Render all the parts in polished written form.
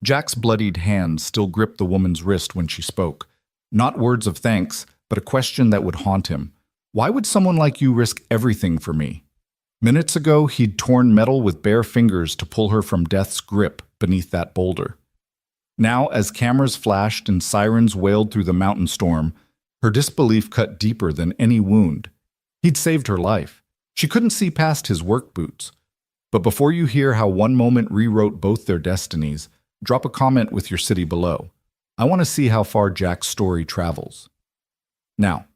Jack's bloodied hand still gripped the woman's wrist when she spoke. Not words of thanks, but a question that would haunt him. Why would someone like you risk everything for me? Minutes ago, he'd torn metal with bare fingers to pull her from death's grip beneath that boulder. Now, as cameras flashed and sirens wailed through the mountain storm, her disbelief cut deeper than any wound. He'd saved her life. She couldn't see past his work boots. But before you hear how one moment rewrote both their destinies, drop a comment with your city below. I want to see how far Jack's story travels. Now,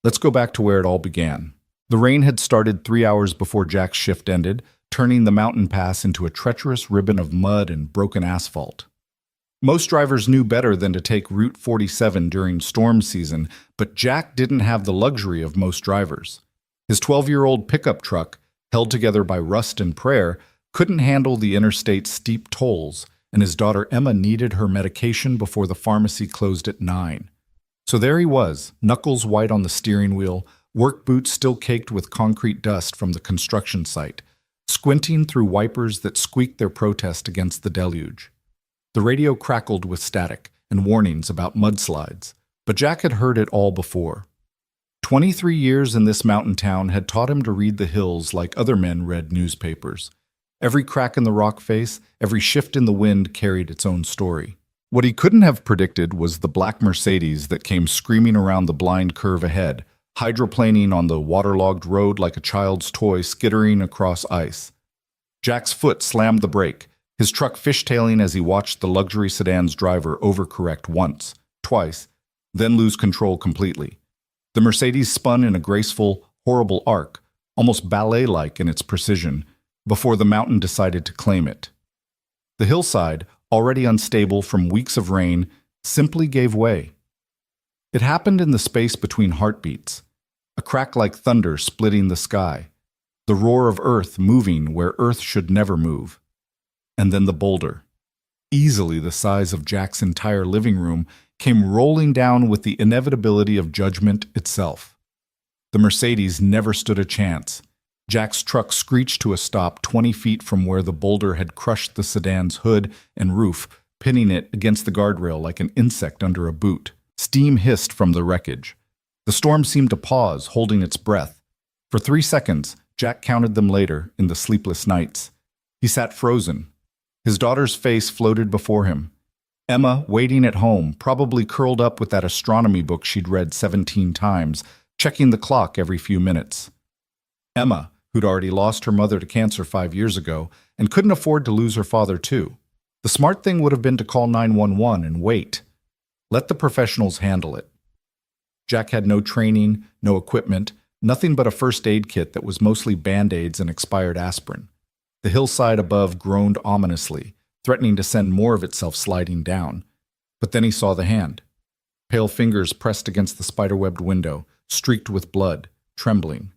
let's go back to where it all began. The rain had started 3 hours before Jack's shift ended, turning the mountain pass into a treacherous ribbon of mud and broken asphalt. Most drivers knew better than to take Route 47 during storm season, but Jack didn't have the luxury of most drivers. His 12-year-old pickup truck, held together by rust and prayer, couldn't handle the interstate's steep tolls, and his daughter Emma needed her medication before the pharmacy closed at 9. So there he was, knuckles white on the steering wheel, work boots still caked with concrete dust from the construction site, squinting through wipers that squeaked their protest against the deluge. The radio crackled with static and warnings about mudslides, but Jack had heard it all before. 23 years in this mountain town had taught him to read the hills like other men read newspapers. Every crack in the rock face, every shift in the wind carried its own story. What he couldn't have predicted was the black Mercedes that came screaming around the blind curve ahead, hydroplaning on the waterlogged road like a child's toy skittering across ice. Jack's foot slammed the brake, his truck fishtailing as he watched the luxury sedan's driver overcorrect once, twice, then lose control completely. The Mercedes spun in a graceful, horrible arc, almost ballet-like in its precision, before the mountain decided to claim it. The hillside, already unstable from weeks of rain, simply gave way. It happened in the space between heartbeats, a crack like thunder splitting the sky, the roar of earth moving where earth should never move. And then the boulder, easily the size of Jack's entire living room, came rolling down with the inevitability of judgment itself. The Mercedes never stood a chance. Jack's truck screeched to a stop 20 feet from where the boulder had crushed the sedan's hood and roof, pinning it against the guardrail like an insect under a boot. Steam hissed from the wreckage. The storm seemed to pause, holding its breath. For 3 seconds, Jack counted them later in the sleepless nights. He sat frozen. His daughter's face floated before him. Emma, waiting at home, probably curled up with that astronomy book she'd read 17 times, checking the clock every few minutes. Emma, who'd already lost her mother to cancer 5 years ago and couldn't afford to lose her father too. The smart thing would have been to call 911 and wait. Let the professionals handle it. Jack had no training, no equipment, nothing but a first aid kit that was mostly Band-Aids and expired aspirin. The hillside above groaned ominously, threatening to send more of itself sliding down. But then he saw the hand. Pale fingers pressed against the spiderwebbed window, streaked with blood, trembling,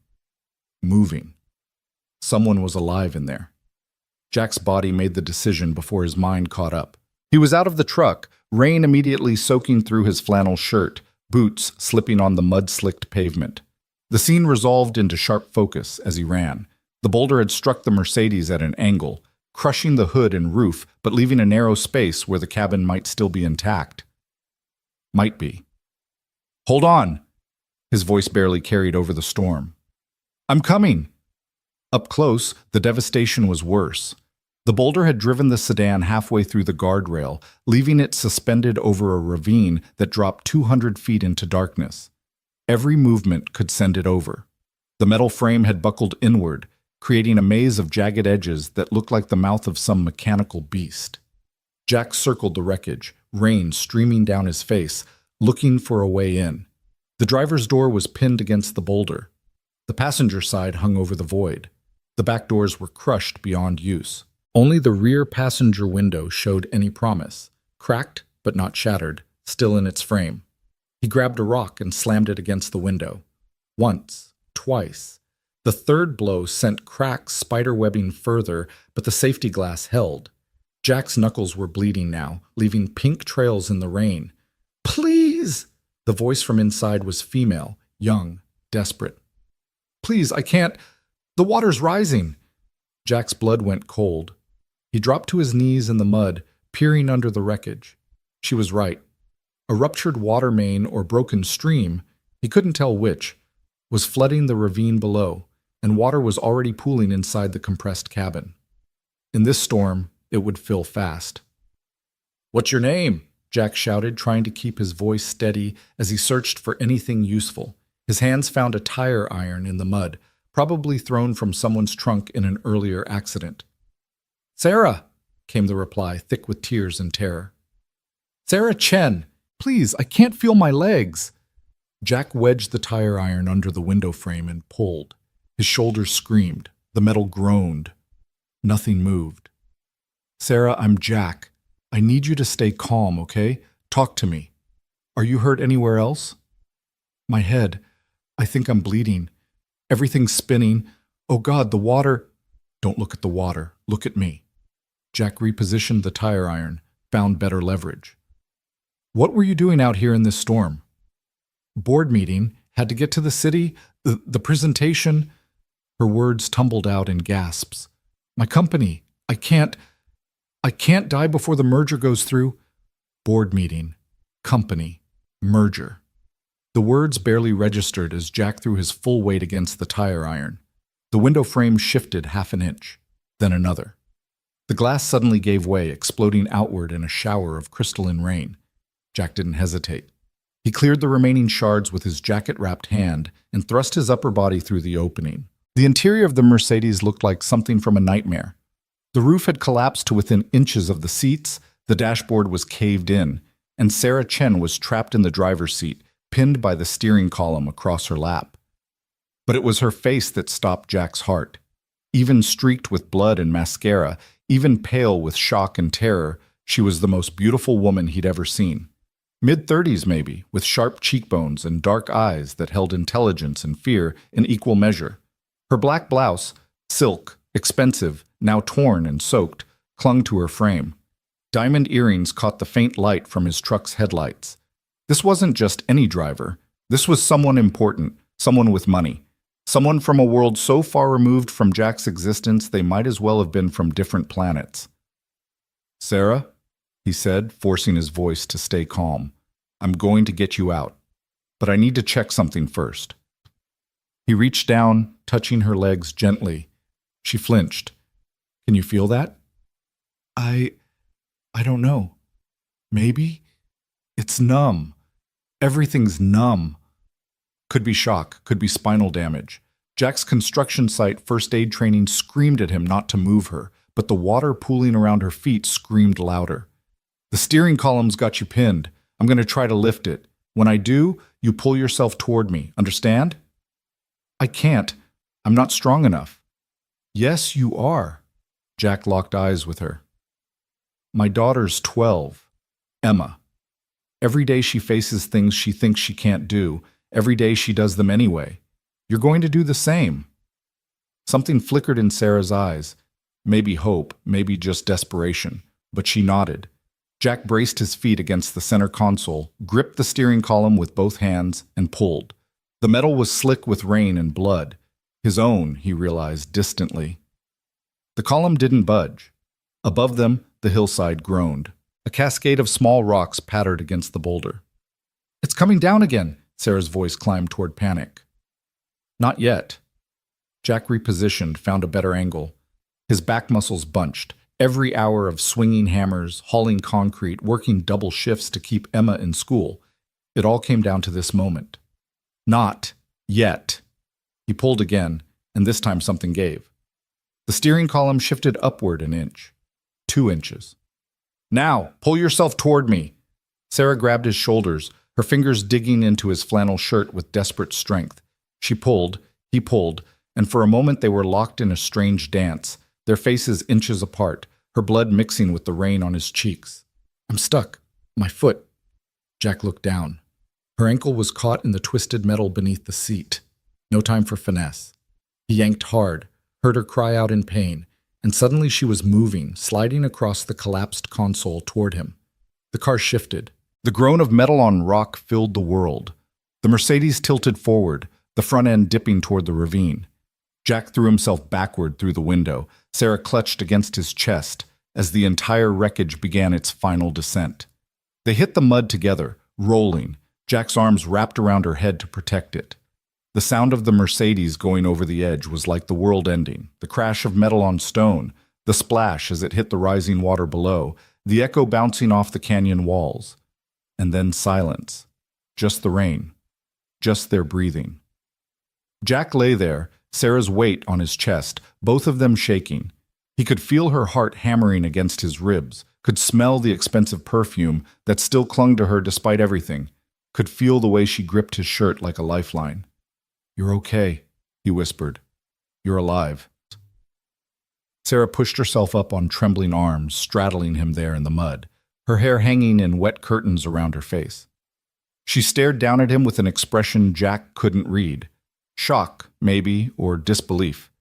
moving. Someone was alive in there. Jack's body made the decision before his mind caught up. He was out of the truck, rain immediately soaking through his flannel shirt, boots slipping on the mud-slicked pavement. The scene resolved into sharp focus as he ran. The boulder had struck the Mercedes at an angle, crushing the hood and roof, but leaving a narrow space where the cabin might still be intact. Might be. "Hold on!" His voice barely carried over the storm. "I'm coming!" Up close, the devastation was worse. The boulder had driven the sedan halfway through the guardrail, leaving it suspended over a ravine that dropped 200 feet into darkness. Every movement could send it over. The metal frame had buckled inward, creating a maze of jagged edges that looked like the mouth of some mechanical beast. Jack circled the wreckage, rain streaming down his face, looking for a way in. The driver's door was pinned against the boulder. The passenger side hung over the void. The back doors were crushed beyond use. Only the rear passenger window showed any promise, cracked but not shattered, still in its frame. He grabbed a rock and slammed it against the window. Once, twice. The third blow sent cracks spiderwebbing further, but the safety glass held. Jack's knuckles were bleeding now, leaving pink trails in the rain. "Please!" The voice from inside was female, young, desperate. "Please, I can't. The water's rising." Jack's blood went cold. He dropped to his knees in the mud, peering under the wreckage. She was right. A ruptured water main or broken stream, he couldn't tell which, was flooding the ravine below, and water was already pooling inside the compressed cabin. In this storm, it would fill fast. "What's your name?" Jack shouted, trying to keep his voice steady as he searched for anything useful. His hands found a tire iron in the mud, probably thrown from someone's trunk in an earlier accident. "Sarah," came the reply, thick with tears and terror. "Sarah Chen, please, I can't feel my legs." Jack wedged the tire iron under the window frame and pulled. His shoulders screamed. The metal groaned. Nothing moved. "Sarah, I'm Jack. I need you to stay calm, okay? Talk to me. Are you hurt anywhere else?" "My head. I think I'm bleeding. Everything's spinning. Oh God, the water." "Don't look at the water. Look at me." Jack repositioned the tire iron, found better leverage. "What were you doing out here in this storm?" "Board meeting. Had to get to the city. The presentation." Her words tumbled out in gasps. "My company. I can't die before the merger goes through." Board meeting. Company. Merger. The words barely registered as Jack threw his full weight against the tire iron. The window frame shifted half an inch, then another. The glass suddenly gave way, exploding outward in a shower of crystalline rain. Jack didn't hesitate. He cleared the remaining shards with his jacket-wrapped hand and thrust his upper body through the opening. The interior of the Mercedes looked like something from a nightmare. The roof had collapsed to within inches of the seats, the dashboard was caved in, and Sarah Chen was trapped in the driver's seat, pinned by the steering column across her lap. But it was her face that stopped Jack's heart. Even streaked with blood and mascara, even pale with shock and terror, she was the most beautiful woman he'd ever seen. Mid-30s maybe, with sharp cheekbones and dark eyes that held intelligence and fear in equal measure. Her black blouse, silk, expensive, now torn and soaked, clung to her frame. Diamond earrings caught the faint light from his truck's headlights. This wasn't just any driver. This was someone important, someone with money. Someone from a world so far removed from Jack's existence they might as well have been from different planets. "Sarah," he said, forcing his voice to stay calm, "I'm going to get you out. But I need to check something first." He reached down, touching her legs gently. She flinched. "Can you feel that?" I don't know. Maybe? It's numb. Everything's numb." Could be shock, could be spinal damage. Jack's construction site first aid training screamed at him not to move her, but the water pooling around her feet screamed louder. "The steering column's got you pinned. I'm going to try to lift it. When I do, you pull yourself toward me. Understand?" "I can't. I'm not strong enough." "Yes, you are." Jack locked eyes with her. "My daughter's 12. Emma. Every day she faces things she thinks she can't do. Every day she does them anyway. You're going to do the same." Something flickered in Sarah's eyes. Maybe hope, maybe just desperation. But she nodded. Jack braced his feet against the center console, gripped the steering column with both hands, and pulled. The metal was slick with rain and blood. His own, he realized distantly. The column didn't budge. Above them, the hillside groaned. A cascade of small rocks pattered against the boulder. "It's coming down again," Sarah's voice climbed toward panic. "Not yet." Jack repositioned, found a better angle. His back muscles bunched. Every hour of swinging hammers, hauling concrete, working double shifts to keep Emma in school. It all came down to this moment. "Not yet." He pulled again, and this time something gave. The steering column shifted upward an inch. 2 inches. "Now, pull yourself toward me." Sarah grabbed his shoulders, her fingers digging into his flannel shirt with desperate strength. She pulled, he pulled, and for a moment they were locked in a strange dance, their faces inches apart, her blood mixing with the rain on his cheeks. "I'm stuck. My foot." Jack looked down. Her ankle was caught in the twisted metal beneath the seat. No time for finesse. He yanked hard, heard her cry out in pain, and suddenly she was moving, sliding across the collapsed console toward him. The car shifted. The groan of metal on rock filled the world. The Mercedes tilted forward, the front end dipping toward the ravine. Jack threw himself backward through the window. Sarah clutched against his chest. as the entire wreckage began its final descent. They hit the mud together, rolling, Jack's arms wrapped around her head to protect it. The sound of the Mercedes going over the edge was like the world ending, the crash of metal on stone, the splash as it hit the rising water below, the echo bouncing off the canyon walls. And then silence. Just the rain. Just their breathing. Jack lay there, Sarah's weight on his chest, both of them shaking. He could feel her heart hammering against his ribs, could smell the expensive perfume that still clung to her despite everything, could feel the way she gripped his shirt like a lifeline. "You're okay," he whispered. "You're alive." Sarah pushed herself up on trembling arms, straddling him there in the mud, her hair hanging in wet curtains around her face. She stared down at him with an expression Jack couldn't read. Shock, maybe, or disbelief.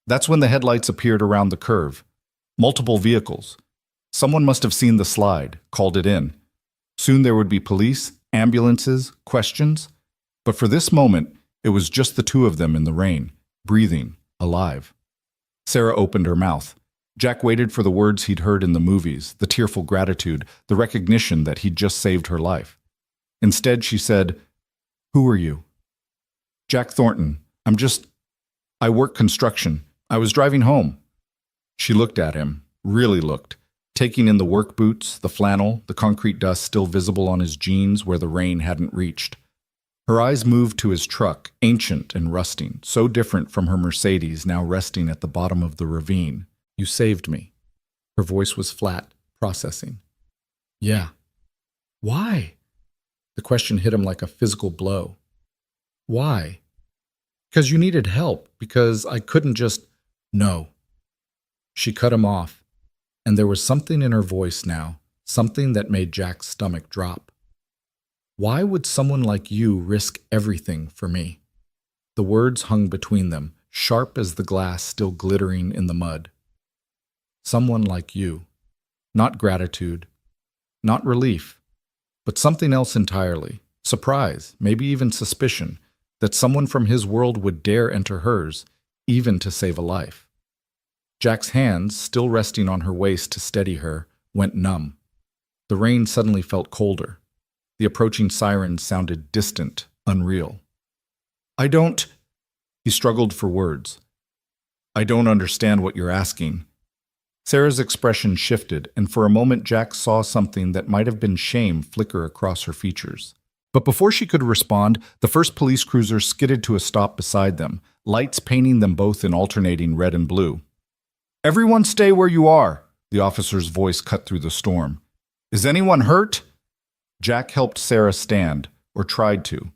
That's when the headlights appeared around the curve. Multiple vehicles. Someone must have seen the slide, called it in. Soon there would be police, ambulances, questions. But for this moment, it was just the two of them in the rain, breathing, alive. Sarah opened her mouth. Jack waited for the words he'd heard in the movies, the tearful gratitude, the recognition that he'd just saved her life. Instead, she said, "Who are you?" "Jack Thornton. I work construction. I was driving home." She looked at him, really looked, taking in the work boots, the flannel, the concrete dust still visible on his jeans where the rain hadn't reached. Her eyes moved to his truck, ancient and rusting, so different from her Mercedes now resting at the bottom of the ravine. "You saved me." Her voice was flat, processing. "Yeah." "Why?" The question hit him like a physical blow. "Why?" "Because you needed help, because I couldn't just—" "No." She cut him off, and there was something in her voice now, something that made Jack's stomach drop. "Why would someone like you risk everything for me?" The words hung between them, sharp as the glass still glittering in the mud. Someone like you. Not gratitude, not relief, but something else entirely. Surprise, maybe even suspicion, that someone from his world would dare enter hers, even to save a life. Jack's hands, still resting on her waist to steady her, went numb. The rain suddenly felt colder. The approaching sirens sounded distant, unreal. "I don't—" He struggled for words. "I don't understand what you're asking." Sarah's expression shifted, and for a moment Jack saw something that might have been shame flicker across her features. But before she could respond, the first police cruiser skidded to a stop beside them, lights painting them both in alternating red and blue. "Everyone stay where you are," the officer's voice cut through the storm. "Is anyone hurt?" Jack helped Sarah stand, or tried to.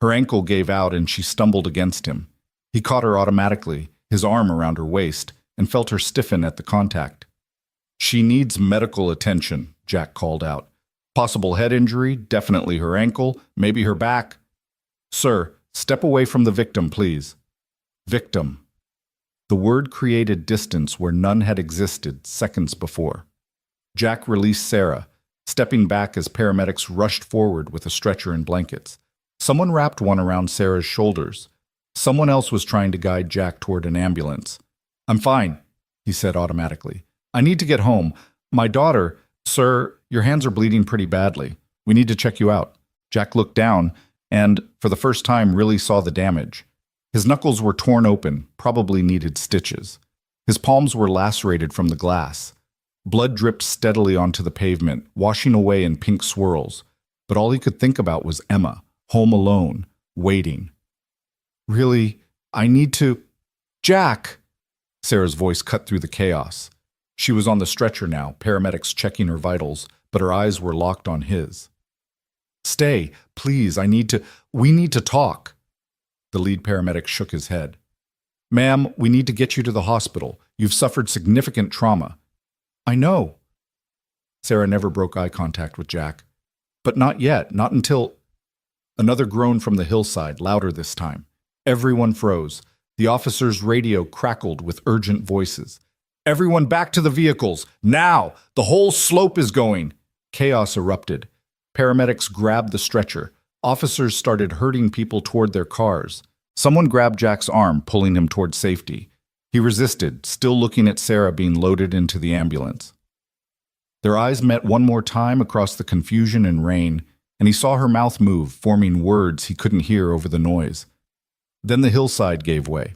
Her ankle gave out and she stumbled against him. He caught her automatically, his arm around her waist, and felt her stiffen at the contact. "She needs medical attention," Jack called out. "Possible head injury, definitely her ankle, maybe her back." "Sir, step away from the victim, please." Victim. The word created distance where none had existed seconds before. Jack released Sarah, stepping back as paramedics rushed forward with a stretcher and blankets. Someone wrapped one around Sarah's shoulders. Someone else was trying to guide Jack toward an ambulance. "I'm fine," he said automatically. "I need to get home. My daughter—" "Sir, your hands are bleeding pretty badly. We need to check you out." Jack looked down and, for the first time, really saw the damage. His knuckles were torn open, probably needed stitches. His palms were lacerated from the glass. Blood dripped steadily onto the pavement, washing away in pink swirls. But all he could think about was Emma, home alone, waiting. "Really, I need to—" "Jack!" Sarah's voice cut through the chaos. She was on the stretcher now, paramedics checking her vitals, but her eyes were locked on his. "Stay, please, we need to talk." The lead paramedic shook his head. "Ma'am, we need to get you to the hospital. You've suffered significant trauma." "I know." Sarah never broke eye contact with Jack. "But not yet, not until—" Another groan from the hillside, louder this time. Everyone froze. The officer's radio crackled with urgent voices. "Everyone back to the vehicles! Now! The whole slope is going!" Chaos erupted. Paramedics grabbed the stretcher. Officers started herding people toward their cars. Someone grabbed Jack's arm, pulling him toward safety. He resisted, still looking at Sarah being loaded into the ambulance. Their eyes met one more time across the confusion and rain, and he saw her mouth move, forming words he couldn't hear over the noise. Then the hillside gave way.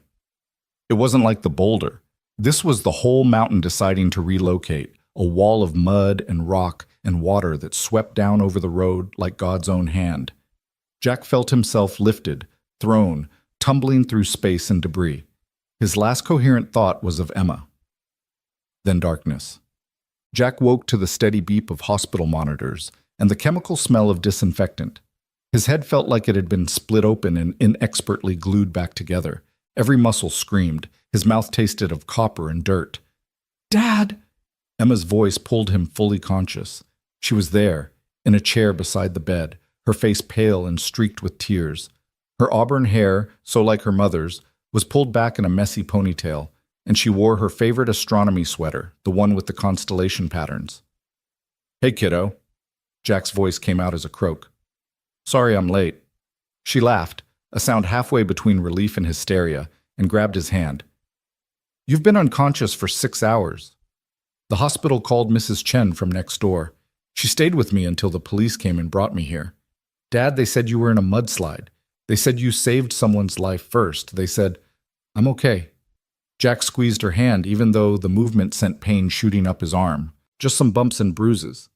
It wasn't like the Boulder. This was the whole mountain deciding to relocate, a wall of mud and rock and water that swept down over the road like God's own hand. Jack felt himself lifted, thrown, tumbling through space and debris. His last coherent thought was of Emma. Then darkness. Jack woke to the steady beep of hospital monitors and the chemical smell of disinfectant. His head felt like it had been split open and inexpertly glued back together. Every muscle screamed. His mouth tasted of copper and dirt. "Dad!" Emma's voice pulled him fully conscious. She was there, in a chair beside the bed, her face pale and streaked with tears. Her auburn hair, so like her mother's, was pulled back in a messy ponytail, and she wore her favorite astronomy sweater, the one with the constellation patterns. "Hey, kiddo." Jack's voice came out as a croak. "Sorry I'm late." She laughed, a sound halfway between relief and hysteria, and grabbed his hand. "You've been unconscious for 6 hours. The hospital called Mrs. Chen from next door. She stayed with me until the police came and brought me here. Dad, they said you were in a mudslide. They said you saved someone's life first. They said, I'm okay." Jack squeezed her hand even though the movement sent pain shooting up his arm. Just some bumps and bruises.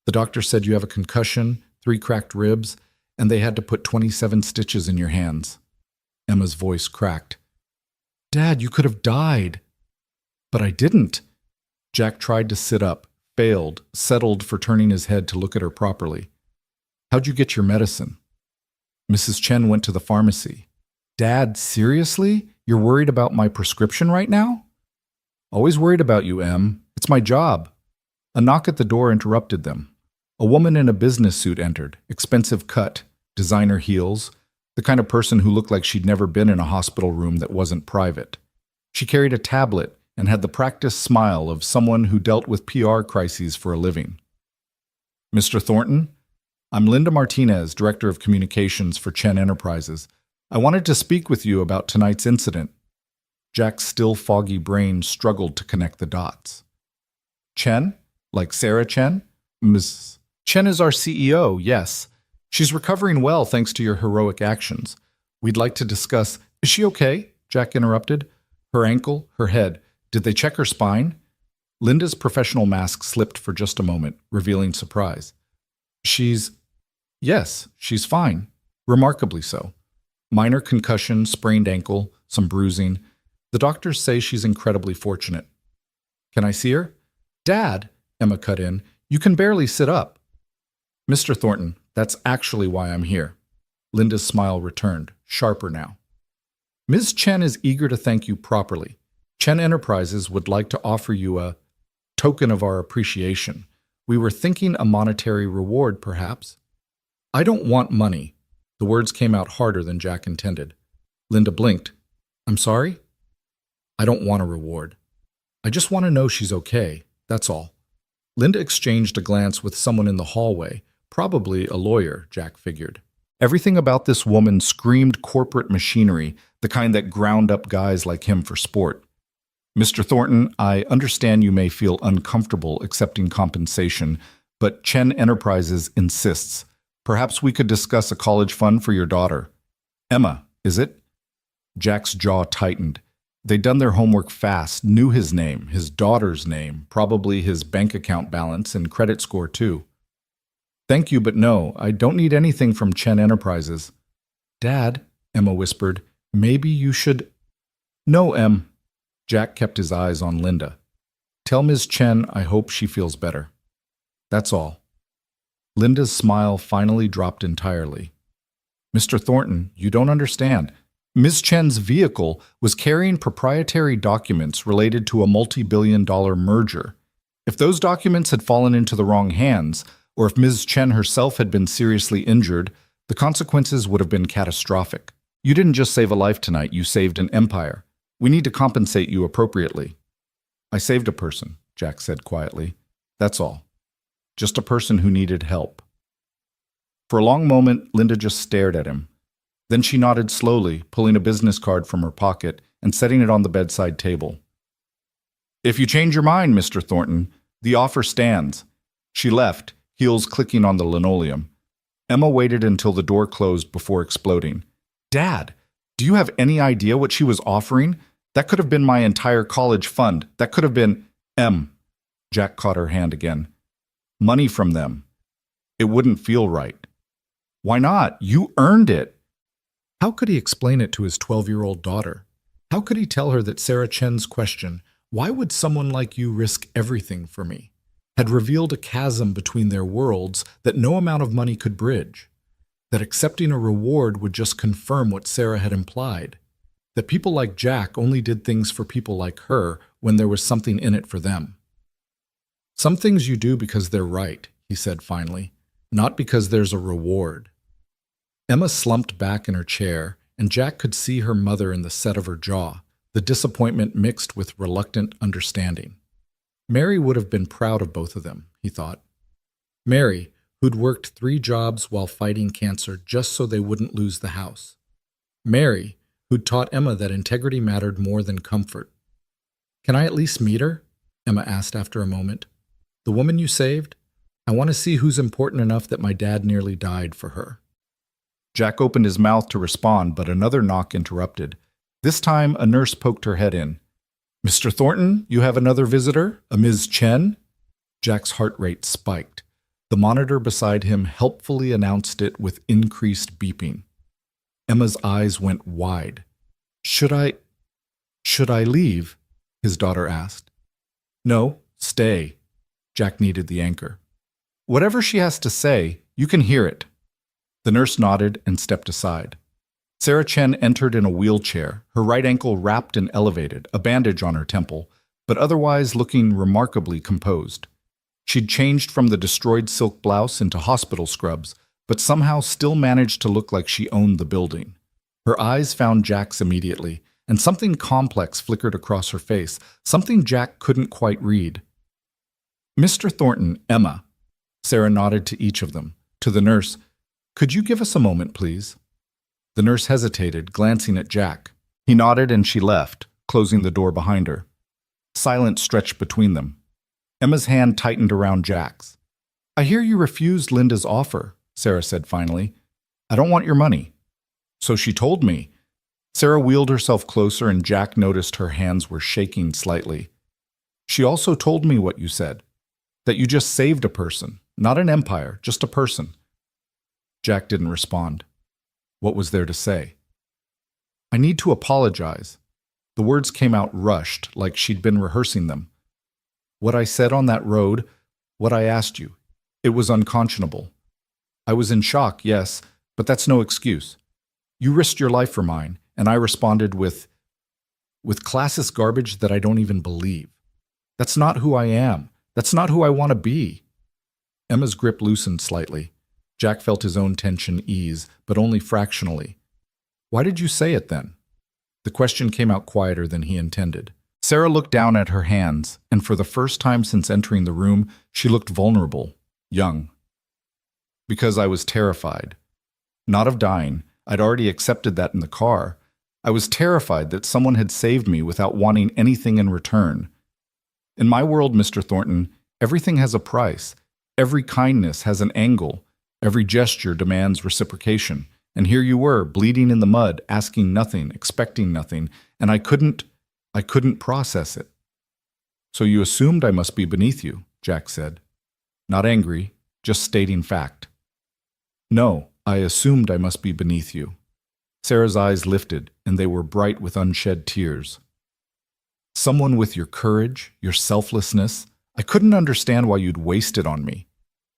"The doctor said you have a concussion, 3 cracked ribs, and they had to put 27 stitches in your hands." Emma's voice cracked. "Dad, you could have died." "But I didn't." Jack tried to sit up, failed, settled for turning his head to look at her properly. "How'd you get your medicine?" "Mrs. Chen went to the pharmacy." "Dad, seriously? You're worried about my prescription right now?" "Always worried about you, Em. It's my job." A knock at the door interrupted them. A woman in a business suit entered, expensive cut, designer heels, the kind of person who looked like she'd never been in a hospital room that wasn't private. She carried a tablet and had the practiced smile of someone who dealt with PR crises for a living. "Mr. Thornton? I'm Linda Martinez, Director of Communications for Chen Enterprises. I wanted to speak with you about tonight's incident." Jack's still foggy brain struggled to connect the dots. "Chen? Like Sarah Chen? Ms. Chen is our CEO, yes. She's recovering well thanks to your heroic actions. We'd like to discuss—" "Is she okay?" Jack interrupted. "Her ankle, her head. Did they check her spine?" Linda's professional mask slipped for just a moment, revealing surprise. Yes, she's fine. Remarkably so. Minor concussion, sprained ankle, some bruising. The doctors say she's incredibly fortunate." "Can I see her?" "Dad," Emma cut in, "you can barely sit up." "Mr. Thornton, that's actually why I'm here." Linda's smile returned, sharper now. "Ms. Chen is eager to thank you properly. Chen Enterprises would like to offer you a token of our appreciation. We were thinking a monetary reward, perhaps." "I don't want money." The words came out harder than Jack intended. Linda blinked. "I'm sorry?" "I don't want a reward. I just want to know she's okay, that's all." Linda exchanged a glance with someone in the hallway, probably a lawyer, Jack figured. Everything about this woman screamed corporate machinery, the kind that ground up guys like him for sport. "Mr. Thornton, I understand you may feel uncomfortable accepting compensation, but Chen Enterprises insists. Perhaps we could discuss a college fund for your daughter." "Emma, is it?" Jack's jaw tightened. They'd done their homework fast, knew his name, his daughter's name, probably his bank account balance and credit score too. "Thank you, but no, I don't need anything from Chen Enterprises." "Dad," Emma whispered, "maybe you should—" "No, Em." Jack kept his eyes on Linda. "Tell Ms. Chen I hope she feels better. That's all." Linda's smile finally dropped entirely. "Mr. Thornton, you don't understand. Ms. Chen's vehicle was carrying proprietary documents related to a multi-billion-dollar merger. If those documents had fallen into the wrong hands, or if Ms. Chen herself had been seriously injured, the consequences would have been catastrophic. You didn't just save a life tonight, you saved an empire. We need to compensate you appropriately." "I saved a person," Jack said quietly. "That's all. Just a person who needed help." For a long moment, Linda just stared at him. Then she nodded slowly, pulling a business card from her pocket and setting it on the bedside table. "If you change your mind, Mr. Thornton, the offer stands. She left, heels clicking on the linoleum. Emma waited until the door closed before exploding. Dad, do you have any idea what she was offering? That could have been my entire college fund. That could have been… Jack caught her hand again. Money from them. It wouldn't feel right. Why not? You earned it. How could he explain it to his 12-year-old daughter? How could he tell her that Sarah Chen's question, "Why would someone like you risk everything for me?" had revealed a chasm between their worlds that no amount of money could bridge? That accepting a reward would just confirm what Sarah had implied. That people like Jack only did things for people like her when there was something in it for them. Some things you do because they're right, he said finally, not because there's a reward. Emma slumped back in her chair, and Jack could see her mother in the set of her jaw, the disappointment mixed with reluctant understanding. Mary would have been proud of both of them, he thought. Mary, who'd worked 3 jobs while fighting cancer just so they wouldn't lose the house. Mary, who'd taught Emma that integrity mattered more than comfort. Can I at least meet her? Emma asked after a moment. The woman you saved? I want to see who's important enough that my dad nearly died for her. Jack opened his mouth to respond, but another knock interrupted. This time, a nurse poked her head in. Mr. Thornton, you have another visitor? A Ms. Chen? Jack's heart rate spiked. The monitor beside him helpfully announced it with increased beeping. Emma's eyes went wide. Should I leave? His daughter asked. No, stay. Jack needed the anchor. Whatever she has to say, you can hear it. The nurse nodded and stepped aside. Sarah Chen entered in a wheelchair, her right ankle wrapped and elevated, a bandage on her temple, but otherwise looking remarkably composed. She'd changed from the destroyed silk blouse into hospital scrubs, but somehow still managed to look like she owned the building. Her eyes found Jack's immediately, and something complex flickered across her face, something Jack couldn't quite read. Mr. Thornton, Emma. Sarah nodded to each of them. To the nurse, could you give us a moment, please? The nurse hesitated, glancing at Jack. He nodded and she left, closing the door behind her. Silence stretched between them. Emma's hand tightened around Jack's. I hear you refused Linda's offer, Sarah said finally. I don't want your money. So she told me. Sarah wheeled herself closer and Jack noticed her hands were shaking slightly. She also told me what you said. That you just saved a person, not an empire, just a person. Jack didn't respond. What was there to say? I need to apologize. The words came out rushed, like she'd been rehearsing them. What I said on that road, what I asked you, it was unconscionable. I was in shock, yes, but that's no excuse. You risked your life for mine, and I responded with classist garbage that I don't even believe. That's not who I am. That's not who I want to be. Emma's grip loosened slightly. Jack felt his own tension ease, but only fractionally. Why did you say it then? The question came out quieter than he intended. Sarah looked down at her hands, and for the first time since entering the room, she looked vulnerable, young. Because I was terrified. Not of dying. I'd already accepted that in the car. I was terrified that someone had saved me without wanting anything in return. In my world, Mr. Thornton, everything has a price. Every kindness has an angle. Every gesture demands reciprocation. And here you were, bleeding in the mud, asking nothing, expecting nothing, and I couldn't process it. So you assumed I must be beneath you, Jack said. Not angry, just stating fact. No, I assumed I must be beneath you. Sarah's eyes lifted, and they were bright with unshed tears. Someone with your courage, your selflessness, I couldn't understand why you'd waste it on me.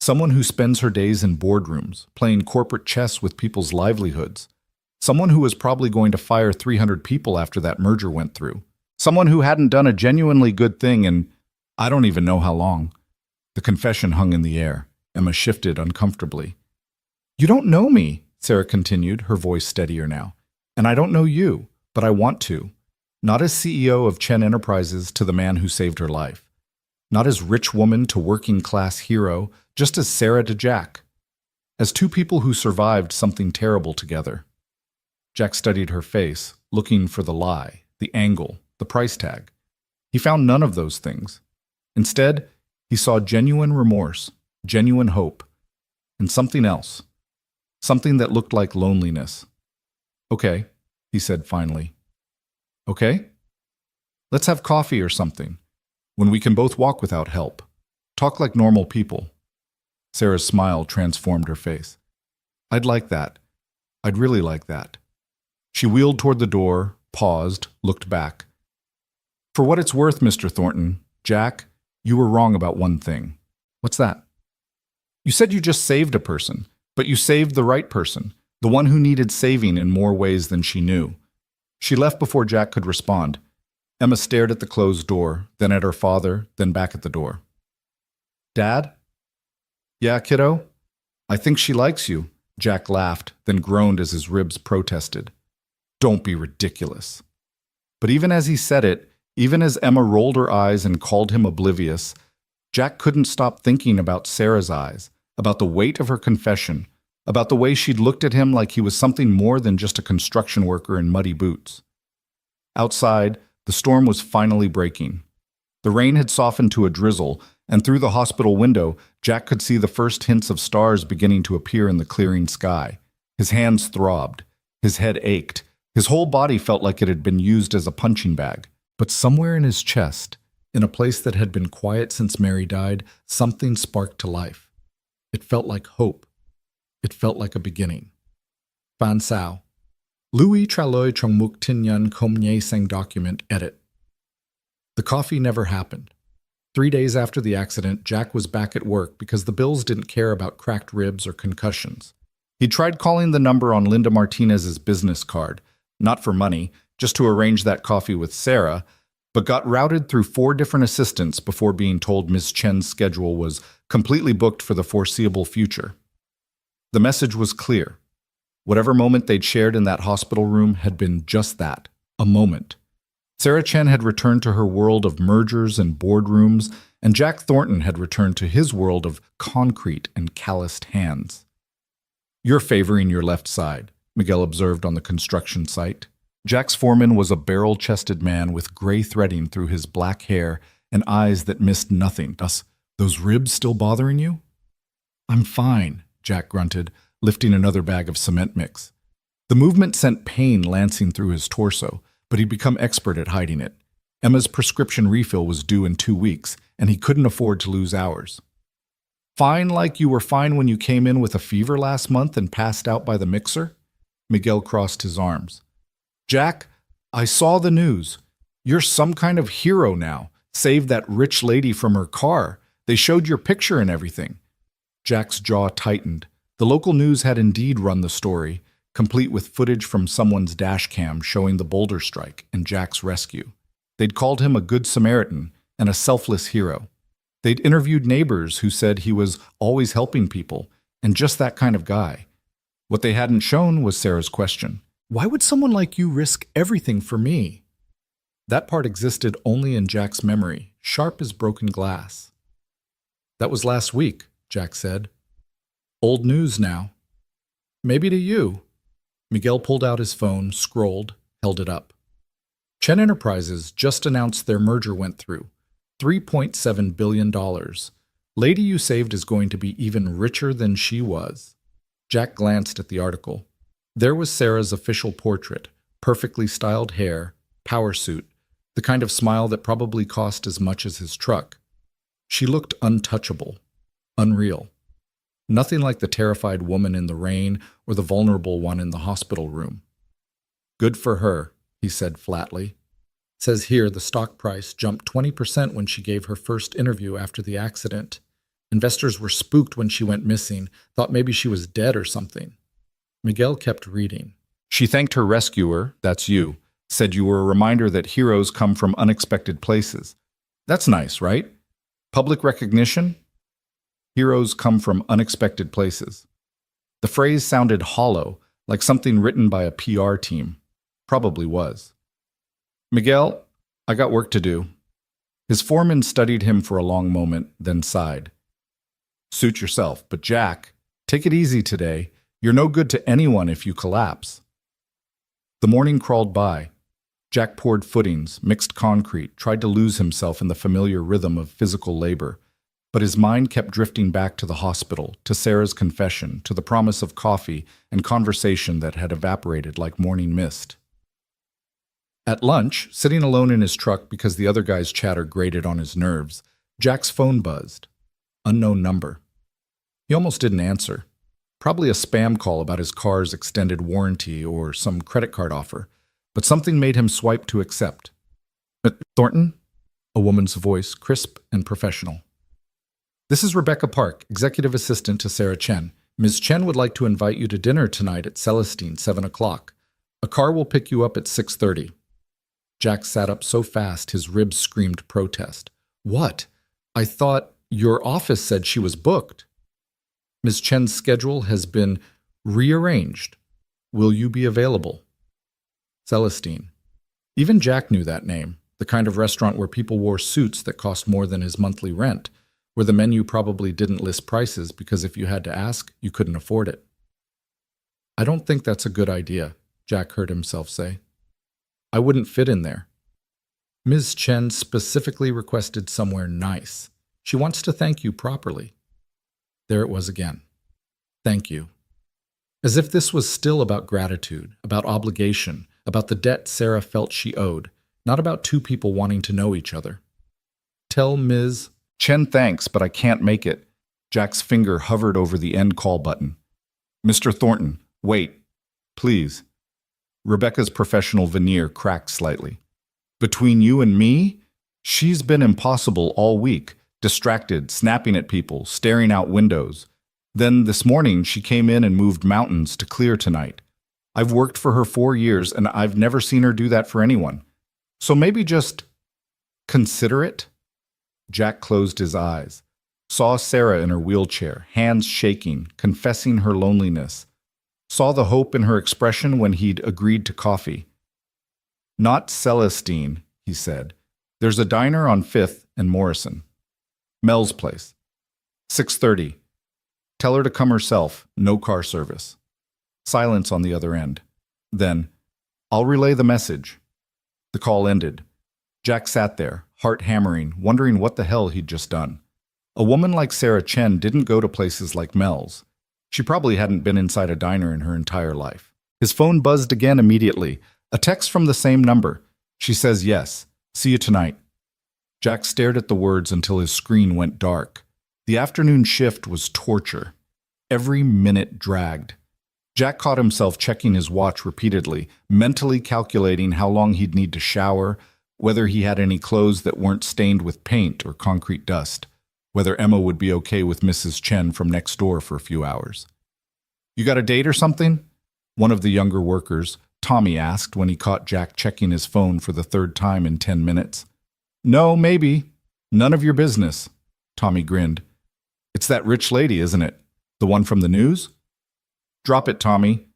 Someone who spends her days in boardrooms, playing corporate chess with people's livelihoods. Someone who was probably going to fire 300 people after that merger went through. Someone who hadn't done a genuinely good thing in I don't even know how long. The confession hung in the air. Emma shifted uncomfortably. You don't know me, Sarah continued, her voice steadier now. And I don't know you, but I want to. Not as CEO of Chen Enterprises to the man who saved her life. Not as rich woman to working class hero, just as Sarah to Jack. As two people who survived something terrible together. Jack studied her face, looking for the lie, the angle, the price tag. He found none of those things. Instead, he saw genuine remorse, genuine hope, and something else, something that looked like loneliness. "Okay," he said finally. "Okay? Let's have coffee or something, when we can both walk without help. Talk like normal people." Sarah's smile transformed her face. "I'd like that. I'd really like that." She wheeled toward the door, paused, looked back. "For what it's worth, Mr. Thornton, Jack, you were wrong about one thing." "What's that?" "You said you just saved a person, but you saved the right person, the one who needed saving in more ways than she knew." She left before Jack could respond. Emma stared at the closed door, then at her father, then back at the door. "Dad?" "Yeah, kiddo? I think she likes you." Jack laughed, then groaned as his ribs protested. "Don't be ridiculous." But even as he said it, even as Emma rolled her eyes and called him oblivious, Jack couldn't stop thinking about Sarah's eyes, about the weight of her confession, about the way she'd looked at him like he was something more than just a construction worker in muddy boots. Outside, the storm was finally breaking. The rain had softened to a drizzle, and through the hospital window, Jack could see the first hints of stars beginning to appear in the clearing sky. His hands throbbed. His head ached. His whole body felt like it had been used as a punching bag. But somewhere in his chest, in a place that had been quiet since Mary died, something sparked to life. It felt like hope. It felt like a beginning. Fan Sao. Louis Traloy Trong Muk Tin Yan Kom Nye Sang document edit. The coffee never happened. 3 days after the accident, Jack was back at work because the Bills didn't care about cracked ribs or concussions. He tried calling the number on Linda Martinez's business card, not for money, just to arrange that coffee with Sarah, but got routed through 4 different assistants before being told Ms. Chen's schedule was completely booked for the foreseeable future. The message was clear. Whatever moment they'd shared in that hospital room had been just that, a moment. Sarah Chen had returned to her world of mergers and boardrooms, and Jack Thornton had returned to his world of concrete and calloused hands. "You're favoring your left side," Miguel observed on the construction site. Jack's foreman was a barrel-chested man with gray threading through his black hair and eyes that missed nothing. "Those ribs still bothering you?" "I'm fine," Jack grunted, lifting another bag of cement mix. The movement sent pain lancing through his torso, but he'd become expert at hiding it. Emma's prescription refill was due in 2 weeks, and he couldn't afford to lose hours. "Fine like you were fine when you came in with a fever last month and passed out by the mixer?" Miguel crossed his arms. "Jack, I saw the news. You're some kind of hero now. Saved that rich lady from her car. They showed your picture and everything." Jack's jaw tightened. The local news had indeed run the story, complete with footage from someone's dash cam showing the Boulder strike and Jack's rescue. They'd called him a good Samaritan and a selfless hero. They'd interviewed neighbors who said he was always helping people and just that kind of guy. What they hadn't shown was Sarah's question. "Why would someone like you risk everything for me?" That part existed only in Jack's memory, sharp as broken glass. "That was last week," Jack said. "Old news now." "Maybe to you." Miguel pulled out his phone, scrolled, held it up. Chen Enterprises just announced their merger went through. $3.7 billion. Lady you saved is going to be even richer than she was. Jack glanced at the article. There was Sarah's official portrait, perfectly styled hair, power suit, the kind of smile that probably cost as much as his truck. She looked untouchable, unreal. Nothing like the terrified woman in the rain or the vulnerable one in the hospital room. "Good for her," he said flatly. Says here the stock price jumped 20% when she gave her first interview after the accident. Investors were spooked when she went missing, thought maybe she was dead or something. Miguel kept reading. "She thanked her rescuer, that's you, said you were a reminder that heroes come from unexpected places. That's nice, right? Public recognition? Heroes come from unexpected places." The phrase sounded hollow, like something written by a PR team. Probably was. "Miguel, I got work to do." His foreman studied him for a long moment, then sighed. "Suit yourself, but Jack, take it easy today. You're no good to anyone if you collapse." The morning crawled by. Jack poured footings, mixed concrete, tried to lose himself in the familiar rhythm of physical labor. but his mind kept drifting back to the hospital, to Sarah's confession, to the promise of coffee and conversation that had evaporated like morning mist. At lunch, sitting alone in his truck because the other guy's chatter grated on his nerves, Jack's phone buzzed. Unknown number. He almost didn't answer. Probably a spam call about his car's extended warranty or some credit card offer, but something made him swipe to accept. Thornton? A woman's voice, crisp and professional. This is Rebecca Park, executive assistant to Sarah Chen. Ms. Chen would like to invite you to dinner tonight at Celestine, 7 o'clock. A car will pick you up at 6:30. Jack sat up so fast his ribs screamed protest. What? I thought your office said she was booked. Ms. Chen's schedule has been rearranged. Will you be available? Celestine. Even Jack knew that name, the kind of restaurant where people wore suits that cost more than his monthly rent, where the menu probably didn't list prices because if you had to ask, you couldn't afford it. I don't think that's a good idea, Jack heard himself say. I wouldn't fit in there. Ms. Chen specifically requested somewhere nice. She wants to thank you properly. There it was again. Thank you. As if this was still about gratitude, about obligation, about the debt Sarah felt she owed, not about two people wanting to know each other. Tell Ms. Chen thanks, but I can't make it. Jack's finger hovered over the end call button. Mr. Thornton, wait, please. Rebecca's professional veneer cracked slightly. Between you and me, she's been impossible all week, distracted, snapping at people, staring out windows. Then this morning she came in and moved mountains to clear tonight. I've worked for her 4 years and I've never seen her do that for anyone. So maybe just consider it? Jack closed his eyes, saw Sarah in her wheelchair, hands shaking, confessing her loneliness. Saw the hope in her expression when he'd agreed to coffee. Not Celestine, he said. There's a diner on 5th and Morrison. Mel's place. 6:30. Tell her to come herself, no car service. Silence on the other end. Then, I'll relay the message. The call ended. Jack sat there, heart hammering, wondering what the hell he'd just done. A woman like Sarah Chen didn't go to places like Mel's. She probably hadn't been inside a diner in her entire life. His phone buzzed again immediately. A text from the same number. She says yes. See you tonight. Jack stared at the words until his screen went dark. The afternoon shift was torture. Every minute dragged. Jack caught himself checking his watch repeatedly, mentally calculating how long he'd need to shower, whether he had any clothes that weren't stained with paint or concrete dust, whether Emma would be okay with Mrs. Chen from next door for a few hours. You got a date or something? One of the younger workers, Tommy, asked when he caught Jack checking his phone for the 3rd time in 10 minutes. No, maybe. None of your business. Tommy grinned. It's that rich lady, isn't it? The one from the news? Drop it, Tommy.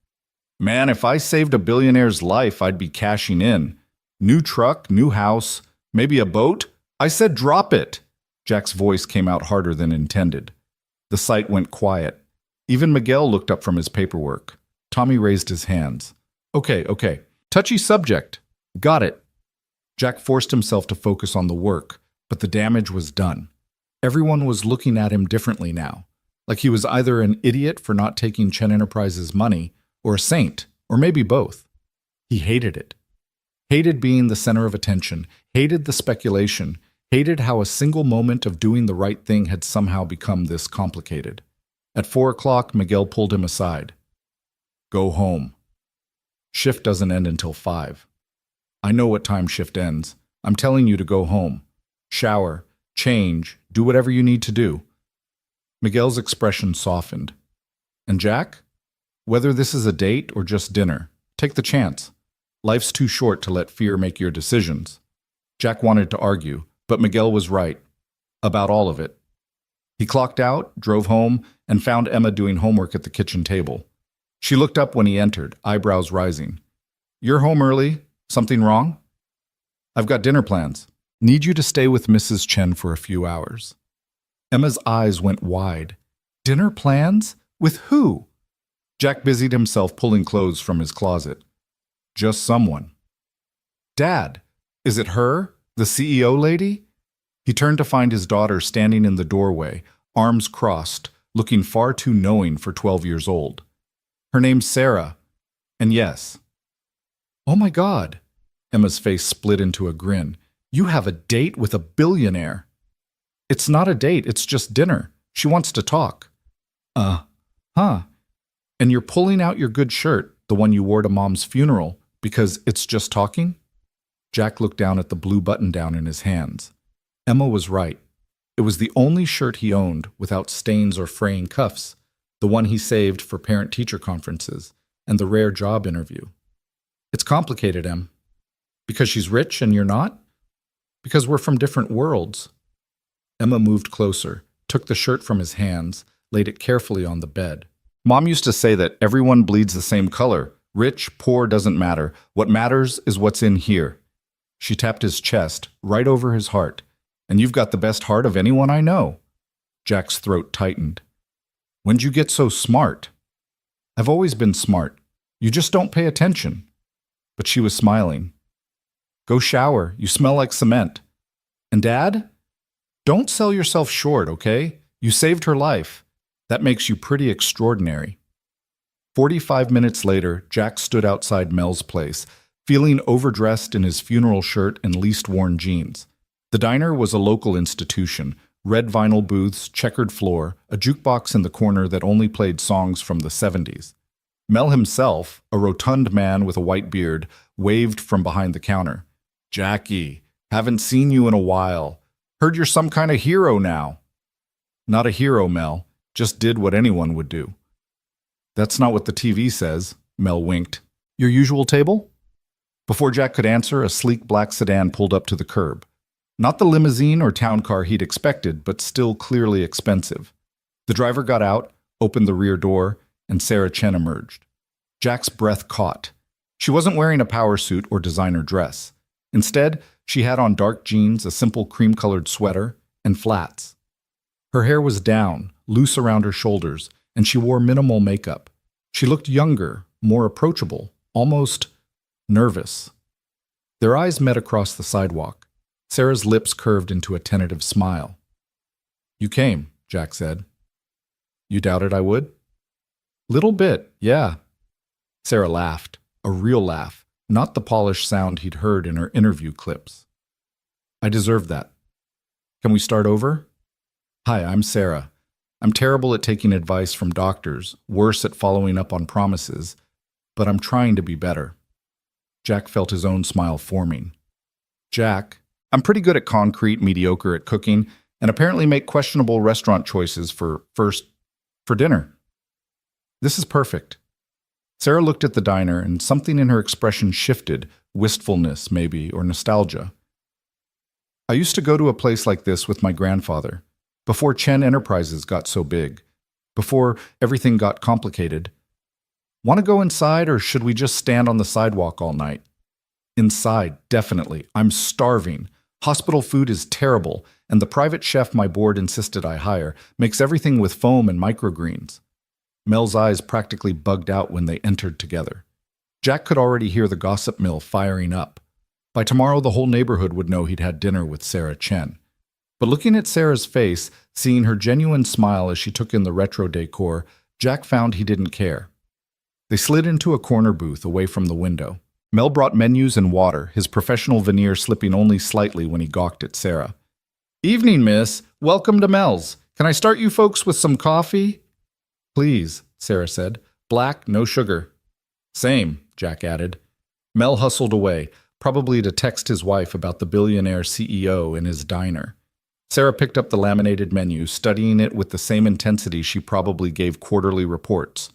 Man, if I saved a billionaire's life, I'd be cashing in. New truck, new house, maybe a boat? I said drop it. Jack's voice came out harder than intended. The site went quiet. Even Miguel looked up from his paperwork. Tommy raised his hands. Okay. Touchy subject. Got it. Jack forced himself to focus on the work, but the damage was done. Everyone was looking at him differently now, like he was either an idiot for not taking Chen Enterprises' money, or a saint, or maybe both. He hated it. Hated being the center of attention, hated the speculation, hated how a single moment of doing the right thing had somehow become this complicated. At 4 o'clock, Miguel pulled him aside. Go home. Shift doesn't end until 5. I know what time shift ends. I'm telling you to go home. Shower, change, do whatever you need to do. Miguel's expression softened. And Jack? Whether this is a date or just dinner, take the chance. Life's too short to let fear make your decisions. Jack wanted to argue, but Miguel was right. About all of it. He clocked out, drove home, and found Emma doing homework at the kitchen table. She looked up when he entered, eyebrows rising. You're home early. Something wrong? I've got dinner plans. Need you to stay with Mrs. Chen for a few hours. Emma's eyes went wide. Dinner plans? With who? Jack busied himself pulling clothes from his closet. Just someone. Dad, is it her, the CEO lady? He turned to find his daughter standing in the doorway, arms crossed, looking far too knowing for 12 years old. Her name's Sarah. And yes. Oh my God. Emma's face split into a grin. You have a date with a billionaire. It's not a date, it's just dinner. She wants to talk. Huh. And you're pulling out your good shirt, the one you wore to Mom's funeral, because it's just talking? Jack looked down at the blue button-down in his hands. Emma was right. It was the only shirt he owned without stains or fraying cuffs, the one he saved for parent-teacher conferences and the rare job interview. It's complicated, Em. Because she's rich and you're not? Because we're from different worlds. Emma moved closer, took the shirt from his hands, laid it carefully on the bed. Mom used to say that everyone bleeds the same color. Rich, poor, doesn't matter. What matters is what's in here. She tapped his chest, right over his heart. And you've got the best heart of anyone I know. Jack's throat tightened. When'd you get so smart? I've always been smart. You just don't pay attention. But she was smiling. Go shower. You smell like cement. And Dad? Don't sell yourself short, okay? You saved her life. That makes you pretty extraordinary. 45 minutes later, Jack stood outside Mel's place, feeling overdressed in his funeral shirt and least-worn jeans. The diner was a local institution, red vinyl booths, checkered floor, a jukebox in the corner that only played songs from the 70s. Mel himself, a rotund man with a white beard, waved from behind the counter. Jackie, haven't seen you in a while. Heard you're some kind of hero now. Not a hero, Mel. Just did what anyone would do. That's not what the TV says, Mel winked. Your usual table? Before Jack could answer, a sleek black sedan pulled up to the curb. Not the limousine or town car he'd expected, but still clearly expensive. The driver got out, opened the rear door, and Sarah Chen emerged. Jack's breath caught. She wasn't wearing a power suit or designer dress. Instead, she had on dark jeans, a simple cream-colored sweater, and flats. Her hair was down, loose around her shoulders, and she wore minimal makeup. She looked younger, more approachable, almost nervous. Their eyes met across the sidewalk. Sarah's lips curved into a tentative smile. You came, Jack said. You doubted I would? Little bit, yeah. Sarah laughed, a real laugh, not the polished sound he'd heard in her interview clips. I deserve that. Can we start over? Hi, I'm Sarah. I'm terrible at taking advice from doctors, worse at following up on promises, but I'm trying to be better. Jack felt his own smile forming. Jack, I'm pretty good at concrete, mediocre at cooking, and apparently make questionable restaurant choices for dinner. This is perfect. Sarah looked at the diner, and something in her expression shifted, wistfulness maybe, or nostalgia. I used to go to a place like this with my grandfather, before Chen Enterprises got so big, before everything got complicated. Want to go inside, or should we just stand on the sidewalk all night? Inside, definitely. I'm starving. Hospital food is terrible, and the private chef my board insisted I hire makes everything with foam and microgreens. Mel's eyes practically bugged out when they entered together. Jack could already hear the gossip mill firing up. By tomorrow, the whole neighborhood would know he'd had dinner with Sarah Chen. But looking at Sarah's face, seeing her genuine smile as she took in the retro decor, Jack found he didn't care. They slid into a corner booth away from the window. Mel brought menus and water, his professional veneer slipping only slightly when he gawked at Sarah. Evening, miss. Welcome to Mel's. Can I start you folks with some coffee? Please, Sarah said. Black, no sugar. Same, Jack added. Mel hustled away, probably to text his wife about the billionaire CEO in his diner. Sarah picked up the laminated menu, studying it with the same intensity she probably gave quarterly reports.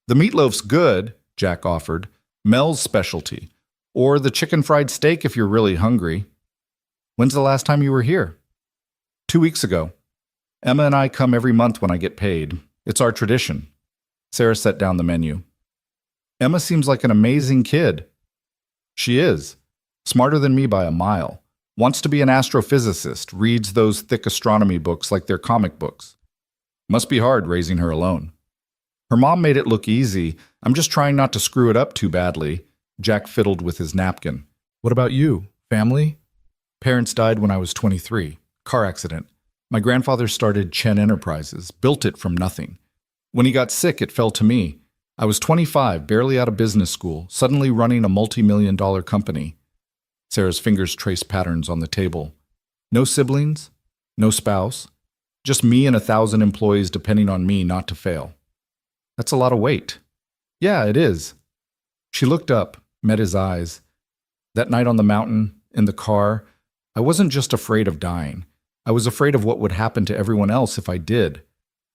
The meatloaf's good, Jack offered. Mel's specialty. Or the chicken fried steak if you're really hungry. When's the last time you were here? 2 weeks ago. Emma and I come every month when I get paid. It's our tradition. Sarah set down the menu. Emma seems like an amazing kid. She is. Smarter than me by a mile. Wants to be an astrophysicist, reads those thick astronomy books like they're comic books. Must be hard raising her alone. Her mom made it look easy. I'm just trying not to screw it up too badly. Jack fiddled with his napkin. What about you? Family? Parents died when I was 23. Car accident. My grandfather started Chen Enterprises, built it from nothing. When he got sick, it fell to me. I was 25, barely out of business school, suddenly running a multi-million-dollar company. Sarah's fingers traced patterns on the table. No siblings, no spouse, just me and 1,000 employees depending on me not to fail. That's a lot of weight. Yeah, it is. She looked up, met his eyes. That night on the mountain, in the car, I wasn't just afraid of dying. I was afraid of what would happen to everyone else if I did.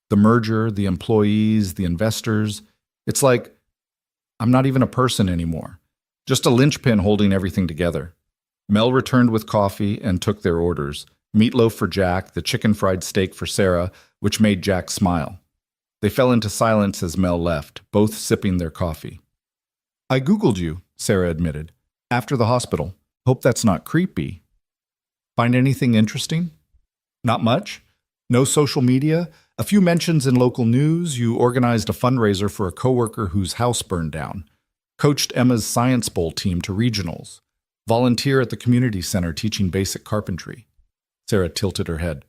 The merger, the employees, the investors. It's like I'm not even a person anymore. Just a linchpin holding everything together. Mel returned with coffee and took their orders. Meatloaf for Jack, the chicken fried steak for Sarah, which made Jack smile. They fell into silence as Mel left, both sipping their coffee. I Googled you, Sarah admitted. After the hospital. Hope that's not creepy. Find anything interesting? Not much. No social media. A few mentions in local news. You organized a fundraiser for a coworker whose house burned down. Coached Emma's Science Bowl team to regionals. Volunteer at the community center teaching basic carpentry. Sarah tilted her head.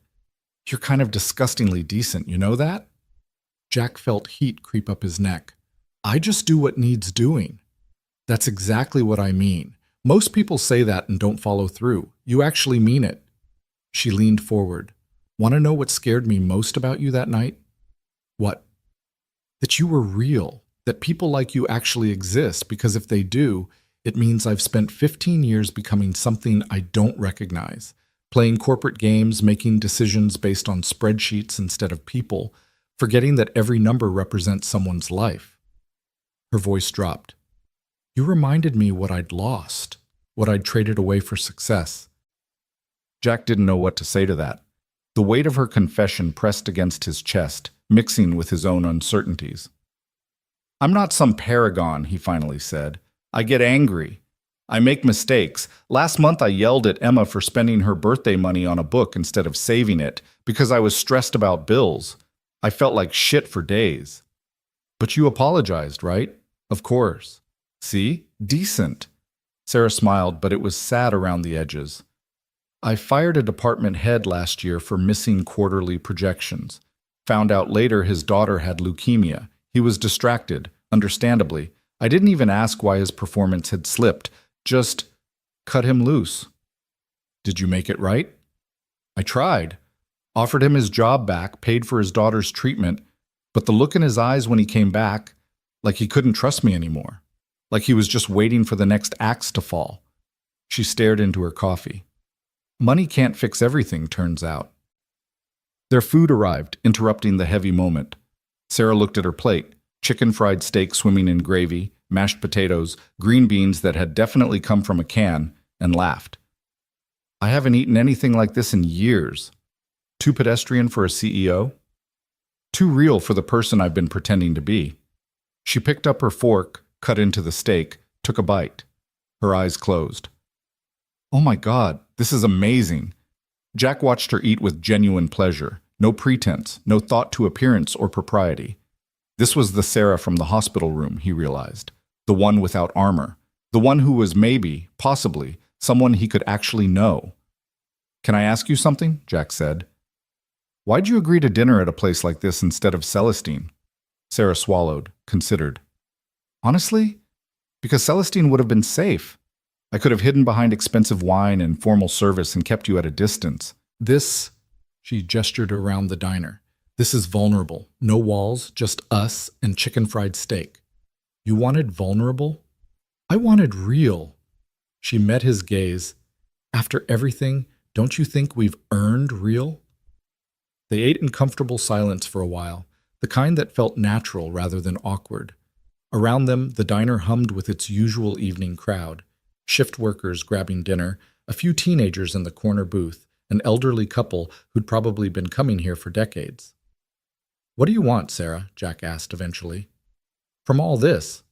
You're kind of disgustingly decent, you know that? Jack felt heat creep up his neck. I just do what needs doing. That's exactly what I mean. Most people say that and don't follow through. You actually mean it. She leaned forward. Want to know what scared me most about you that night? What? That you were real. That people like you actually exist, because if they do, it means I've spent 15 years becoming something I don't recognize. Playing corporate games, making decisions based on spreadsheets instead of people, forgetting that every number represents someone's life. Her voice dropped. You reminded me what I'd lost, what I'd traded away for success. Jack didn't know what to say to that. The weight of her confession pressed against his chest, mixing with his own uncertainties. I'm not some paragon, he finally said. I get angry. I make mistakes. Last month I yelled at Emma for spending her birthday money on a book instead of saving it because I was stressed about bills. I felt like shit for days. But you apologized, right? Of course. See? Decent. Sarah smiled, but it was sad around the edges. I fired a department head last year for missing quarterly projections. Found out later his daughter had leukemia. He was distracted, understandably. I didn't even ask why his performance had slipped. Just cut him loose. Did you make it right? I tried. Offered him his job back, paid for his daughter's treatment, but the look in his eyes when he came back, like he couldn't trust me anymore. Like he was just waiting for the next axe to fall. She stared into her coffee. Money can't fix everything, turns out. Their food arrived, interrupting the heavy moment. Sarah looked at her plate. Chicken fried steak swimming in gravy, mashed potatoes, green beans that had definitely come from a can, and laughed. I haven't eaten anything like this in years. Too pedestrian for a CEO? Too real for the person I've been pretending to be. She picked up her fork, cut into the steak, took a bite. Her eyes closed. Oh my God, this is amazing. Jack watched her eat with genuine pleasure. No pretense, no thought to appearance or propriety. This was the Sarah from the hospital room, he realized. The one without armor. The one who was maybe, possibly, someone he could actually know. Can I ask you something? Jack said. Why'd you agree to dinner at a place like this instead of Celestine? Sarah swallowed, considered. Honestly, because Celestine would have been safe. I could have hidden behind expensive wine and formal service and kept you at a distance. This, she gestured around the diner. This is vulnerable. No walls, just us and chicken fried steak. You wanted vulnerable? I wanted real. She met his gaze. After everything, don't you think we've earned real? They ate in comfortable silence for a while, the kind that felt natural rather than awkward. Around them, the diner hummed with its usual evening crowd. Shift workers grabbing dinner, a few teenagers in the corner booth, an elderly couple who'd probably been coming here for decades. What do you want, Sarah? Jack asked eventually. From all this?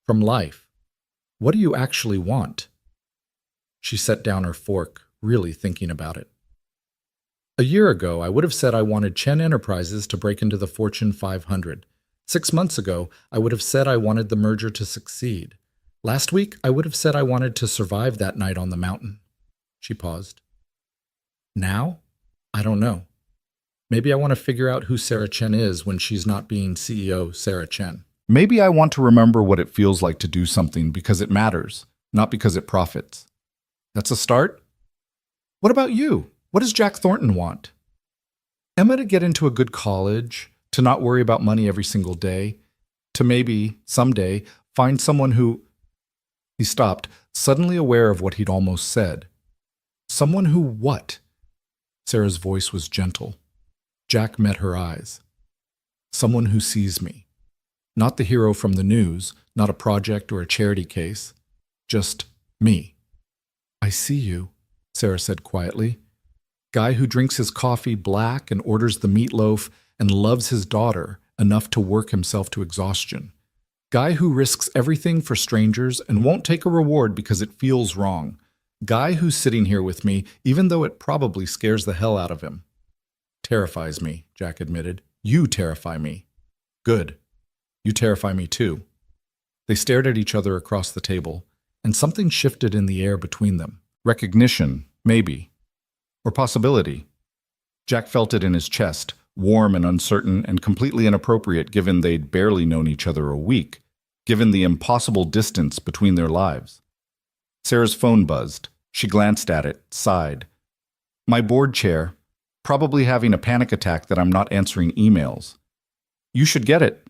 From life? What do you actually want? She set down her fork, really thinking about it. A year ago, I would have said I wanted Chen Enterprises to break into the Fortune 500. 6 months ago, I would have said I wanted the merger to succeed. Last week, I would have said I wanted to survive that night on the mountain. She paused. Now? I don't know. Maybe I want to figure out who Sarah Chen is when she's not being CEO Sarah Chen. Maybe I want to remember what it feels like to do something because it matters, not because it profits. That's a start? What about you? What does Jack Thornton want? Emma to get into a good college, to not worry about money every single day, to maybe, someday, find someone who... He stopped, suddenly aware of what he'd almost said. Someone who what? Sarah's voice was gentle. Jack met her eyes. Someone who sees me. Not the hero from the news, not a project or a charity case. Just me. I see you, Sarah said quietly. Guy who drinks his coffee black and orders the meatloaf and loves his daughter enough to work himself to exhaustion. Guy who risks everything for strangers and won't take a reward because it feels wrong. Guy who's sitting here with me even though it probably scares the hell out of him. Terrifies me, Jack admitted. You terrify me. Good. You terrify me too. They stared at each other across the table, and something shifted in the air between them. Recognition, maybe. Or possibility. Jack felt it in his chest, warm and uncertain and completely inappropriate given they'd barely known each other a week, given the impossible distance between their lives. Sarah's phone buzzed. She glanced at it, sighed. My board chair, probably having a panic attack that I'm not answering emails. You should get it.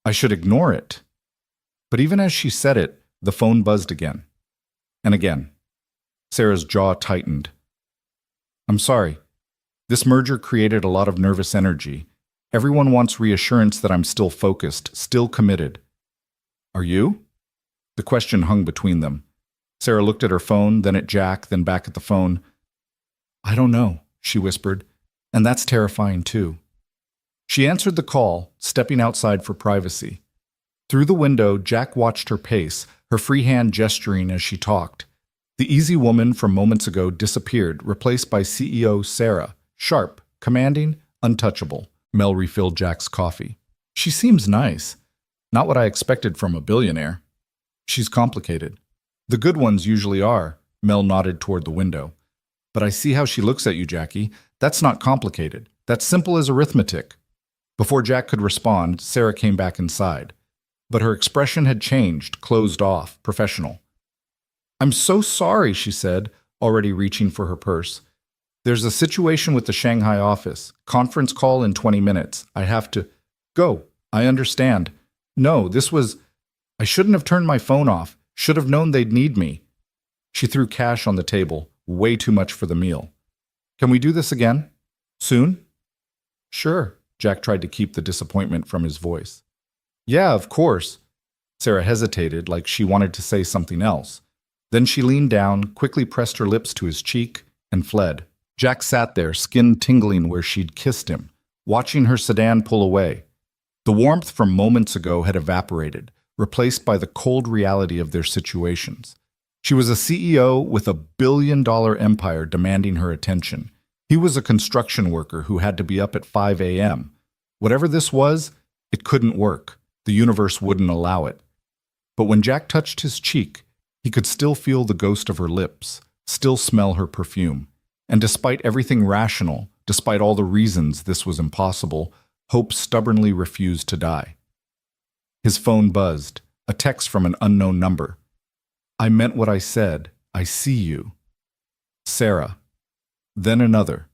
I should ignore it. But even as she said it, the phone buzzed again. And again. Sarah's jaw tightened. I'm sorry. This merger created a lot of nervous energy. Everyone wants reassurance that I'm still focused, still committed. Are you? The question hung between them. Sarah looked at her phone, then at Jack, then back at the phone. I don't know, she whispered, and that's terrifying too. She answered the call, stepping outside for privacy. Through the window, Jack watched her pace, her free hand gesturing as she talked. The easy woman from moments ago disappeared, replaced by CEO Sarah, sharp, commanding, untouchable. Mel refilled Jack's coffee. She seems nice. Not what I expected from a billionaire. She's complicated. The good ones usually are, Mel nodded toward the window. But I see how she looks at you, Jackie. That's not complicated. That's simple as arithmetic. Before Jack could respond, Sarah came back inside. But her expression had changed, closed off, professional. I'm so sorry, she said, already reaching for her purse. There's a situation with the Shanghai office. Conference call in 20 minutes. I have to... Go. I understand. No, this was... I shouldn't have turned my phone off. Should have known they'd need me. She threw cash on the table. Way too much for the meal. Can we do this again? Soon? Sure. Jack tried to keep the disappointment from his voice. Yeah, of course. Sarah hesitated, like she wanted to say something else. Then she leaned down, quickly pressed her lips to his cheek, and fled. Jack sat there, skin tingling where she'd kissed him, watching her sedan pull away. The warmth from moments ago had evaporated, replaced by the cold reality of their situations. She was a CEO with a billion-dollar empire demanding her attention. He was a construction worker who had to be up at 5 a.m. Whatever this was, it couldn't work. The universe wouldn't allow it. But when Jack touched his cheek, he could still feel the ghost of her lips, still smell her perfume. And despite everything rational, despite all the reasons this was impossible, hope stubbornly refused to die. His phone buzzed, a text from an unknown number. I meant what I said. I see you. Sarah. Then another.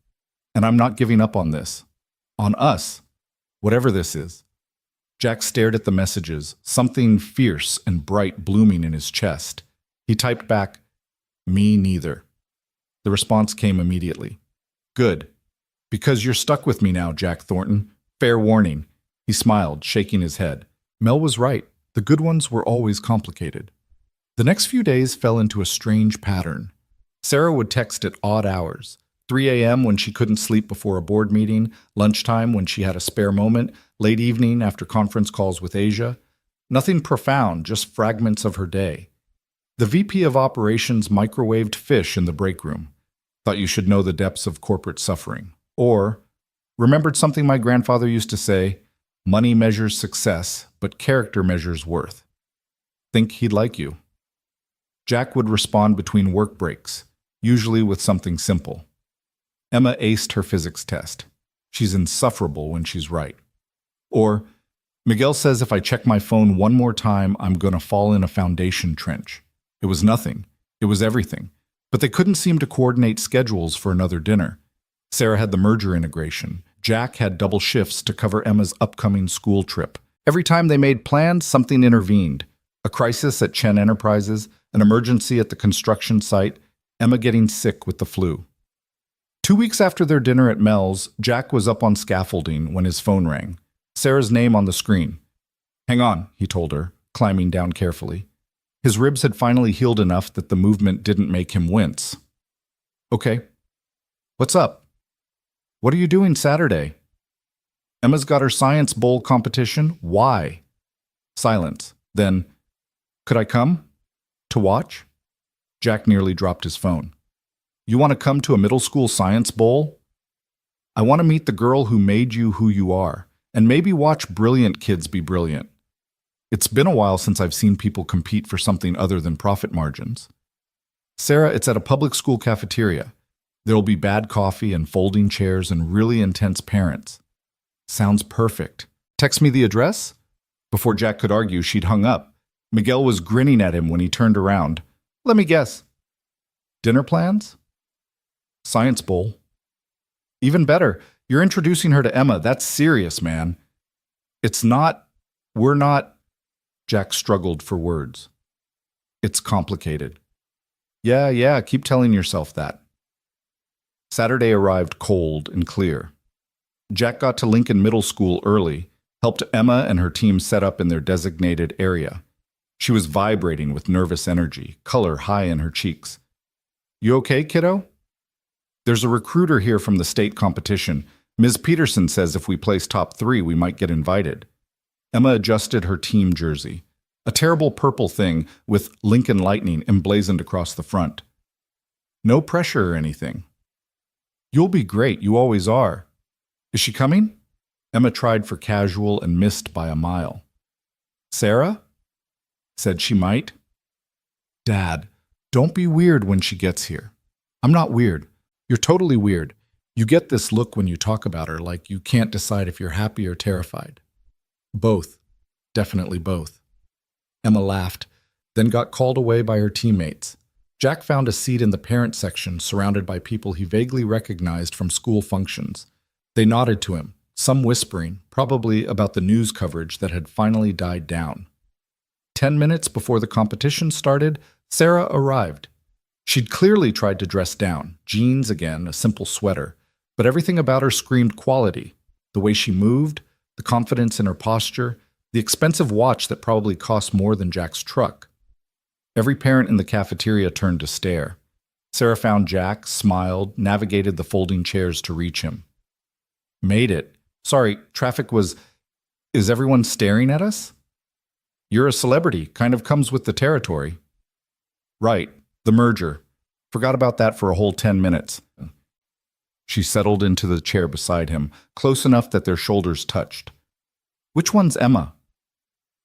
And I'm not giving up on this. On us. Whatever this is. Jack stared at the messages, something fierce and bright blooming in his chest. He typed back, Me neither. The response came immediately. Good. Because you're stuck with me now, Jack Thornton. Fair warning. He smiled, shaking his head. Mel was right. The good ones were always complicated. The next few days fell into a strange pattern. Sarah would text at odd hours. 3 a.m. when she couldn't sleep before a board meeting, lunchtime when she had a spare moment, late evening after conference calls with Asia. Nothing profound, just fragments of her day. The VP of Operations microwaved fish in the break room. Thought you should know the depths of corporate suffering. Or, remembered something my grandfather used to say, money measures success, but character measures worth. Think he'd like you. Jack would respond between work breaks, usually with something simple. Emma aced her physics test. She's insufferable when she's right. Or, Miguel says if I check my phone one more time, I'm going to fall in a foundation trench. It was nothing. It was everything. But they couldn't seem to coordinate schedules for another dinner. Sarah had the merger integration. Jack had double shifts to cover Emma's upcoming school trip. Every time they made plans, something intervened. A crisis at Chen Enterprises, an emergency at the construction site, Emma getting sick with the flu. 2 weeks after their dinner at Mel's, Jack was up on scaffolding when his phone rang. Sarah's name on the screen. "Hang on," he told her, climbing down carefully. His ribs had finally healed enough that the movement didn't make him wince. "Okay. What's up? What are you doing Saturday?" "Emma's got her science bowl competition. Why?" Silence. Then, "Could I come? To watch?" Jack nearly dropped his phone. "You want to come to a middle school science bowl?" "I want to meet the girl who made you who you are, and maybe watch brilliant kids be brilliant. It's been a while since I've seen people compete for something other than profit margins." "Sarah, it's at a public school cafeteria. There'll be bad coffee and folding chairs and really intense parents." "Sounds perfect. Text me the address?" Before Jack could argue, she'd hung up. Miguel was grinning at him when he turned around. "Let me guess. Dinner plans?" "Science bowl." "Even better. You're introducing her to Emma. That's serious, man." "It's not. We're not." Jack struggled for words. "It's complicated." Yeah, keep telling yourself that." Saturday arrived cold and clear. Jack got to Lincoln Middle School early, helped Emma and her team set up in their designated area. She was vibrating with nervous energy, color high in her cheeks. "You okay, kiddo?" "There's a recruiter here from the state competition. Ms. Peterson says if we place top 3, we might get invited." Emma adjusted her team jersey, a terrible purple thing with Lincoln Lightning emblazoned across the front. "No pressure or anything." "You'll be great, you always are." "Is she coming?" Emma tried for casual and missed by a mile. "Sarah?" "Said she might." "Dad, don't be weird when she gets here." "I'm not weird. You're totally weird. You get this look when you talk about her, like you can't decide if you're happy or terrified." "Both. Definitely both." Emma laughed, then got called away by her teammates. Jack found a seat in the parent section surrounded by people he vaguely recognized from school functions. They nodded to him, some whispering, probably about the news coverage that had finally died down. 10 minutes before the competition started, Sarah arrived. She'd clearly tried to dress down, jeans again, a simple sweater, but everything about her screamed quality. The way she moved, the confidence in her posture, the expensive watch that probably cost more than Jack's truck. Every parent in the cafeteria turned to stare. Sarah found Jack, smiled, navigated the folding chairs to reach him. "Made it. Sorry, traffic was... Is everyone staring at us?" "You're a celebrity. Kind of comes with the territory." "Right. The merger. Forgot about that for a whole 10 minutes. She settled into the chair beside him, close enough that their shoulders touched. "Which one's Emma?"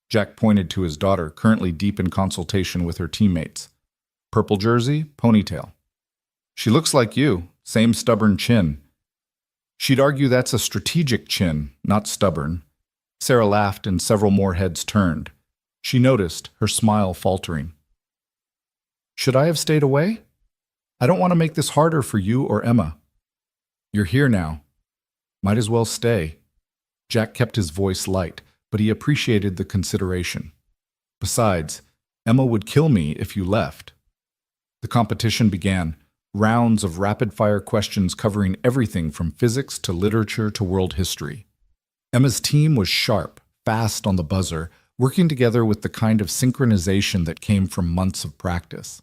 Jack pointed to his daughter, currently deep in consultation with her teammates. "Purple jersey, ponytail." "She looks like you. Same stubborn chin." "She'd argue that's a strategic chin, not stubborn." Sarah laughed and several more heads turned. She noticed, her smile faltering. "Should I have stayed away? I don't want to make this harder for you or Emma." "You're here now. Might as well stay." Jack kept his voice light, but he appreciated the consideration. "Besides, Emma would kill me if you left." The competition began, rounds of rapid-fire questions covering everything from physics to literature to world history. Emma's team was sharp, fast on the buzzer, working together with the kind of synchronization that came from months of practice.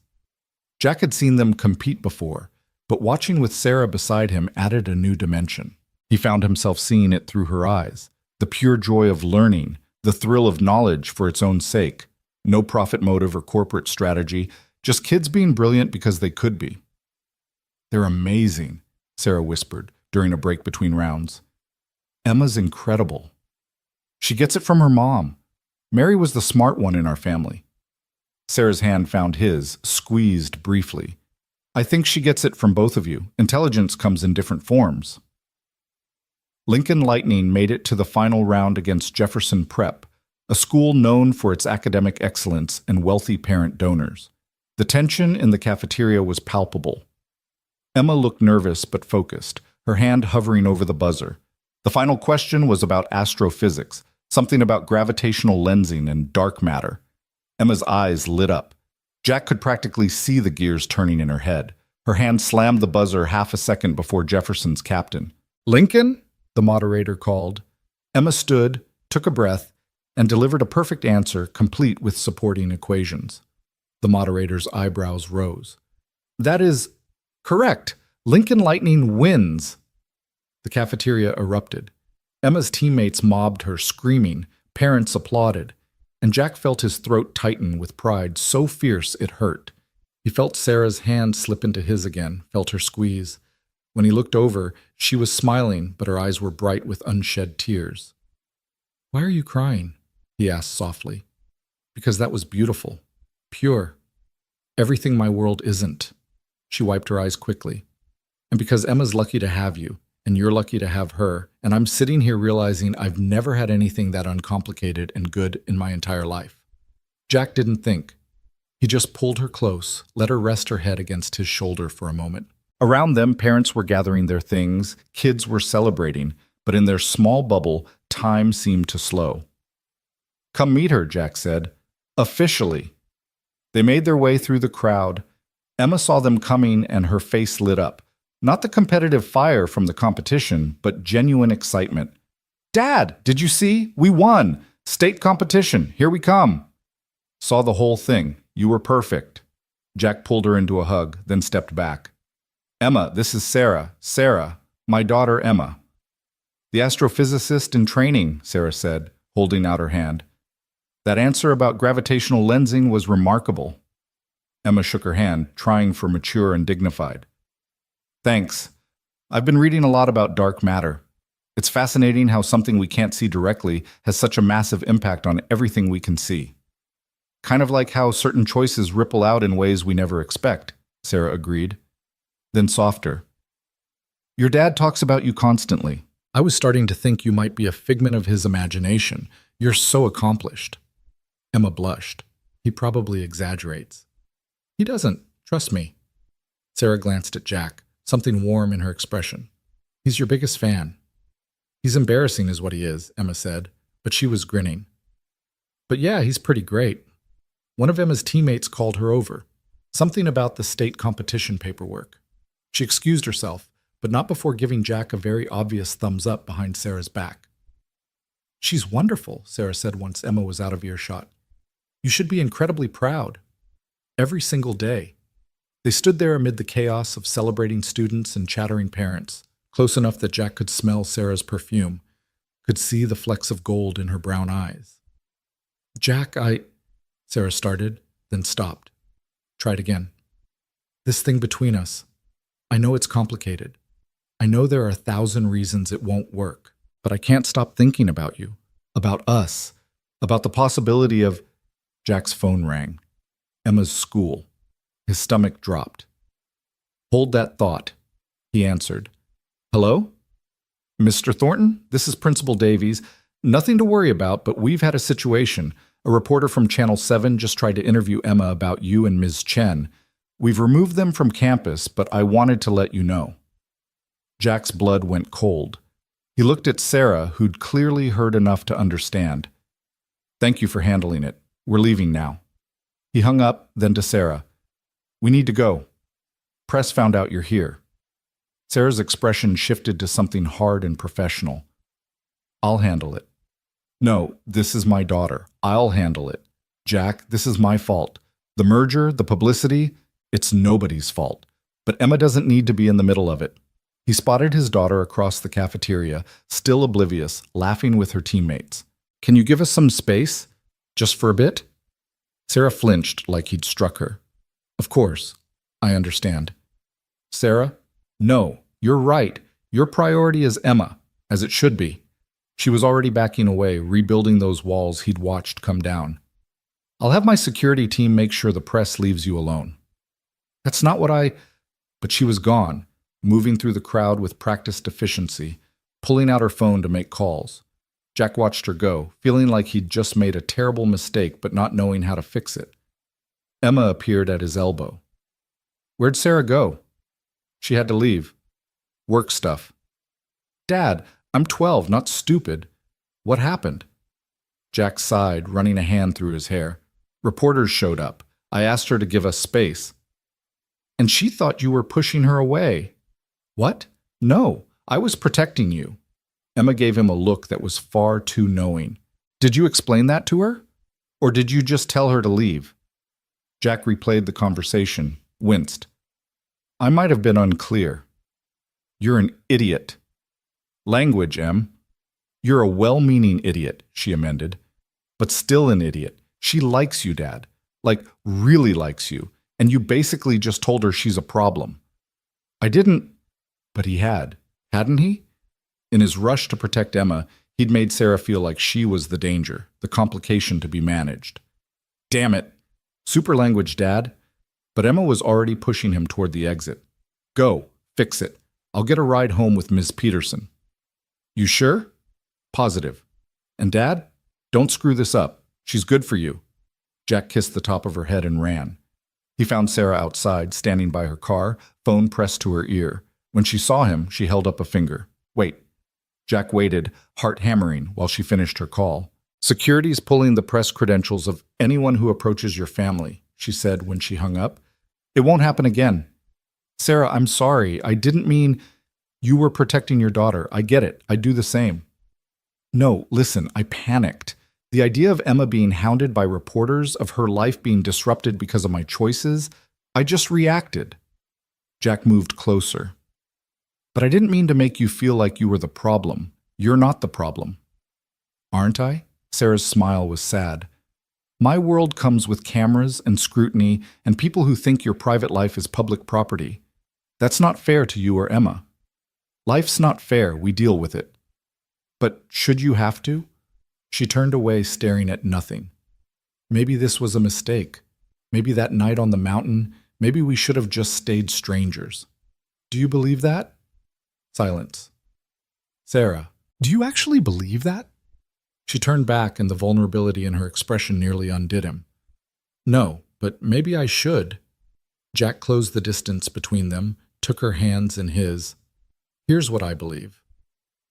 Jack had seen them compete before, but watching with Sarah beside him added a new dimension. He found himself seeing it through her eyes, the pure joy of learning, the thrill of knowledge for its own sake. No profit motive or corporate strategy, just kids being brilliant because they could be. "They're amazing," Sarah whispered during a break between rounds. "Emma's incredible. She gets it from her mom. Mary was the smart one in our family." Sarah's hand found his, squeezed briefly. I think she gets it from both of you. Intelligence comes in different forms. Lincoln Lightning made it to the final round against Jefferson Prep, a school known for its academic excellence and wealthy parent donors. The tension in the cafeteria was palpable. Emma looked nervous but focused, her hand hovering over the buzzer. The final question was about astrophysics, something about gravitational lensing and dark matter. Emma's eyes lit up. Jack could practically see the gears turning in her head. Her hand slammed the buzzer half a second before Jefferson's captain. "Lincoln?" the moderator called. Emma stood, took a breath, and delivered a perfect answer, complete with supporting equations. The moderator's eyebrows rose. "That is correct. Lincoln Lightning wins." The cafeteria erupted. Emma's teammates mobbed her, screaming. Parents applauded. And Jack felt his throat tighten with pride so fierce it hurt. He felt Sarah's hand slip into his again, felt her squeeze. When he looked over, she was smiling, but her eyes were bright with unshed tears. "Why are you crying?" he asked softly. "Because that was beautiful. Pure. Everything my world isn't." She wiped her eyes quickly. "And because Emma's lucky to have you, and you're lucky to have her, and I'm sitting here realizing I've never had anything that uncomplicated and good in my entire life." Jack didn't think. He just pulled her close, let her rest her head against his shoulder for a moment. Around them, parents were gathering their things, kids were celebrating, but in their small bubble, time seemed to slow. "Come meet her," Jack said. "Officially." They made their way through the crowd. Emma saw them coming and her face lit up. Not the competitive fire from the competition, but genuine excitement. "Dad, did you see? We won! State competition, here we come!" "Saw the whole thing. You were perfect." Jack pulled her into a hug, then stepped back. "Emma, this is Sarah. Sarah, my daughter Emma." "The astrophysicist in training," Sarah said, holding out her hand. "That answer about gravitational lensing was remarkable." Emma shook her hand, trying for mature and dignified. "Thanks. I've been reading a lot about dark matter. It's fascinating how something we can't see directly has such a massive impact on everything we can see. Kind of like how certain choices ripple out in ways we never expect," Sarah agreed. Then softer. "Your dad talks about you constantly. I was starting to think you might be a figment of his imagination. You're so accomplished." Emma blushed. "He probably exaggerates." "He doesn't. Trust me." Sarah glanced at Jack, something warm in her expression. "He's your biggest fan." "He's embarrassing is what he is," Emma said, but she was grinning. "But yeah, he's pretty great." One of Emma's teammates called her over. Something about the state competition paperwork. She excused herself, but not before giving Jack a very obvious thumbs up behind Sarah's back. "She's wonderful," Sarah said once Emma was out of earshot. "You should be incredibly proud. Every single day." They stood there amid the chaos of celebrating students and chattering parents, close enough that Jack could smell Sarah's perfume, could see the flecks of gold in her brown eyes. "Jack, Sarah started, then stopped. Tried again. "This thing between us. I know it's complicated. I know there are 1,000 reasons it won't work, but I can't stop thinking about you, about us, about the possibility of—" Jack's phone rang. Emma's school. His stomach dropped. "Hold that thought," he answered. "Hello? Mr. Thornton, this is Principal Davies. Nothing to worry about, but we've had a situation. A reporter from Channel 7 just tried to interview Emma about you and Ms. Chen. We've removed them from campus, but I wanted to let you know." Jack's blood went cold. He looked at Sarah, who'd clearly heard enough to understand. "Thank you for handling it. We're leaving now." He hung up, then to Sarah. "We need to go. Press found out you're here." Sarah's expression shifted to something hard and professional. "I'll handle it." "No, this is my daughter. I'll handle it. Jack, this is my fault. The merger, the publicity, it's nobody's fault. But Emma doesn't need to be in the middle of it." He spotted his daughter across the cafeteria, still oblivious, laughing with her teammates. "Can you give us some space? Just for a bit?" Sarah flinched like he'd struck her. "Of course. I understand." "Sarah? No, you're right. Your priority is Emma, as it should be." She was already backing away, rebuilding those walls he'd watched come down. "I'll have my security team make sure the press leaves you alone." "That's not what But she was gone, moving through the crowd with practiced efficiency, pulling out her phone to make calls. Jack watched her go, feeling like he'd just made a terrible mistake but not knowing how to fix it. Emma appeared at his elbow. "Where'd Sarah go?" "She had to leave. Work stuff." "Dad, I'm 12, not stupid. What happened?" Jack sighed, running a hand through his hair. "Reporters showed up. I asked her to give us space." "And she thought you were pushing her away." "What? No, I was protecting you." Emma gave him a look that was far too knowing. "Did you explain that to her? Or did you just tell her to leave?" Jack replayed the conversation, winced. "I might have been unclear." "You're an idiot." "Language, Em." "You're a well-meaning idiot," she amended. "But still an idiot. She likes you, Dad. Like, really likes you. And you basically just told her she's a problem." "I didn't." But he had. Hadn't he? In his rush to protect Emma, he'd made Sarah feel like she was the danger, the complication to be managed. Damn it. Super language, Dad. But Emma was already pushing him toward the exit. "Go. Fix it. I'll get a ride home with Ms. Peterson." "You sure?" "Positive." "And Dad, don't screw this up. She's good for you." Jack kissed the top of her head and ran. He found Sarah outside, standing by her car, phone pressed to her ear. When she saw him, she held up a finger. "Wait." Jack waited, heart hammering, while she finished her call. "Security's pulling the press credentials of anyone who approaches your family," she said when she hung up. "It won't happen again." "Sarah, I'm sorry. I didn't mean—" "You were protecting your daughter. I get it. I'd do the same." "No, listen, I panicked. The idea of Emma being hounded by reporters, of her life being disrupted because of my choices, I just reacted." Jack moved closer. "But I didn't mean to make you feel like you were the problem. You're not the problem." "Aren't I?" Sarah's smile was sad. "My world comes with cameras and scrutiny and people who think your private life is public property. That's not fair to you or Emma. Life's not fair, we deal with it." "But should you have to?" She turned away, staring at nothing. "Maybe this was a mistake. Maybe that night on the mountain, maybe we should have just stayed strangers." "Do you believe that?" Silence. "Sarah, do you actually believe that?" She turned back, and the vulnerability in her expression nearly undid him. "No, but maybe I should." Jack closed the distance between them, took her hands in his. "Here's what I believe.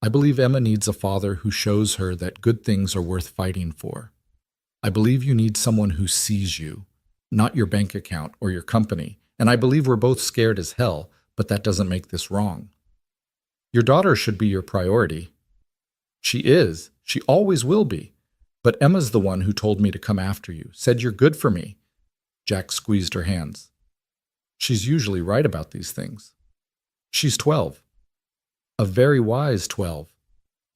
I believe Emma needs a father who shows her that good things are worth fighting for. I believe you need someone who sees you, not your bank account or your company, and I believe we're both scared as hell, but that doesn't make this wrong. Your daughter should be your priority." "She is. She always will be. But Emma's the one who told me to come after you, said you're good for me." Jack squeezed her hands. "She's usually right about these things." "She's 12. "A very wise 12.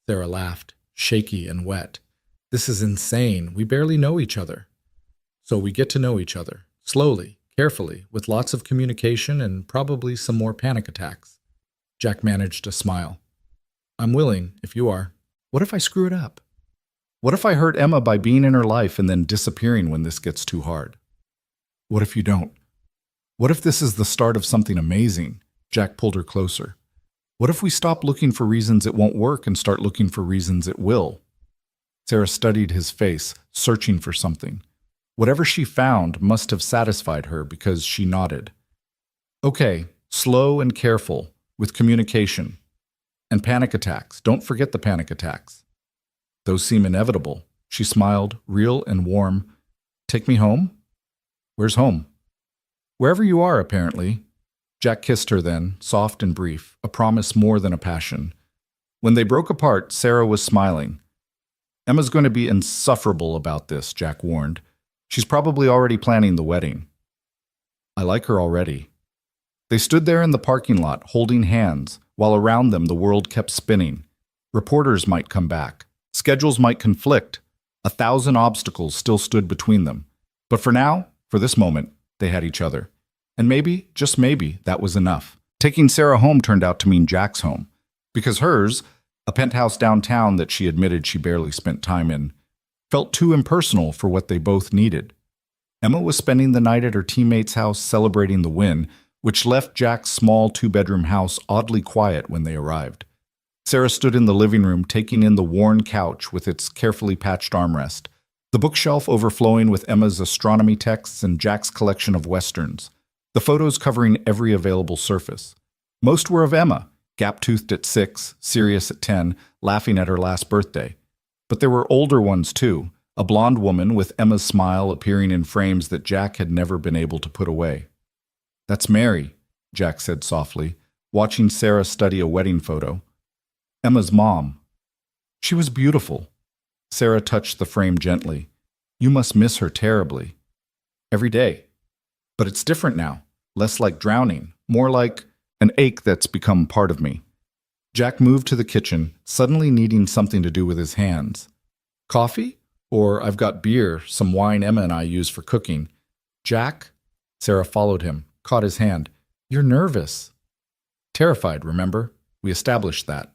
Sarah laughed, shaky and wet. "This is insane. We barely know each other." "So we get to know each other, slowly, carefully, with lots of communication and probably some more panic attacks." Jack managed a smile. "I'm willing, if you are." "What if I screw it up? What if I hurt Emma by being in her life and then disappearing when this gets too hard?" "What if you don't? What if this is the start of something amazing?" Jack pulled her closer. "What if we stop looking for reasons it won't work and start looking for reasons it will?" Sarah studied his face, searching for something. Whatever she found must have satisfied her because she nodded. "Okay, slow and careful, with communication. And panic attacks. Don't forget the panic attacks." "Those seem inevitable." She smiled, real and warm. "Take me home?" "Where's home?" "Wherever you are, apparently." Jack kissed her then, soft and brief, a promise more than a passion. When they broke apart, Sarah was smiling. "Emma's going to be insufferable about this," Jack warned. "She's probably already planning the wedding." "I like her already." They stood there in the parking lot, holding hands, while around them the world kept spinning. Reporters might come back. Schedules might conflict. 1,000 obstacles still stood between them. But for now, for this moment, they had each other. And maybe, just maybe, that was enough. Taking Sarah home turned out to mean Jack's home. Because hers, a penthouse downtown that she admitted she barely spent time in, felt too impersonal for what they both needed. Emma was spending the night at her teammate's house celebrating the win, which left Jack's small two-bedroom house oddly quiet when they arrived. Sarah stood in the living room, taking in the worn couch with its carefully patched armrest, the bookshelf overflowing with Emma's astronomy texts and Jack's collection of westerns, the photos covering every available surface. Most were of Emma, gap-toothed at 6, serious at 10, laughing at her last birthday. But there were older ones too, a blonde woman with Emma's smile appearing in frames that Jack had never been able to put away. "That's Mary," Jack said softly, watching Sarah study a wedding photo. "Emma's mom. She was beautiful." Sarah touched the frame gently. "You must miss her terribly." "Every day. But it's different now. Less like drowning, more like an ache that's become part of me." Jack moved to the kitchen, suddenly needing something to do with his hands. "Coffee? Or I've got beer, some wine Emma and I use for cooking." "Jack?" Sarah followed him, caught his hand. "You're nervous." "Terrified, remember? We established that."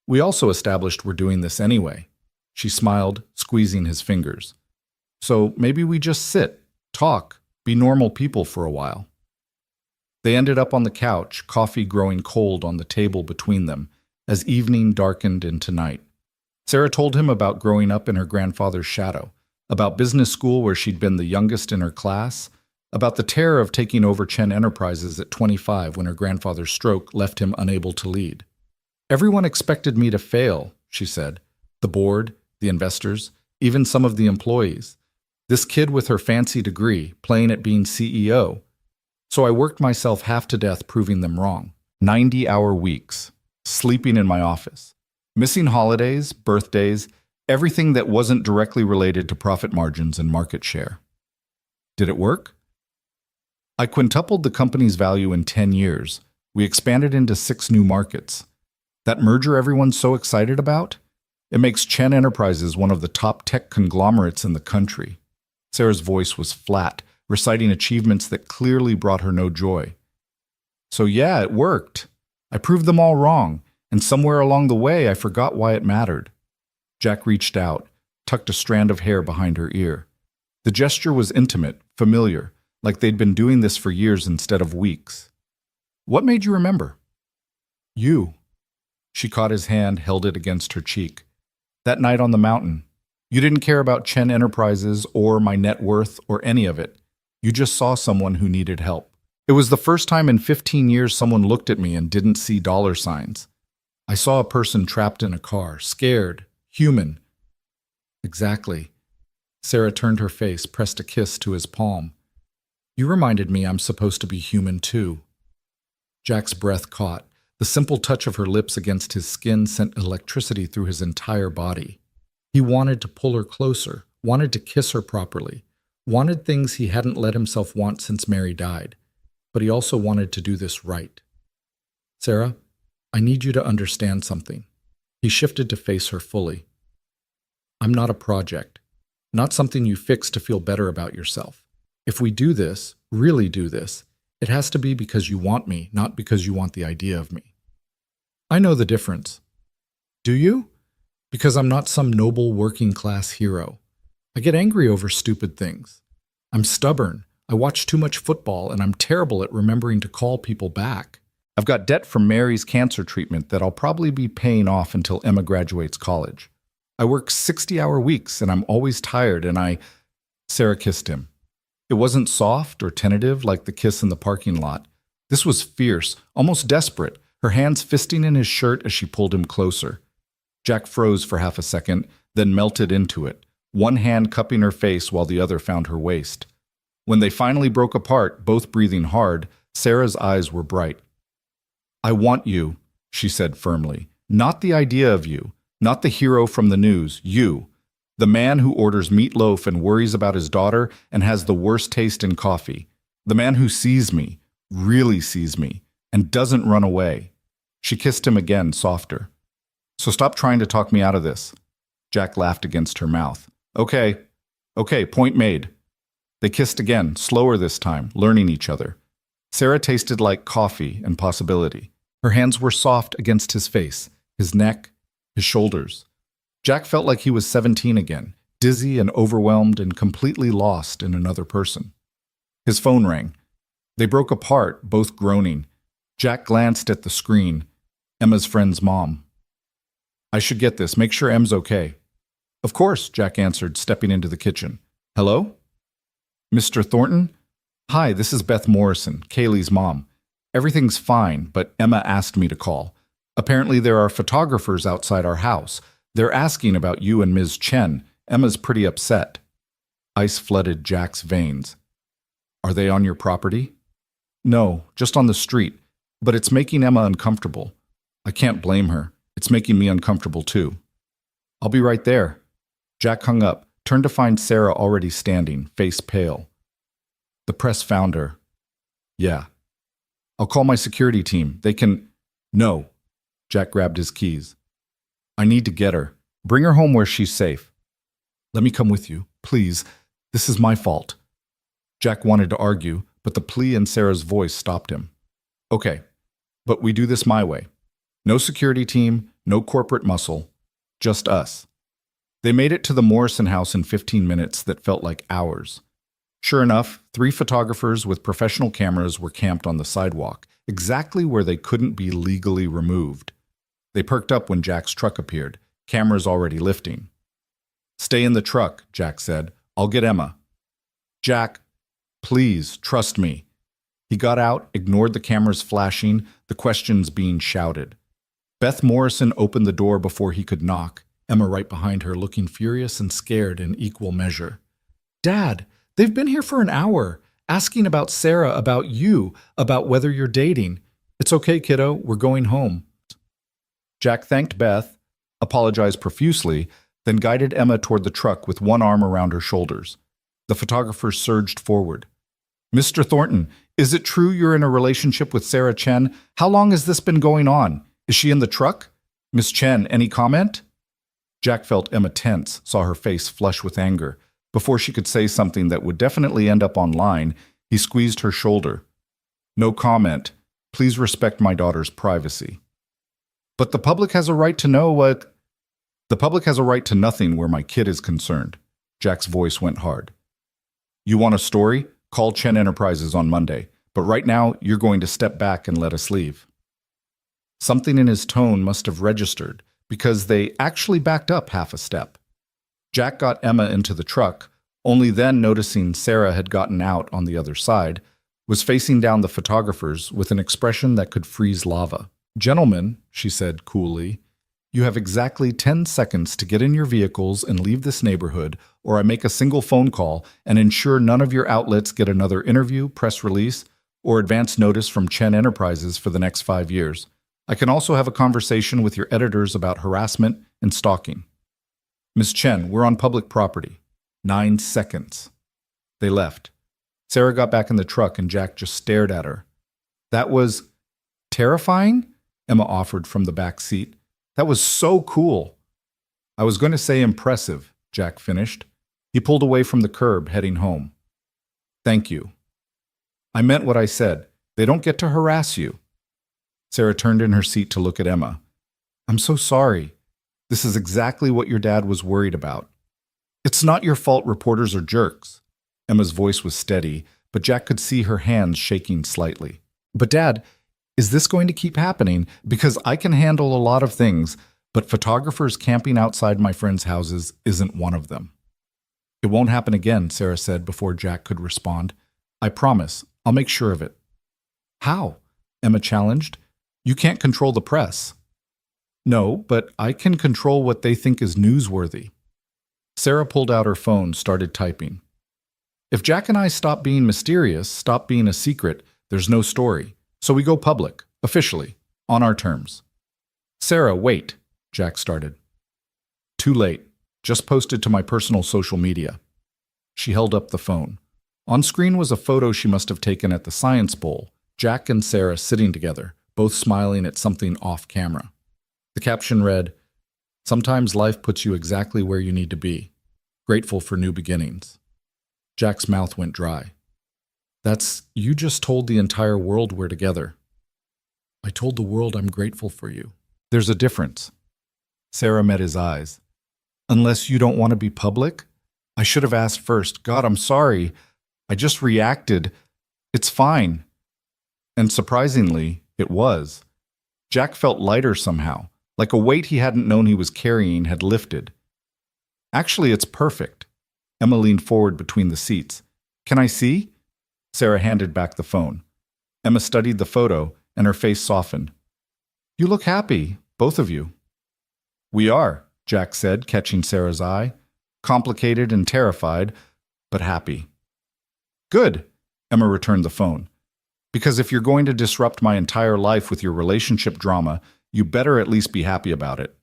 "We also established we're doing this anyway." She smiled, squeezing his fingers. "So maybe we just sit, talk, be normal people for a while." They ended up on the couch, coffee growing cold on the table between them, as evening darkened into night. Sarah told him about growing up in her grandfather's shadow, about business school where she'd been the youngest in her class, about the terror of taking over Chen Enterprises at 25 when her grandfather's stroke left him unable to lead. "Everyone expected me to fail," she said. "The board, the investors, even some of the employees. This kid with her fancy degree, playing at being CEO. So I worked myself half to death proving them wrong. 90-hour weeks, sleeping in my office, missing holidays, birthdays, everything that wasn't directly related to profit margins and market share." "Did it work?" "I quintupled the company's value in 10 years. We expanded into 6 new markets. That merger everyone's so excited about? It makes Chen Enterprises one of the top tech conglomerates in the country." Sarah's voice was flat, reciting achievements that clearly brought her no joy. "So yeah, it worked. I proved them all wrong, and somewhere along the way I forgot why it mattered." Jack reached out, tucked a strand of hair behind her ear. The gesture was intimate, familiar, like they'd been doing this for years instead of weeks. "What made you remember?" "You." She caught his hand, held it against her cheek. "That night on the mountain. You didn't care about Chen Enterprises or my net worth or any of it. You just saw someone who needed help. It was the first time in 15 years someone looked at me and didn't see dollar signs. I saw a person trapped in a car, scared, human." "Exactly." Sarah turned her face, pressed a kiss to his palm. "You reminded me I'm supposed to be human too." Jack's breath caught. The simple touch of her lips against his skin sent electricity through his entire body. He wanted to pull her closer, wanted to kiss her properly, wanted things he hadn't let himself want since Mary died. But he also wanted to do this right. "Sarah, I need you to understand something." He shifted to face her fully. "I'm not a project, not something you fix to feel better about yourself. If we do this, really do this, it has to be because you want me, not because you want the idea of me." "I know the difference." "Do you?" "Because I'm not some noble working-class hero. I get angry over stupid things. I'm stubborn. I watch too much football, and I'm terrible at remembering to call people back. I've got debt from Mary's cancer treatment that I'll probably be paying off until Emma graduates college. I work 60-hour weeks, and I'm always tired, and Sarah kissed him. It wasn't soft or tentative like the kiss in the parking lot. This was fierce, almost desperate, her hands fisting in his shirt as she pulled him closer. Jack froze for half a second, then melted into it, one hand cupping her face while the other found her waist. When they finally broke apart, both breathing hard, Sarah's eyes were bright. "I want you," she said firmly. "Not the idea of you, not the hero from the news, you. The man who orders meatloaf and worries about his daughter and has the worst taste in coffee. The man who sees me, really sees me, and doesn't run away." She kissed him again, softer. "So stop trying to talk me out of this." Jack laughed against her mouth. Okay, point made." They kissed again, slower this time, learning each other. Sarah tasted like coffee and possibility. Her hands were soft against his face, his neck, his shoulders. Jack felt like he was 17 again, dizzy and overwhelmed and completely lost in another person. His phone rang. They broke apart, both groaning. Jack glanced at the screen. Emma's friend's mom. I should get this. Make sure Em's okay. Of course, Jack answered, stepping into the kitchen. Hello? Mr. Thornton? Hi, this is Beth Morrison, Kaylee's mom. Everything's fine, but Emma asked me to call. Apparently there are photographers outside our house. They're asking about you and Ms. Chen. Emma's pretty upset. Ice flooded Jack's veins. Are they on your property? No, just on the street. But it's making Emma uncomfortable. I can't blame her. It's making me uncomfortable too. I'll be right there. Jack hung up, turned to find Sarah already standing, face pale. The press found her. Yeah. I'll call my security team. They can… No. Jack grabbed his keys. I need to get her. Bring her home where she's safe. Let me come with you, please. This is my fault. Jack wanted to argue, but the plea in Sarah's voice stopped him. Okay, but we do this my way. No security team, no corporate muscle, just us. They made it to the Morrison house in 15 minutes that felt like hours. Sure enough, 3 photographers with professional cameras were camped on the sidewalk, exactly where they couldn't be legally removed. They perked up when Jack's truck appeared, cameras already lifting. Stay in the truck, Jack said. I'll get Emma. Jack, please, trust me. He got out, ignored the cameras flashing, the questions being shouted. Beth Morrison opened the door before he could knock, Emma right behind her, looking furious and scared in equal measure. Dad, they've been here for an hour, asking about Sarah, about you, about whether you're dating. It's okay, kiddo, we're going home. Jack thanked Beth, apologized profusely, then guided Emma toward the truck with one arm around her shoulders. The photographers surged forward. Mr. Thornton, is it true you're in a relationship with Sarah Chen? How long has this been going on? Is she in the truck? Miss Chen, any comment? Jack felt Emma tense, saw her face flush with anger. Before she could say something that would definitely end up online, he squeezed her shoulder. No comment. Please respect my daughter's privacy. But the public has a right to know what… The public has a right to nothing where my kid is concerned. Jack's voice went hard. You want a story? Call Chen Enterprises on Monday. But right now, you're going to step back and let us leave. Something in his tone must have registered, because they actually backed up half a step. Jack got Emma into the truck, only then noticing Sarah had gotten out on the other side, was facing down the photographers with an expression that could freeze lava. Gentlemen, she said coolly, you have exactly 10 seconds to get in your vehicles and leave this neighborhood, or I make a single phone call and ensure none of your outlets get another interview, press release, or advance notice from Chen Enterprises for the next 5 years. I can also have a conversation with your editors about harassment and stalking. Miss Chen, we're on public property. 9 seconds. They left. Sarah got back in the truck and Jack just stared at her. That was terrifying, Emma offered from the back seat. That was so cool. I was going to say impressive, Jack finished. He pulled away from the curb, heading home. Thank you. I meant what I said. They don't get to harass you. Sarah turned in her seat to look at Emma. I'm so sorry. This is exactly what your dad was worried about. It's not your fault reporters are jerks. Emma's voice was steady, but Jack could see her hands shaking slightly. But Dad, is this going to keep happening? Because I can handle a lot of things, but photographers camping outside my friends' houses isn't one of them. It won't happen again, Sarah said before Jack could respond. I promise. I'll make sure of it. How? Emma challenged. You can't control the press. No, but I can control what they think is newsworthy. Sarah pulled out her phone, started typing. If Jack and I stop being mysterious, stop being a secret, there's no story. So we go public, officially, on our terms. Sarah, wait, Jack started. Too late. Just posted to my personal social media. She held up the phone. On screen was a photo she must have taken at the Science Bowl, Jack and Sarah sitting together, both smiling at something off camera. The caption read, Sometimes life puts you exactly where you need to be. Grateful for new beginnings. Jack's mouth went dry. You just told the entire world we're together. I told the world I'm grateful for you. There's a difference. Sarah met his eyes. Unless you don't want to be public? I should have asked first. God, I'm sorry. I just reacted. It's fine. And surprisingly, it was. Jack felt lighter somehow, like a weight he hadn't known he was carrying had lifted. Actually, it's perfect. Emma leaned forward between the seats. Can I see? Sarah handed back the phone. Emma studied the photo, and her face softened. You look happy, both of you. We are, Jack said, catching Sarah's eye. Complicated and terrified, but happy. Good, Emma returned the phone. Because if you're going to disrupt my entire life with your relationship drama, you better at least be happy about it.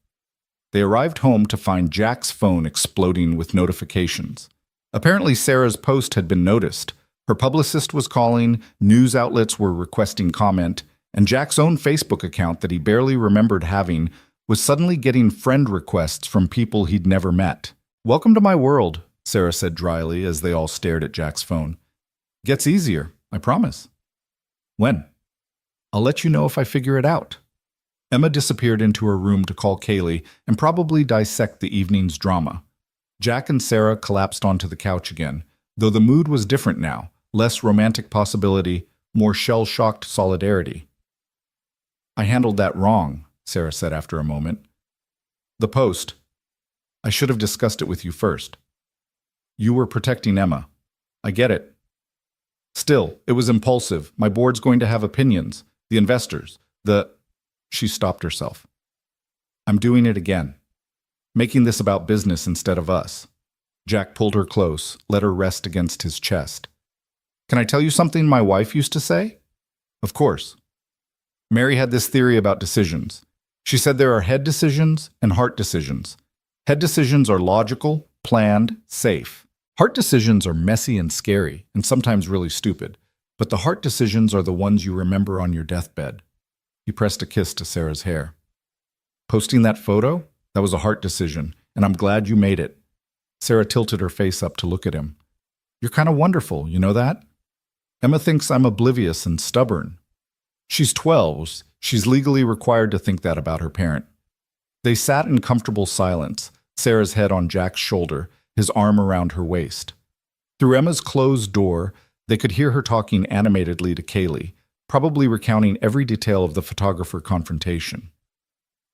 They arrived home to find Jack's phone exploding with notifications. Apparently Sarah's post had been noticed. Her publicist was calling, news outlets were requesting comment, and Jack's own Facebook account that he barely remembered having was suddenly getting friend requests from people he'd never met. Welcome to my world, Sarah said dryly as they all stared at Jack's phone. Gets easier, I promise. When? I'll let you know if I figure it out. Emma disappeared into her room to call Kaylee and probably dissect the evening's drama. Jack and Sarah collapsed onto the couch again, though the mood was different now, less romantic possibility, more shell-shocked solidarity. I handled that wrong, Sarah said after a moment. The post. I should have discussed it with you first. You were protecting Emma. I get it. Still, it was impulsive. My board's going to have opinions. The investors. She stopped herself. I'm doing it again. Making this about business instead of us. Jack pulled her close, let her rest against his chest. Can I tell you something my wife used to say? Of course. Mary had this theory about decisions. She said there are head decisions and heart decisions. Head decisions are logical, planned, safe. Heart decisions are messy and scary, and sometimes really stupid. But the heart decisions are the ones you remember on your deathbed. He pressed a kiss to Sarah's hair. Posting that photo? That was a heart decision, and I'm glad you made it. Sarah tilted her face up to look at him. You're kind of wonderful, you know that? Emma thinks I'm oblivious and stubborn. She's 12. She's legally required to think that about her parent. They sat in comfortable silence, Sarah's head on Jack's shoulder, his arm around her waist. Through Emma's closed door, they could hear her talking animatedly to Kaylee, probably recounting every detail of the photographer confrontation.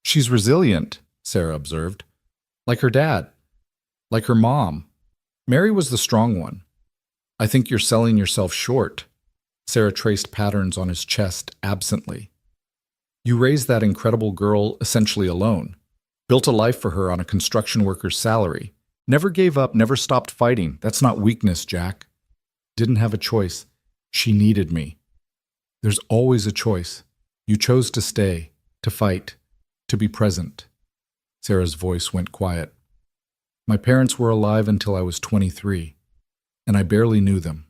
She's resilient, Sarah observed. Like her dad. Like her mom. Mary was the strong one. I think you're selling yourself short. Sarah traced patterns on his chest absently. You raised that incredible girl essentially alone. Built a life for her on a construction worker's salary. Never gave up, never stopped fighting. That's not weakness, Jack. Didn't have a choice. She needed me. There's always a choice. You chose to stay, to fight, to be present. Sarah's voice went quiet. My parents were alive until I was 23, and I barely knew them.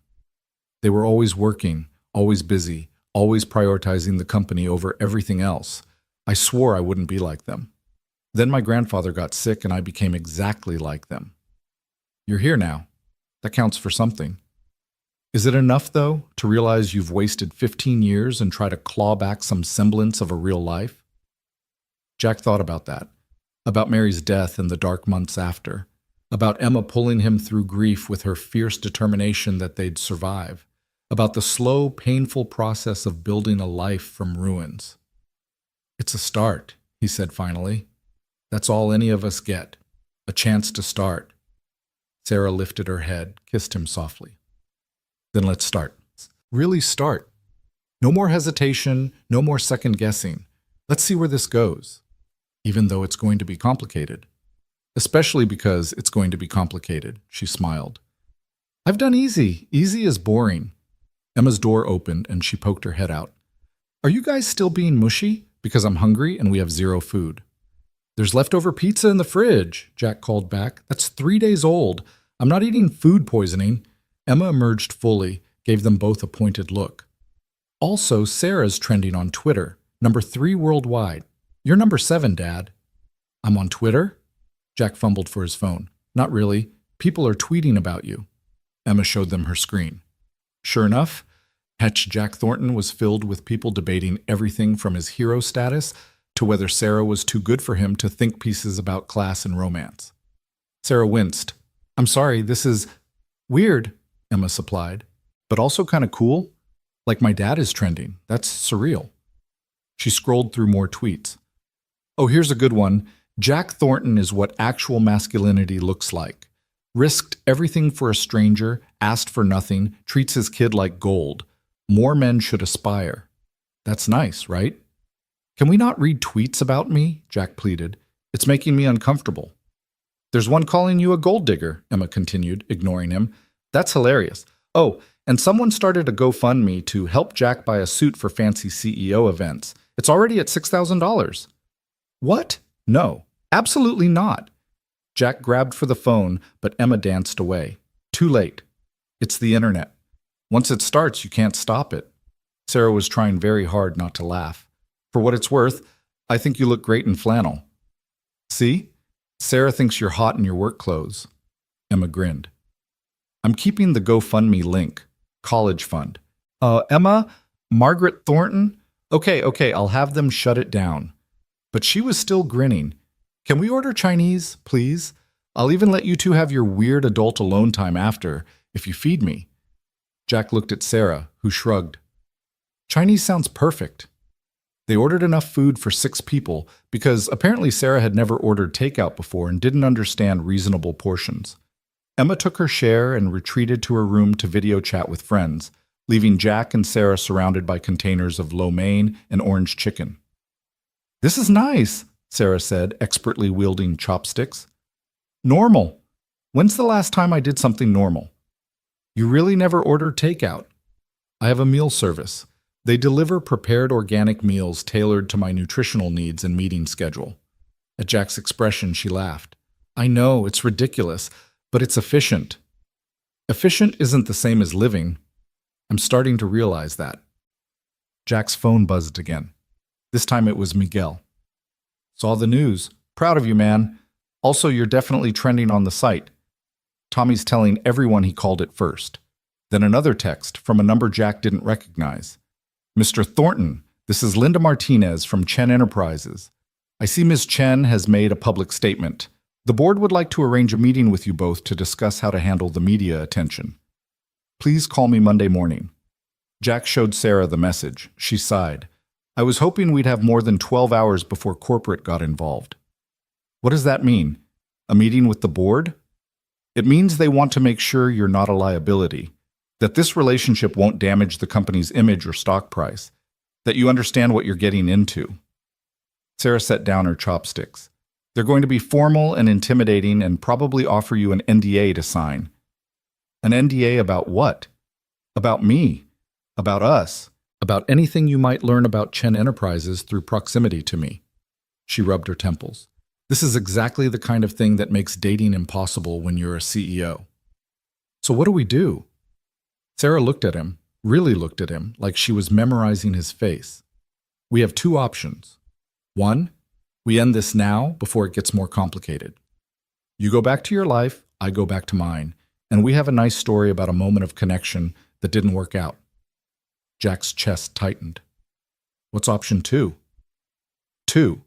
They were always working, always busy, always prioritizing the company over everything else. I swore I wouldn't be like them. Then my grandfather got sick and I became exactly like them. You're here now. That counts for something. Is it enough, though, to realize you've wasted 15 years and try to claw back some semblance of a real life? Jack thought about that, about Mary's death and the dark months after, about Emma pulling him through grief with her fierce determination that they'd survive, about the slow, painful process of building a life from ruins. It's a start, he said finally. That's all any of us get, a chance to start. Sarah lifted her head, kissed him softly. Then let's start. Really start. No more hesitation, no more second guessing. Let's see where this goes, even though it's going to be complicated. Especially because it's going to be complicated, she smiled. I've done easy. Easy is boring. Emma's door opened and she poked her head out. Are you guys still being mushy? Because I'm hungry and we have zero food. There's leftover pizza in the fridge, Jack called back. That's 3 days old. I'm not eating food poisoning. Emma emerged fully, gave them both a pointed look. Also, Sarah's trending on Twitter, number 3 worldwide. You're number 7, Dad. I'm on Twitter? Jack fumbled for his phone. Not really. People are tweeting about you. Emma showed them her screen. Sure enough, Hetch Jack Thornton was filled with people debating everything from his hero status to whether Sarah was too good for him to think pieces about class and romance. Sarah winced. I'm sorry, this is weird, Emma supplied, but also kind of cool. Like my dad is trending. That's surreal. She scrolled through more tweets. Oh, here's a good one. Jack Thornton is what actual masculinity looks like. Risked everything for a stranger, asked for nothing, treats his kid like gold. More men should aspire. That's nice, right? Can we not read tweets about me? Jack pleaded. It's making me uncomfortable. There's one calling you a gold digger, Emma continued, ignoring him. That's hilarious. Oh, and someone started a GoFundMe to help Jack buy a suit for fancy CEO events. It's already at $6,000. What? No, absolutely not. Jack grabbed for the phone, but Emma danced away. Too late. It's the internet. Once it starts, you can't stop it. Sarah was trying very hard not to laugh. For what it's worth, I think you look great in flannel. See? Sarah thinks you're hot in your work clothes. Emma grinned. I'm keeping the GoFundMe link. College fund. Emma? Margaret Thornton? Okay, I'll have them shut it down. But she was still grinning. Can we order Chinese, please? I'll even let you two have your weird adult alone time after, if you feed me. Jack looked at Sarah, who shrugged. Chinese sounds perfect. They ordered enough food for 6 people because apparently Sarah had never ordered takeout before and didn't understand reasonable portions. Emma took her share and retreated to her room to video chat with friends, leaving Jack and Sarah surrounded by containers of lo mein and orange chicken. This is nice, Sarah said, expertly wielding chopsticks. Normal. When's the last time I did something normal? You really never ordered takeout. I have a meal service. They deliver prepared organic meals tailored to my nutritional needs and meeting schedule. At Jack's expression, she laughed. I know, it's ridiculous, but it's efficient. Efficient isn't the same as living. I'm starting to realize that. Jack's phone buzzed again. This time it was Miguel. Saw the news. Proud of you, man. Also, you're definitely trending on the site. Tommy's telling everyone he called it first. Then another text from a number Jack didn't recognize. Mr. Thornton, this is Linda Martinez from Chen Enterprises. I see Ms. Chen has made a public statement. The board would like to arrange a meeting with you both to discuss how to handle the media attention. Please call me Monday morning. Jack showed Sarah the message. She sighed. I was hoping we'd have more than 12 hours before corporate got involved. What does that mean? A meeting with the board? It means they want to make sure you're not a liability, that this relationship won't damage the company's image or stock price, that you understand what you're getting into. Sarah set down her chopsticks. They're going to be formal and intimidating and probably offer you an NDA to sign. An NDA about what? About me. About us. About anything you might learn about Chen Enterprises through proximity to me. She rubbed her temples. This is exactly the kind of thing that makes dating impossible when you're a CEO. So what do we do? Sarah looked at him, really looked at him, like she was memorizing his face. We have 2 options. 1, we end this now before it gets more complicated. You go back to your life, I go back to mine, and we have a nice story about a moment of connection that didn't work out. Jack's chest tightened. What's option 2? 2,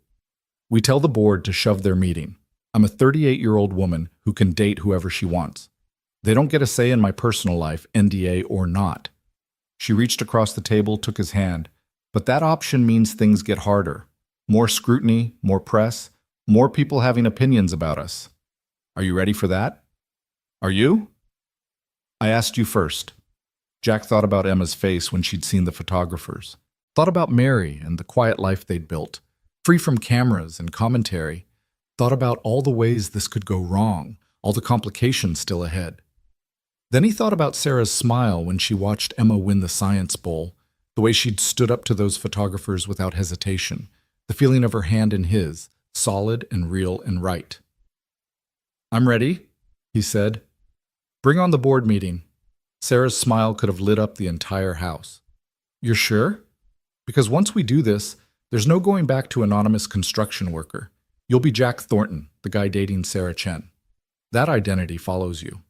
we tell the board to shove their meeting. I'm a 38-year-old woman who can date whoever she wants. They don't get a say in my personal life, NDA or not. She reached across the table, took his hand. But that option means things get harder. More scrutiny, more press, more people having opinions about us. Are you ready for that? Are you? I asked you first. Jack thought about Emma's face when she'd seen the photographers. Thought about Mary and the quiet life they'd built, free from cameras and commentary. Thought about all the ways this could go wrong, all the complications still ahead. Then he thought about Sarah's smile when she watched Emma win the Science Bowl, the way she'd stood up to those photographers without hesitation, the feeling of her hand in his, solid and real and right. I'm ready, he said. Bring on the board meeting. Sarah's smile could have lit up the entire house. You're sure? Because once we do this, there's no going back to anonymous construction worker. You'll be Jack Thornton, the guy dating Sarah Chen. That identity follows you.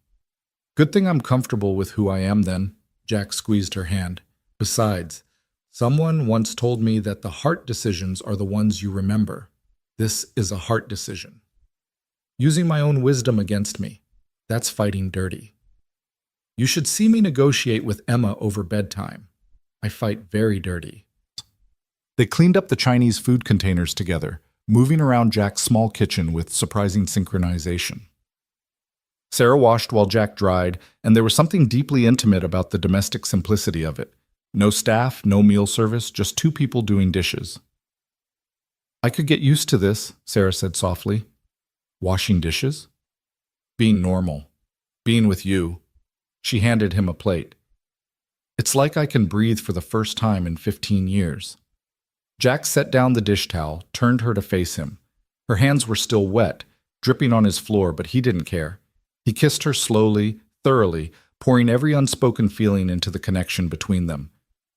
Good thing I'm comfortable with who I am then. Jack squeezed her hand. Besides, someone once told me that the heart decisions are the ones you remember. This is a heart decision. Using my own wisdom against me. That's fighting dirty. You should see me negotiate with Emma over bedtime. I fight very dirty. They cleaned up the Chinese food containers together, moving around Jack's small kitchen with surprising synchronization. Sarah washed while Jack dried, and there was something deeply intimate about the domestic simplicity of it. No staff, no meal service, just two people doing dishes. I could get used to this, Sarah said softly. Washing dishes? Being normal. Being with you. She handed him a plate. It's like I can breathe for the first time in 15 years. Jack set down the dish towel, turned her to face him. Her hands were still wet, dripping on his floor, but he didn't care. He kissed her slowly, thoroughly, pouring every unspoken feeling into the connection between them.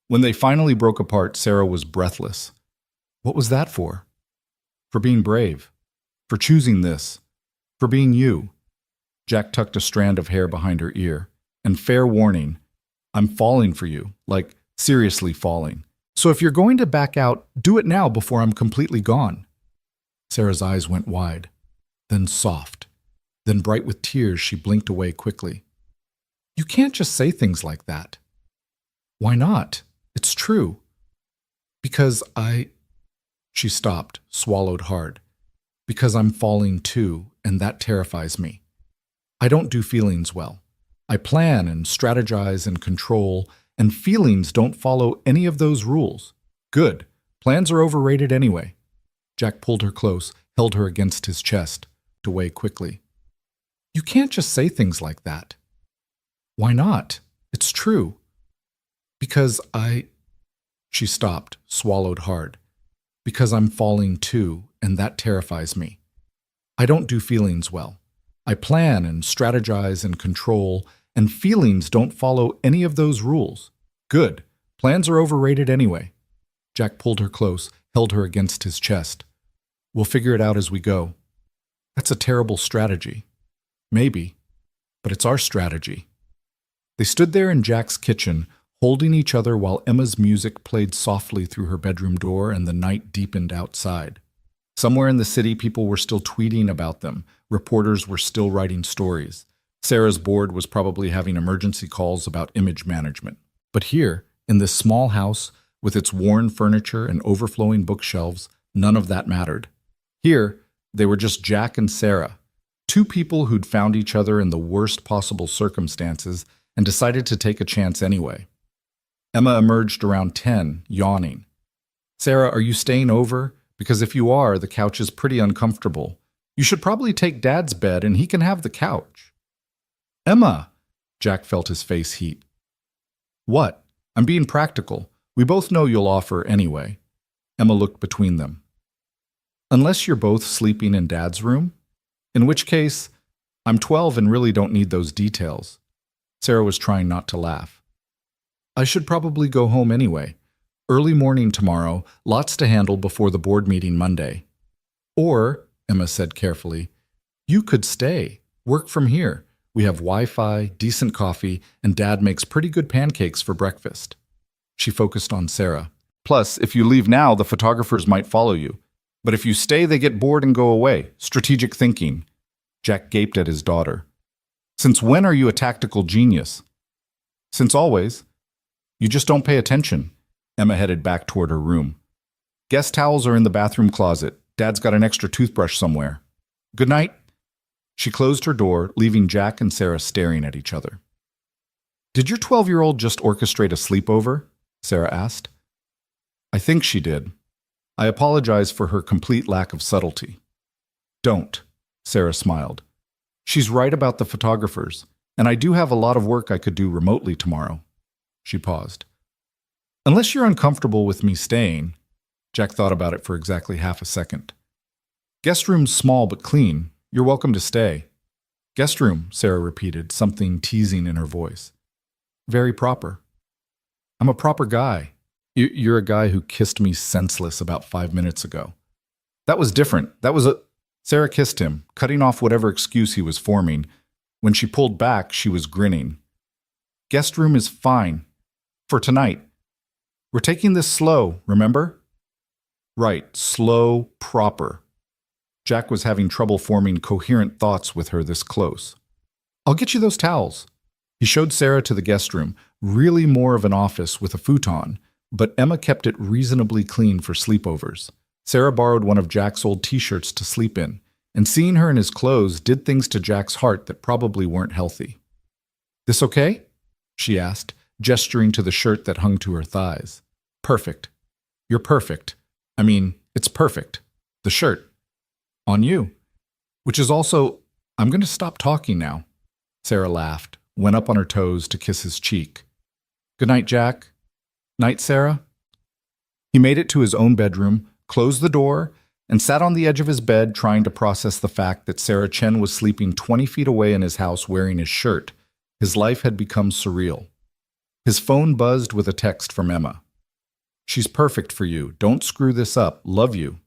When they finally broke apart, Sarah was breathless. What was that for? For being brave. For choosing this. For being you. Jack tucked a strand of hair behind her ear. And fair warning, I'm falling for you, like seriously falling. So if you're going to back out, do it now before I'm completely gone. Sarah's eyes went wide, then soft. Then bright with tears, she blinked away quickly. You can't just say things like that. Why not? It's true. Because She stopped, swallowed hard. Because I'm falling too, and that terrifies me. I don't do feelings well. I plan and strategize and control, and feelings don't follow any of those rules. Good. Plans are overrated anyway. Jack pulled her close, held her against his chest, to weigh quickly. You can't just say things like that. Why not? It's true. Because She stopped, swallowed hard. Because I'm falling too, and that terrifies me. I don't do feelings well. I plan and strategize and control, and feelings don't follow any of those rules. Good. Plans are overrated anyway. Jack pulled her close, held her against his chest. We'll figure it out as we go. That's a terrible strategy. Maybe, but it's our strategy. They stood there in Jack's kitchen, holding each other while Emma's music played softly through her bedroom door and the night deepened outside. Somewhere in the city, people were still tweeting about them. Reporters were still writing stories. Sarah's board was probably having emergency calls about image management. But here, in this small house, with its worn furniture and overflowing bookshelves, none of that mattered. Here, they were just Jack and Sarah, two people who'd found each other in the worst possible circumstances and decided to take a chance anyway. Emma emerged around 10, yawning. Sarah, are you staying over? Because if you are, the couch is pretty uncomfortable. You should probably take Dad's bed and he can have the couch. Emma! Jack felt his face heat. What? I'm being practical. We both know you'll offer anyway. Emma looked between them. Unless you're both sleeping in Dad's room? In which case, I'm 12 and really don't need those details. Sarah was trying not to laugh. I should probably go home anyway. Early morning tomorrow, lots to handle before the board meeting Monday. Or, Emma said carefully, you could stay. Work from here. We have Wi-Fi, decent coffee, and Dad makes pretty good pancakes for breakfast. She focused on Sarah. Plus, if you leave now, the photographers might follow you. But if you stay, they get bored and go away. Strategic thinking. Jack gaped at his daughter. Since when are you a tactical genius? Since always. You just don't pay attention. Emma headed back toward her room. Guest towels are in the bathroom closet. Dad's got an extra toothbrush somewhere. Good night. She closed her door, leaving Jack and Sarah staring at each other. Did your 12-year-old just orchestrate a sleepover? Sarah asked. I think she did. I apologize for her complete lack of subtlety. Don't, Sarah smiled. She's right about the photographers, and I do have a lot of work I could do remotely tomorrow. She paused. Unless you're uncomfortable with me staying, Jack thought about it for exactly half a second. Guest room's small but clean. You're welcome to stay. Guest room, Sarah repeated, something teasing in her voice. Very proper. I'm a proper guy. You're a guy who kissed me senseless about 5 minutes ago. That was different. Sarah kissed him, cutting off whatever excuse he was forming. When she pulled back, she was grinning. Guest room is fine. For tonight. We're taking this slow, remember? Right, slow, proper. Jack was having trouble forming coherent thoughts with her this close. I'll get you those towels. He showed Sarah to the guest room, Really more of an office with a futon, but Emma kept it reasonably clean for sleepovers. Sarah borrowed one of Jack's old t-shirts to sleep in, and seeing her in his clothes did things to Jack's heart that probably weren't healthy. "This okay?" she asked, gesturing to the shirt that hung to her thighs. "Perfect. You're perfect. I mean, it's perfect. The shirt. On you. Which is also, I'm going to stop talking now." Sarah laughed, went up on her toes to kiss his cheek. "Good night, Jack." "Night, Sarah." He made it to his own bedroom, closed the door, and sat on the edge of his bed trying to process the fact that Sarah Chen was sleeping 20 feet away in his house wearing his shirt. His life had become surreal. His phone buzzed with a text from Emma. "She's perfect for you. Don't screw this up. Love you."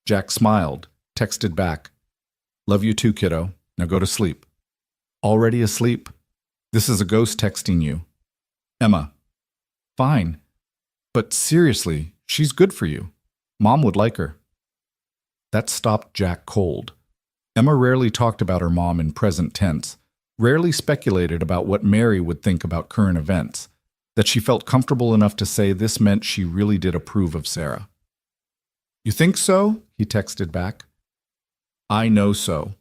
Jack smiled, texted back. "Love you too, kiddo. Now go to sleep." "Already asleep? This is a ghost texting you." Emma. "Fine. But seriously, she's good for you. Mom would like her." That stopped Jack cold. Emma rarely talked about her mom in present tense, rarely speculated about what Mary would think about current events, that she felt comfortable enough to say this meant she really did approve of Sarah. "You think so?" he texted back. "I know so.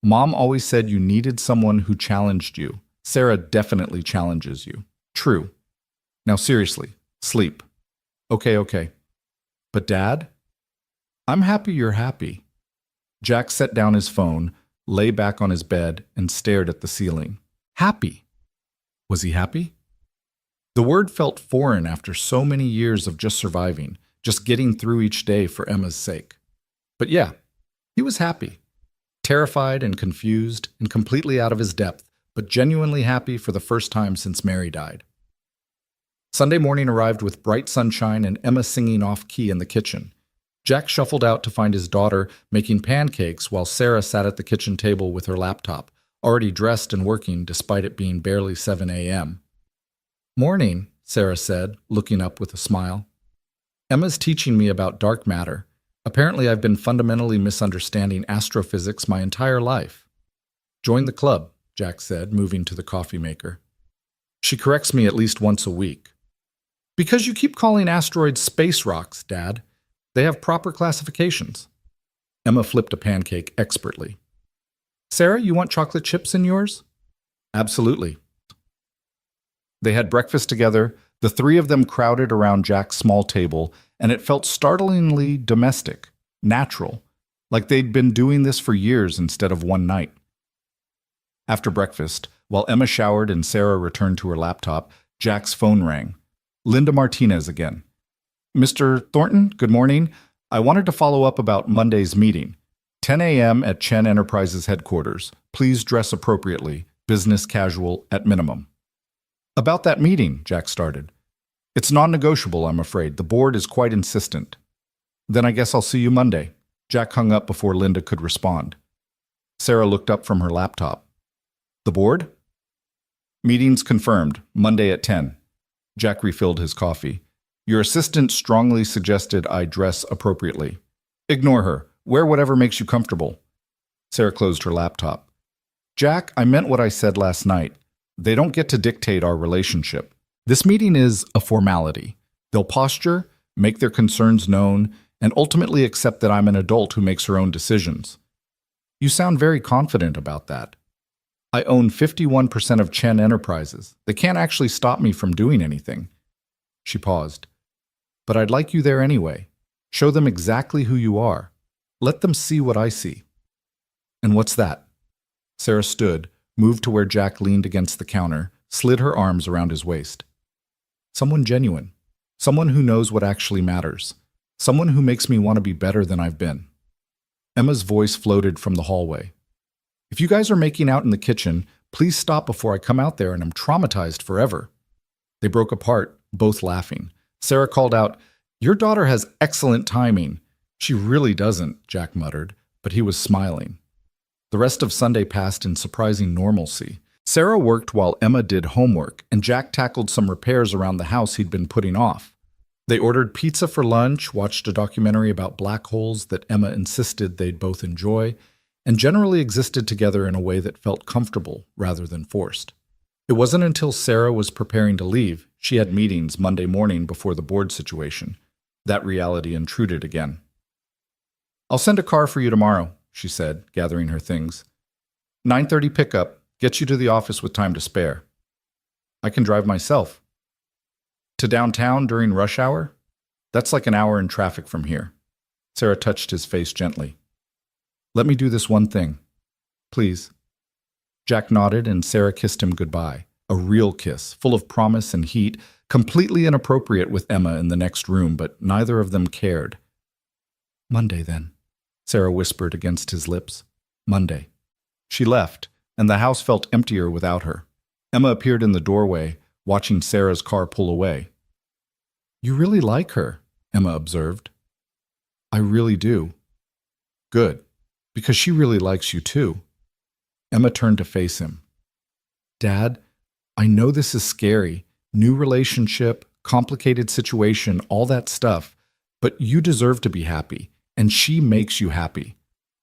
Mom always said you needed someone who challenged you. Sarah definitely challenges you. True. Now seriously, sleep." Okay. "But Dad?" "I'm happy you're happy." Jack set down his phone, lay back on his bed, and stared at the ceiling. Happy? Was he happy? The word felt foreign after so many years of just surviving, just getting through each day for Emma's sake. But yeah, he was happy. Terrified and confused and completely out of his depth, but genuinely happy for the first time since Mary died. Sunday morning arrived with bright sunshine and Emma singing off-key in the kitchen. Jack shuffled out to find his daughter making pancakes while Sarah sat at the kitchen table with her laptop, already dressed and working despite it being barely 7 a.m. "Morning," Sarah said, looking up with a smile. "Emma's teaching me about dark matter. Apparently I've been fundamentally misunderstanding astrophysics my entire life." "Join the club," Jack said, moving to the coffee maker. "She corrects me at least once a week." "Because you keep calling asteroids space rocks, Dad. They have proper classifications." Emma flipped a pancake expertly. "Sarah, you want chocolate chips in yours?" "Absolutely." They had breakfast together, the three of them crowded around Jack's small table, and it felt startlingly domestic, natural, like they'd been doing this for years instead of one night. After breakfast, while Emma showered and Sarah returned to her laptop, Jack's phone rang. Linda Martinez again. "Mr. Thornton, good morning. I wanted to follow up about Monday's meeting. 10 a.m. at Chen Enterprises headquarters. Please dress appropriately, business casual at minimum." "About that meeting," Jack started. "It's non-negotiable, I'm afraid. The board is quite insistent." "Then I guess I'll see you Monday." Jack hung up before Linda could respond. Sarah looked up from her laptop. "The board?" "Meeting's confirmed, Monday at 10. Jack refilled his coffee. "Your assistant strongly suggested I dress appropriately." "Ignore her. Wear whatever makes you comfortable." Sarah closed her laptop. "Jack, I meant what I said last night. They don't get to dictate our relationship. This meeting is a formality. They'll posture, make their concerns known, and ultimately accept that I'm an adult who makes her own decisions." "You sound very confident about that." "I own 51% of Chen Enterprises. They can't actually stop me from doing anything." She paused. "But I'd like you there anyway. Show them exactly who you are. Let them see what I see." "And what's that?" Sarah stood, moved to where Jack leaned against the counter, slid her arms around his waist. "Someone genuine. Someone who knows what actually matters. Someone who makes me want to be better than I've been." Emma's voice floated from the hallway. "If you guys are making out in the kitchen, please stop before I come out there and I'm traumatized forever." They broke apart, both laughing. Sarah called out, "Your daughter has excellent timing." "She really doesn't," Jack muttered, but he was smiling. The rest of Sunday passed in surprising normalcy. Sarah worked while Emma did homework, and Jack tackled some repairs around the house he'd been putting off. They ordered pizza for lunch, watched a documentary about black holes that Emma insisted they'd both enjoy, and generally existed together in a way that felt comfortable rather than forced. It wasn't until Sarah was preparing to leave, she had meetings Monday morning before the board situation, that reality intruded again. "I'll send a car for you tomorrow," she said, gathering her things. 9:30 pickup, gets you to the office with time to spare. "I can drive myself." "To downtown during rush hour? That's like an hour in traffic from here." Sarah touched his face gently. "Let me do this one thing. Please." Jack nodded and Sarah kissed him goodbye. A real kiss, full of promise and heat, completely inappropriate with Emma in the next room, but neither of them cared. "Monday, then," Sarah whispered against his lips. "Monday." She left, and the house felt emptier without her. Emma appeared in the doorway, watching Sarah's car pull away. "You really like her," Emma observed. "I really do." "Good, because she really likes you too." Emma turned to face him. "Dad, I know this is scary. New relationship, complicated situation, all that stuff. But you deserve to be happy, and she makes you happy.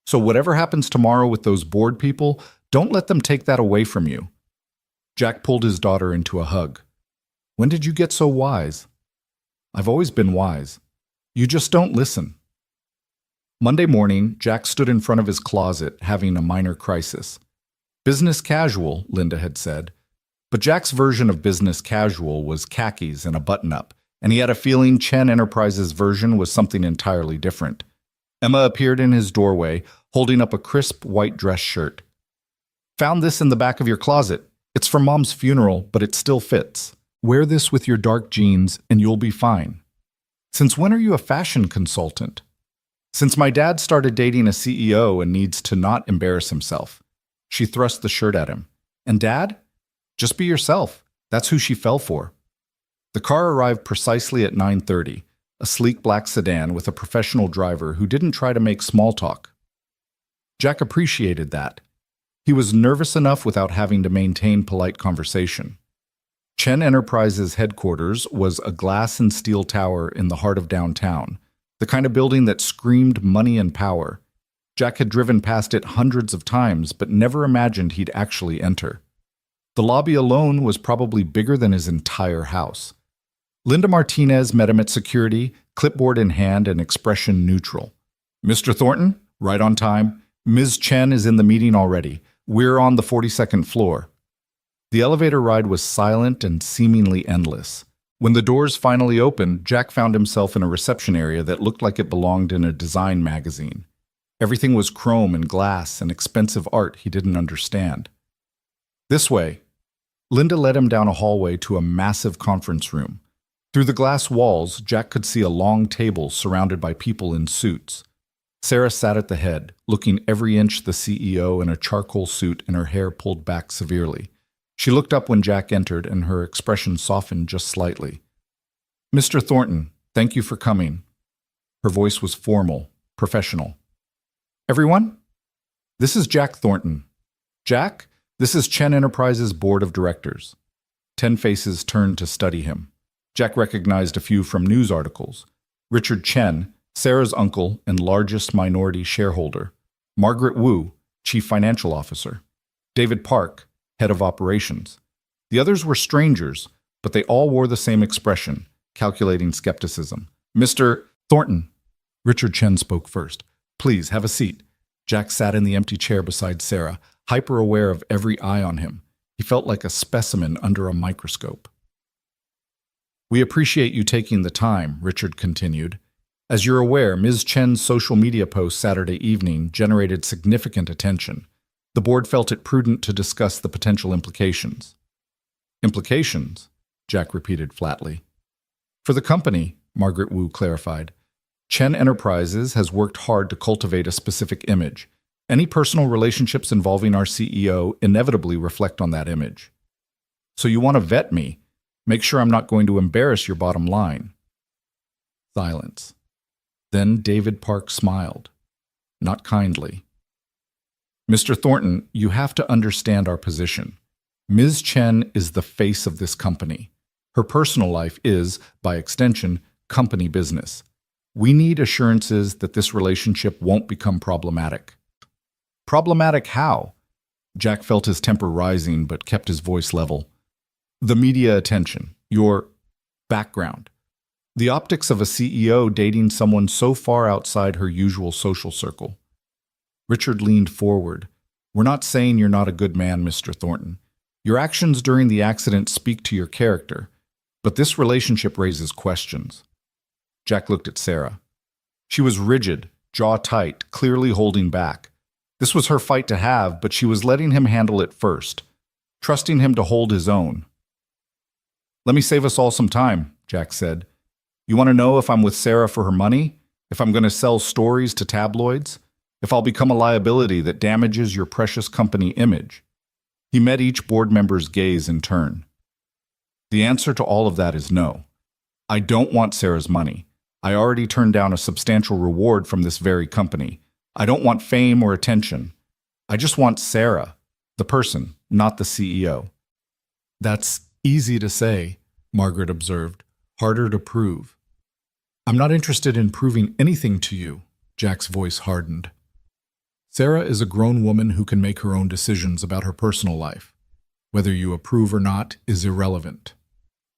So whatever happens tomorrow with those board people, don't let them take that away from you." Jack pulled his daughter into a hug. "When did you get so wise?" "I've always been wise. You just don't listen." Monday morning, Jack stood in front of his closet, having a minor crisis. Business casual, Linda had said. But Jack's version of business casual was khakis and a button-up, and he had a feeling Chen Enterprises' version was something entirely different. Emma appeared in his doorway, holding up a crisp white dress shirt. "Found this in the back of your closet. It's for Mom's funeral, but it still fits. Wear this with your dark jeans, and you'll be fine." "Since when are you a fashion consultant?" "Since my dad started dating a CEO and needs to not embarrass himself." She thrust the shirt at him. "And Dad? Just be yourself." That's who she fell for. The car arrived precisely at 9:30, a sleek black sedan with a professional driver who didn't try to make small talk. Jack appreciated that. He was nervous enough without having to maintain polite conversation. Chen Enterprises' headquarters was a glass and steel tower in the heart of downtown, the kind of building that screamed money and power. Jack had driven past it hundreds of times, but never imagined he'd actually enter. The lobby alone was probably bigger than his entire house. Linda Martinez met him at security, clipboard in hand and expression neutral. "Mr. Thornton, right on time. Ms. Chen is in the meeting already. We're on the 42nd floor." The elevator ride was silent and seemingly endless. When the doors finally opened, Jack found himself in a reception area that looked like it belonged in a design magazine. Everything was chrome and glass and expensive art he didn't understand. "This way." Linda led him down a hallway to a massive conference room. Through the glass walls, Jack could see a long table surrounded by people in suits. Sarah sat at the head, looking every inch the CEO in a charcoal suit and her hair pulled back severely. She looked up when Jack entered, and her expression softened just slightly. "Mr. Thornton, thank you for coming." Her voice was formal, professional. "Everyone? This is Jack Thornton. Jack, this is Chen Enterprises' Board of Directors." 10 faces turned to study him. Jack recognized a few from news articles. Richard Chen, Sarah's uncle and largest minority shareholder. Margaret Wu, Chief Financial Officer. David Park, Head of Operations. The others were strangers, but they all wore the same expression, calculating skepticism. "Mr. Thornton." Richard Chen spoke first. "Please, have a seat." Jack sat in the empty chair beside Sarah, hyper-aware of every eye on him. He felt like a specimen under a microscope. "We appreciate you taking the time," Richard continued. "As you're aware, Ms. Chen's social media post Saturday evening generated significant attention. The board felt it prudent to discuss the potential implications." "Implications?" Jack repeated flatly. "For the company," Margaret Wu clarified. "Chen Enterprises has worked hard to cultivate a specific image. Any personal relationships involving our CEO inevitably reflect on that image. So you want to vet me, make sure I'm not going to embarrass your bottom line." Silence. Then David Park smiled, not kindly. "Mr. Thornton, you have to understand our position. Ms. Chen is the face of this company. Her personal life is, by extension, company business. We need assurances that this relationship won't become problematic." "Problematic how?" Jack felt his temper rising but kept his voice level. The media attention, your background, the optics of a CEO dating someone so far outside her usual social circle. Richard leaned forward. We're not saying you're not a good man, Mr. Thornton. Your actions during the accident speak to your character, but this relationship raises questions. Jack looked at Sarah. She was rigid, jaw tight, clearly holding back. This was her fight to have, but she was letting him handle it first, trusting him to hold his own. Let me save us all some time, Jack said. You want to know if I'm with Sarah for her money? If I'm going to sell stories to tabloids? If I'll become a liability that damages your precious company image? He met each board member's gaze in turn. The answer to all of that is no. I don't want Sarah's money. I already turned down a substantial reward from this very company. I don't want fame or attention. I just want Sarah, the person, not the CEO. That's easy to say, Margaret observed. Harder to prove. I'm not interested in proving anything to you, Jack's voice hardened. Sarah is a grown woman who can make her own decisions about her personal life. Whether you approve or not is irrelevant.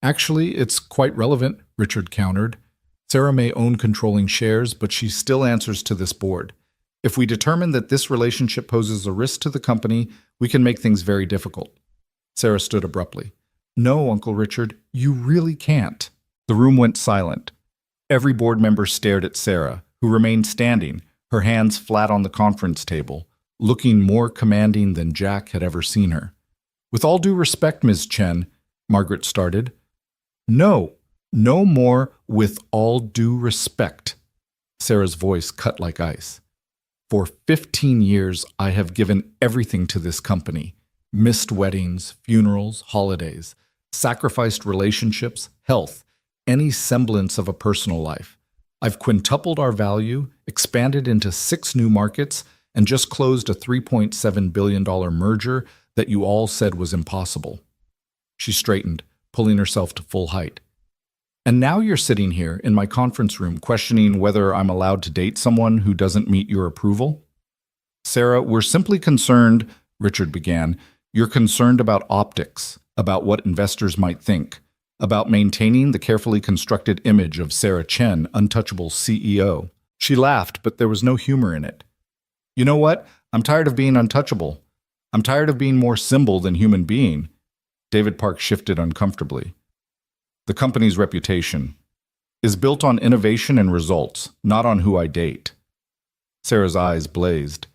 Actually, it's quite relevant, Richard countered. Sarah may own controlling shares, but she still answers to this board. If we determine that this relationship poses a risk to the company, we can make things very difficult. Sarah stood abruptly. No, Uncle Richard, you really can't. The room went silent. Every board member stared at Sarah, who remained standing, her hands flat on the conference table, looking more commanding than Jack had ever seen her. With all due respect, Ms. Chen, Margaret started. No more with all due respect. Sarah's voice cut like ice. For 15 years, I have given everything to this company. Missed weddings, funerals, holidays, sacrificed relationships, health, any semblance of a personal life. I've quintupled our value, expanded into 6 new markets, and just closed a $3.7 billion merger that you all said was impossible. She straightened, pulling herself to full height. And now you're sitting here in my conference room questioning whether I'm allowed to date someone who doesn't meet your approval? Sarah, we're simply concerned, Richard began. You're concerned about optics, about what investors might think, about maintaining the carefully constructed image of Sarah Chen, untouchable CEO. She laughed, but there was no humor in it. You know what? I'm tired of being untouchable. I'm tired of being more symbol than human being. David Park shifted uncomfortably. The company's reputation is built on innovation and results, not on who I date. Sarah's eyes blazed.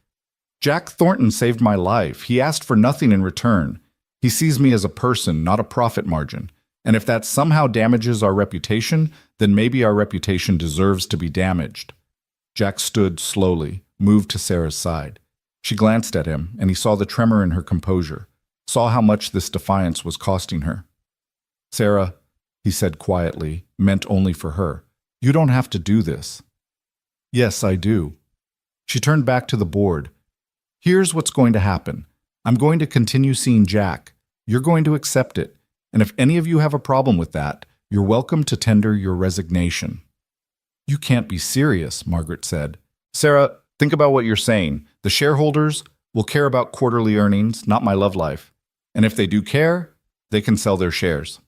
Jack Thornton saved my life. He asked for nothing in return. He sees me as a person, not a profit margin. And if that somehow damages our reputation, then maybe our reputation deserves to be damaged. Jack stood slowly, moved to Sarah's side. She glanced at him, and he saw the tremor in her composure, saw how much this defiance was costing her. Sarah, he said quietly, meant only for her. You don't have to do this. Yes, I do. She turned back to the board. Here's what's going to happen. I'm going to continue seeing Jack. You're going to accept it. And if any of you have a problem with that, you're welcome to tender your resignation. You can't be serious, Margaret said. Sarah, think about what you're saying. The shareholders will care about quarterly earnings, not my love life. And if they do care, they can sell their shares.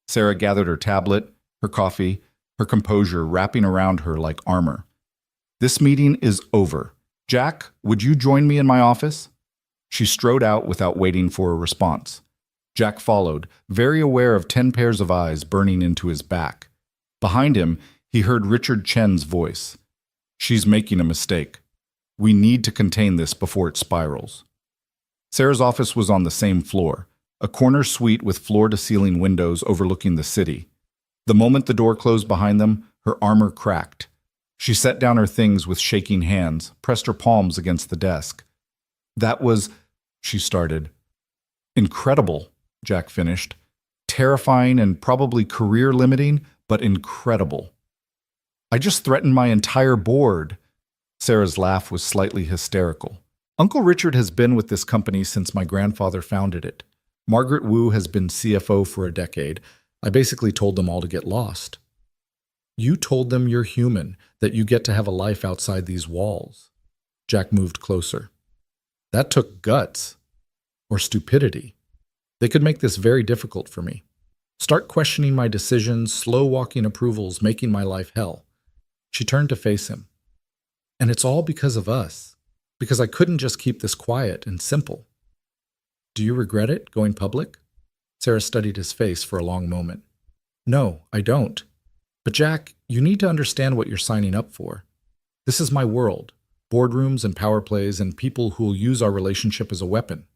Sarah gathered her tablet, her coffee, her composure wrapping around her like armor. This meeting is over. Jack, would you join me in my office? She strode out without waiting for a response. Jack followed, very aware of 10 pairs of eyes burning into his back. Behind him, he heard Richard Chen's voice. She's making a mistake. We need to contain this before it spirals. Sarah's office was on the same floor, a corner suite with floor-to-ceiling windows overlooking the city. The moment the door closed behind them, her armor cracked. She set down her things with shaking hands, pressed her palms against the desk. That was, she started. Incredible, Jack finished. Terrifying and probably career-limiting, but incredible. I just threatened my entire board. Sarah's laugh was slightly hysterical. Uncle Richard has been with this company since my grandfather founded it. Margaret Wu has been CFO for a decade. I basically told them all to get lost. You told them you're human, that you get to have a life outside these walls. Jack moved closer. That took guts. or stupidity. They could make this very difficult for me. Start questioning my decisions, slow-walking approvals, making my life hell. She turned to face him. And it's all because of us. Because I couldn't just keep this quiet and simple. Do you regret it, going public? Sarah studied his face for a long moment. No, I don't. But Jack, you need to understand what you're signing up for. This is my world. Boardrooms and power plays and people who will use our relationship as a weapon.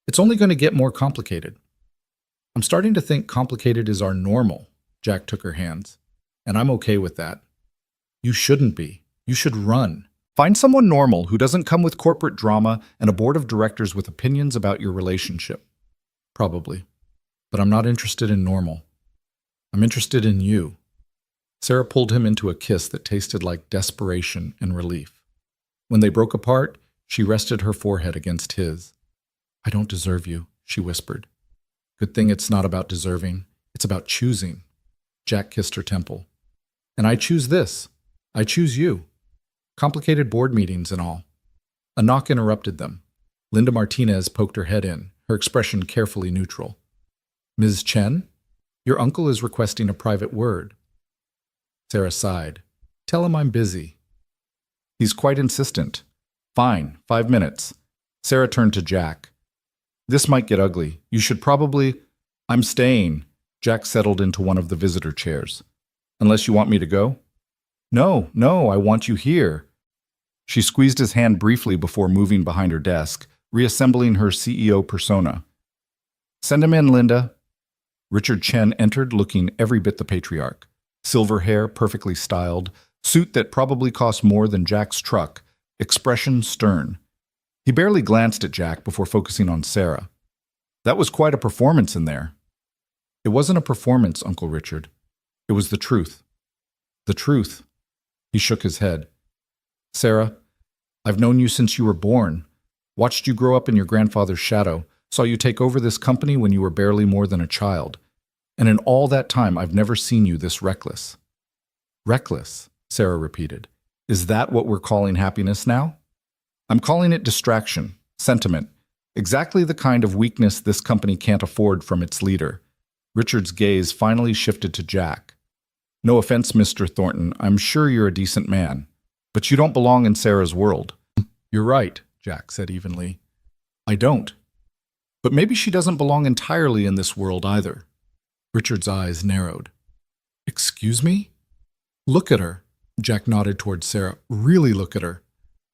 It's only going to get more complicated. I'm starting to think complicated is our normal. Jack took her hands. And I'm okay with that. You shouldn't be. You should run. Find someone normal who doesn't come with corporate drama and a board of directors with opinions about your relationship. Probably. But I'm not interested in normal. I'm interested in you. Sarah pulled him into a kiss that tasted like desperation and relief. When they broke apart, she rested her forehead against his. I don't deserve you, she whispered. Good thing it's not about deserving. It's about choosing. Jack kissed her temple. And I choose this. I choose you. Complicated board meetings and all. A knock interrupted them. Linda Martinez poked her head in, her expression carefully neutral. Ms. Chen, your uncle is requesting a private word. Sarah sighed. Tell him I'm busy. He's quite insistent. Fine, 5 minutes. Sarah turned to Jack. This might get ugly. You should probably... I'm staying. Jack settled into one of the visitor chairs. Unless you want me to go? No, I want you here. She squeezed his hand briefly before moving behind her desk, reassembling her CEO persona. Send him in, Linda. Richard Chen entered looking every bit the patriarch. Silver hair, perfectly styled, suit that probably cost more than Jack's truck, expression stern. He barely glanced at Jack before focusing on Sarah. That was quite a performance in there. It wasn't a performance, Uncle Richard. It was the truth. The truth. He shook his head. Sarah, I've known you since you were born, watched you grow up in your grandfather's shadow, saw you take over this company when you were barely more than a child. And in all that time, I've never seen you this reckless. Reckless, Sarah repeated. Is that what we're calling happiness now? I'm calling it distraction, sentiment, exactly the kind of weakness this company can't afford from its leader. Richard's gaze finally shifted to Jack. No offense, Mr. Thornton, I'm sure you're a decent man, but you don't belong in Sarah's world. You're right, Jack said evenly. I don't. But maybe she doesn't belong entirely in this world either. Richard's eyes narrowed. Excuse me? Look at her. Jack nodded toward Sarah. Really look at her.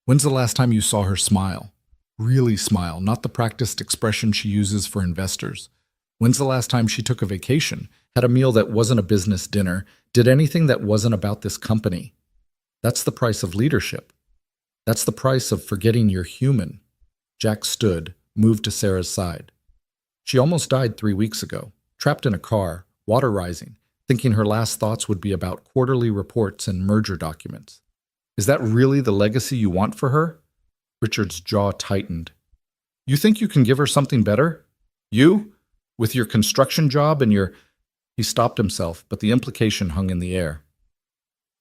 When's the last time you saw her smile? Really smile, not the practiced expression she uses for investors. When's the last time she took a vacation, had a meal that wasn't a business dinner, did anything that wasn't about this company? That's the price of leadership. That's the price of forgetting you're human. Jack stood, moved to Sarah's side. She almost died 3 weeks ago, trapped in a car, water rising, thinking her last thoughts would be about quarterly reports and merger documents. Is that really the legacy you want for her? Richard's jaw tightened. You think you can give her something better? You? With your construction job and your... He stopped himself, but the implication hung in the air.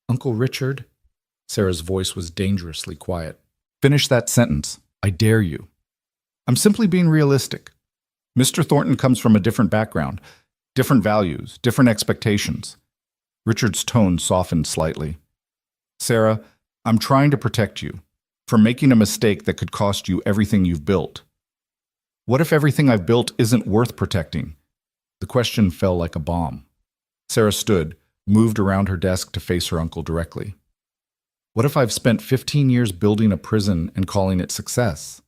Uncle Richard? Sarah's voice was dangerously quiet. Finish that sentence. I dare you. I'm simply being realistic. Mr. Thornton comes from a different background, different values, different expectations. Richard's tone softened slightly. Sarah, I'm trying to protect you from making a mistake that could cost you everything you've built. What if everything I've built isn't worth protecting? The question fell like a bomb. Sarah stood, moved around her desk to face her uncle directly. What if I've spent 15 years building a prison and calling it success?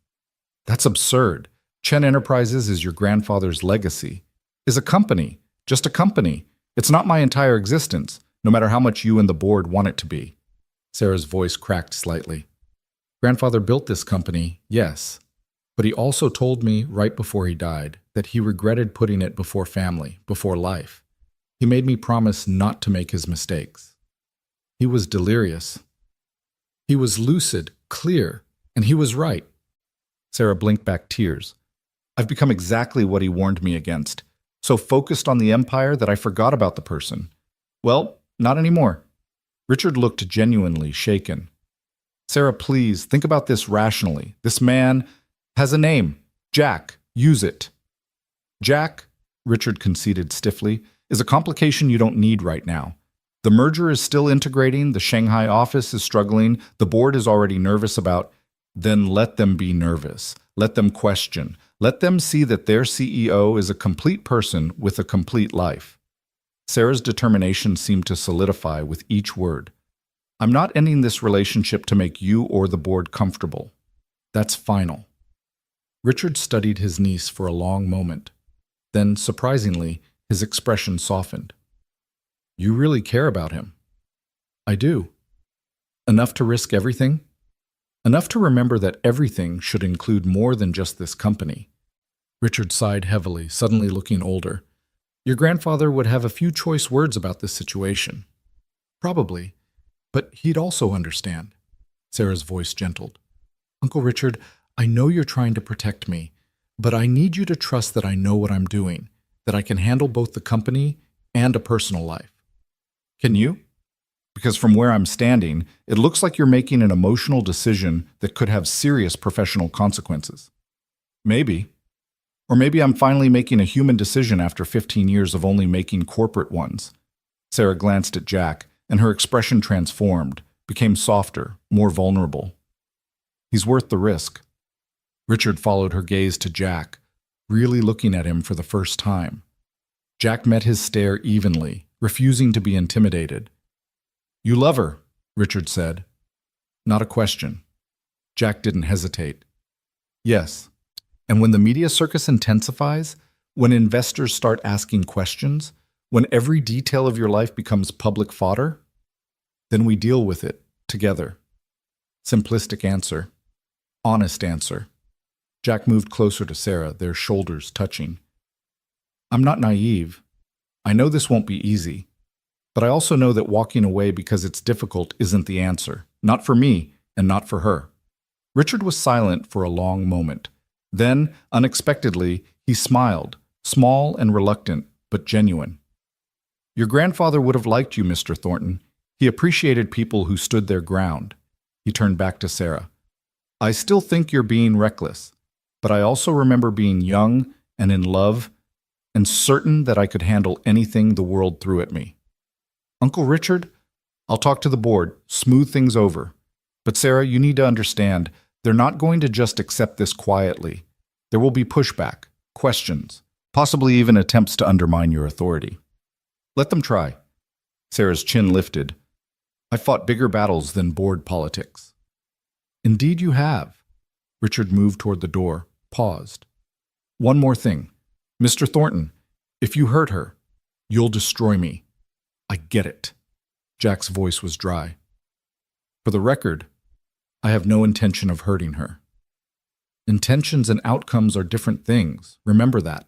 That's absurd. Chen Enterprises is your grandfather's legacy. Is a company, just a company. It's not my entire existence, no matter how much you and the board want it to be. Sarah's voice cracked slightly. Grandfather built this company, yes. But he also told me right before he died that he regretted putting it before family, before life. He made me promise not to make his mistakes. He was delirious. He was lucid, clear, and he was right. Sarah blinked back tears. I've become exactly what he warned me against, so focused on the empire that I forgot about the person. Well, not anymore. Richard looked genuinely shaken. Sarah, please, think about this rationally. This man has a name, Jack. Use it. Jack, Richard conceded stiffly, is a complication you don't need right now. The merger is still integrating, the Shanghai office is struggling, the board is already nervous about. Then let them be nervous. Let them question. Let them see that their CEO is a complete person with a complete life. Sarah's determination seemed to solidify with each word. I'm not ending this relationship to make you or the board comfortable. That's final. Richard studied his niece for a long moment. Then, surprisingly, his expression softened. You really care about him. I do. Enough to risk everything? Enough to remember that everything should include more than just this company. Richard sighed heavily, suddenly looking older. Your grandfather would have a few choice words about this situation. Probably, but he'd also understand. Sarah's voice gentled. Uncle Richard, I know you're trying to protect me, but I need you to trust that I know what I'm doing, that I can handle both the company and a personal life. Can you? Because from where I'm standing, it looks like you're making an emotional decision that could have serious professional consequences. Maybe. Or maybe I'm finally making a human decision after 15 years of only making corporate ones. Sarah glanced at Jack, and her expression transformed, became softer, more vulnerable. He's worth the risk. Richard followed her gaze to Jack, really looking at him for the first time. Jack met his stare evenly, refusing to be intimidated. You love her, Richard said. Not a question. Jack didn't hesitate. Yes. And when the media circus intensifies, when investors start asking questions, when every detail of your life becomes public fodder, then we deal with it together. Simplistic answer. Honest answer. Jack moved closer to Sarah, their shoulders touching. I'm not naive. I know this won't be easy. But I also know that walking away because it's difficult isn't the answer. Not for me, and not for her. Richard was silent for a long moment. Then, unexpectedly, he smiled, small and reluctant, but genuine. Your grandfather would have liked you, Mr. Thornton. He appreciated people who stood their ground. He turned back to Sarah. I still think you're being reckless, but I also remember being young and in love and certain that I could handle anything the world threw at me. Uncle Richard, I'll talk to the board, smooth things over. But Sarah, you need to understand, they're not going to just accept this quietly. There will be pushback, questions, possibly even attempts to undermine your authority. Let them try. Sarah's chin lifted. I fought bigger battles than board politics. Indeed you have. Richard moved toward the door, paused. One more thing. Mr. Thornton, if you hurt her, you'll destroy me. I get it. Jack's voice was dry. For the record, I have no intention of hurting her. Intentions and outcomes are different things. Remember that.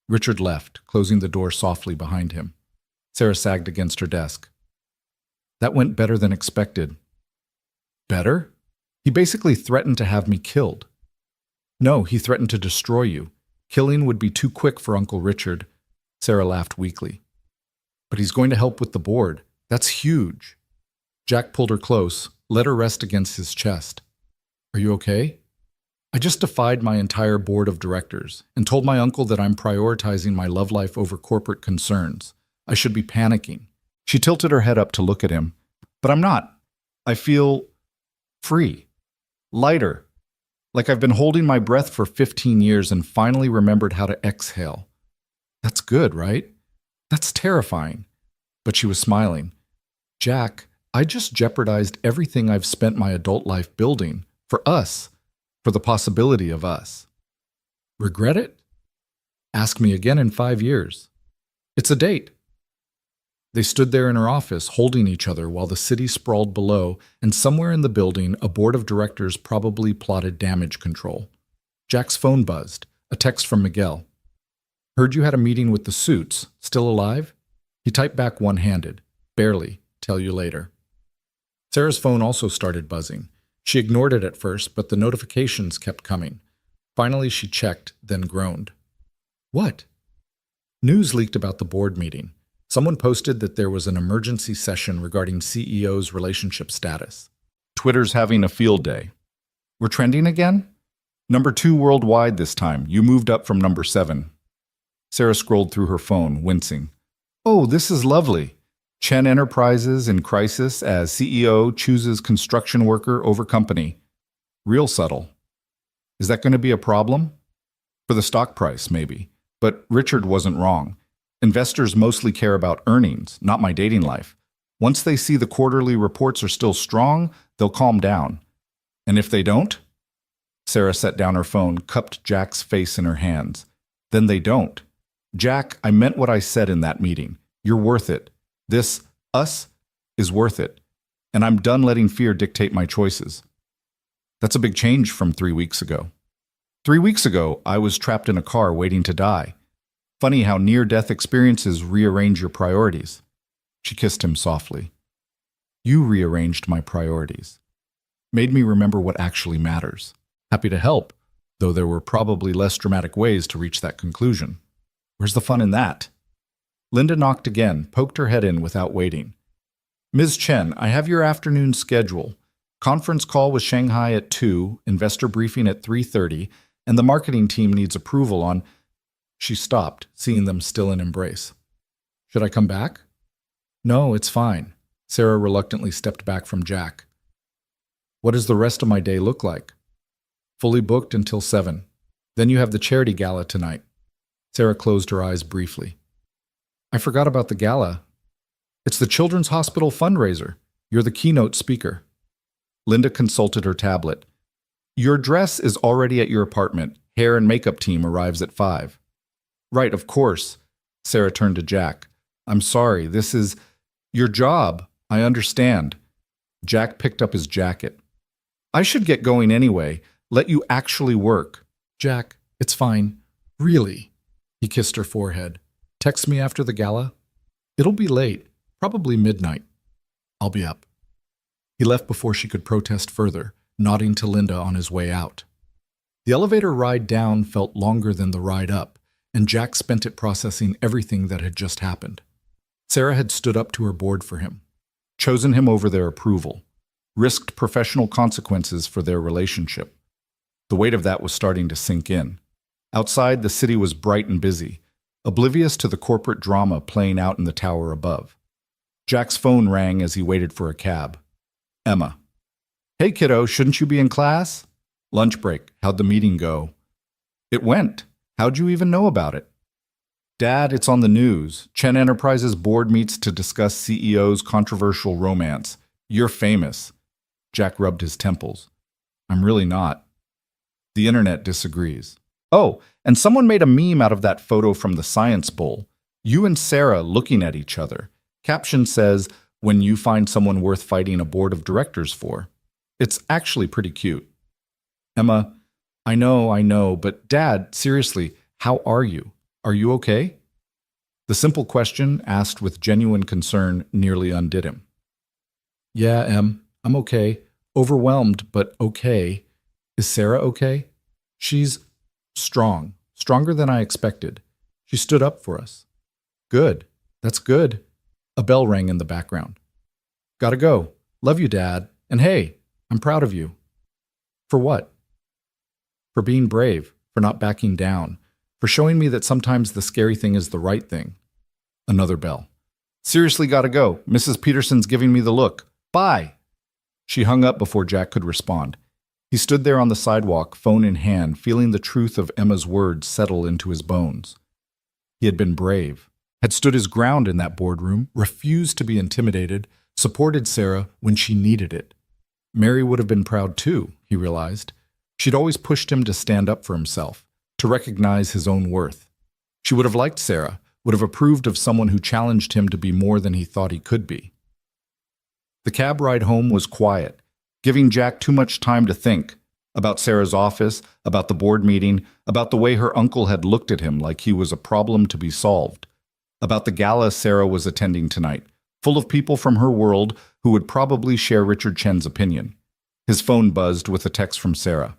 Richard left, closing the door softly behind him. Sarah sagged against her desk. That went better than expected. Better? He basically threatened to have me killed. No, he threatened to destroy you. Killing would be too quick for Uncle Richard. Sarah laughed weakly. But he's going to help with the board. That's huge. Jack pulled her close, let her rest against his chest. Are you okay? I just defied my entire board of directors and told my uncle that I'm prioritizing my love life over corporate concerns. I should be panicking. She tilted her head up to look at him. But I'm not. I feel free. Lighter. Like I've been holding my breath for 15 years and finally remembered how to exhale. That's good, right? That's terrifying. But she was smiling. Jack, I just jeopardized everything I've spent my adult life building. For us. For the possibility of us. Regret it? Ask me again in 5 years. It's a date. They stood there in her office, holding each other while the city sprawled below, and somewhere in the building, a board of directors probably plotted damage control. Jack's phone buzzed, a text from Miguel. Heard you had a meeting with the Suits. Still alive? He typed back one-handed. Barely. Tell you later. Sarah's phone also started buzzing. She ignored it at first, but the notifications kept coming. Finally, she checked, then groaned. What? News leaked about the board meeting. Someone posted that there was an emergency session regarding CEO's relationship status. Twitter's having a field day. We're trending again? Number 2 worldwide this time. You moved up from number 7. Sarah scrolled through her phone, wincing. Oh, this is lovely. Chen Enterprises in crisis as CEO chooses construction worker over company. Real subtle. Is that going to be a problem? For the stock price, maybe. But Richard wasn't wrong. Investors mostly care about earnings, not my dating life. Once they see the quarterly reports are still strong, they'll calm down. And if they don't? Sarah set down her phone, cupped Jack's face in her hands. Then they don't. Jack, I meant what I said in that meeting. You're worth it. This, us, is worth it. And I'm done letting fear dictate my choices. That's a big change from 3 weeks ago. 3 weeks ago, I was trapped in a car waiting to die. Funny how near-death experiences rearrange your priorities. She kissed him softly. You rearranged my priorities. Made me remember what actually matters. Happy to help, though there were probably less dramatic ways to reach that conclusion. Where's the fun in that? Linda knocked again, poked her head in without waiting. Ms. Chen, I have your afternoon schedule. Conference call with Shanghai at 2, investor briefing at 3:30, and the marketing team needs approval on... She stopped, seeing them still in embrace. Should I come back? No, it's fine. Sarah reluctantly stepped back from Jack. What does the rest of my day look like? Fully booked until 7. Then you have the charity gala tonight. Sarah closed her eyes briefly. I forgot about the gala. It's the Children's Hospital fundraiser. You're the keynote speaker. Linda consulted her tablet. Your dress is already at your apartment. Hair and makeup team arrives at 5. Right, of course. Sarah turned to Jack. I'm sorry, this is your job. I understand. Jack picked up his jacket. I should get going anyway. Let you actually work. Jack, it's fine. Really? He kissed her forehead. Text me after the gala? It'll be late, probably midnight. I'll be up. He left before she could protest further, nodding to Linda on his way out. The elevator ride down felt longer than the ride up, and Jack spent it processing everything that had just happened. Sarah had stood up to her board for him, chosen him over their approval, risked professional consequences for their relationship. The weight of that was starting to sink in. Outside, the city was bright and busy, oblivious to the corporate drama playing out in the tower above. Jack's phone rang as he waited for a cab. Emma. Hey, kiddo, shouldn't you be in class? Lunch break. How'd the meeting go? It went. How'd you even know about it? Dad, it's on the news. Chen Enterprises board meets to discuss CEO's controversial romance. You're famous. Jack rubbed his temples. I'm really not. The internet disagrees. Oh, and someone made a meme out of that photo from the Science Bowl. You and Sarah looking at each other. Caption says, when you find someone worth fighting a board of directors for. It's actually pretty cute. Emma, I know, but Dad, seriously, how are you? Are you okay? The simple question, asked with genuine concern, nearly undid him. Yeah, Em, I'm okay. Overwhelmed, but okay. Is Sarah okay? She's strong, stronger than I expected. She stood up for us. Good, that's good. A bell rang in the background. Gotta go. Love you, Dad. And hey, I'm proud of you. For what? For being brave, for not backing down, for showing me that sometimes the scary thing is the right thing. Another bell. Seriously gotta go. Mrs. Peterson's giving me the look. Bye. She hung up before Jack could respond. He stood there on the sidewalk, phone in hand, feeling the truth of Emma's words settle into his bones. He had been brave, had stood his ground in that boardroom, refused to be intimidated, supported Sarah when she needed it. Mary would have been proud too, he realized. She'd always pushed him to stand up for himself, to recognize his own worth. She would have liked Sarah, would have approved of someone who challenged him to be more than he thought he could be. The cab ride home was quiet, giving Jack too much time to think about Sarah's office, about the board meeting, about the way her uncle had looked at him like he was a problem to be solved, about the gala Sarah was attending tonight, full of people from her world who would probably share Richard Chen's opinion. His phone buzzed with a text from Sarah.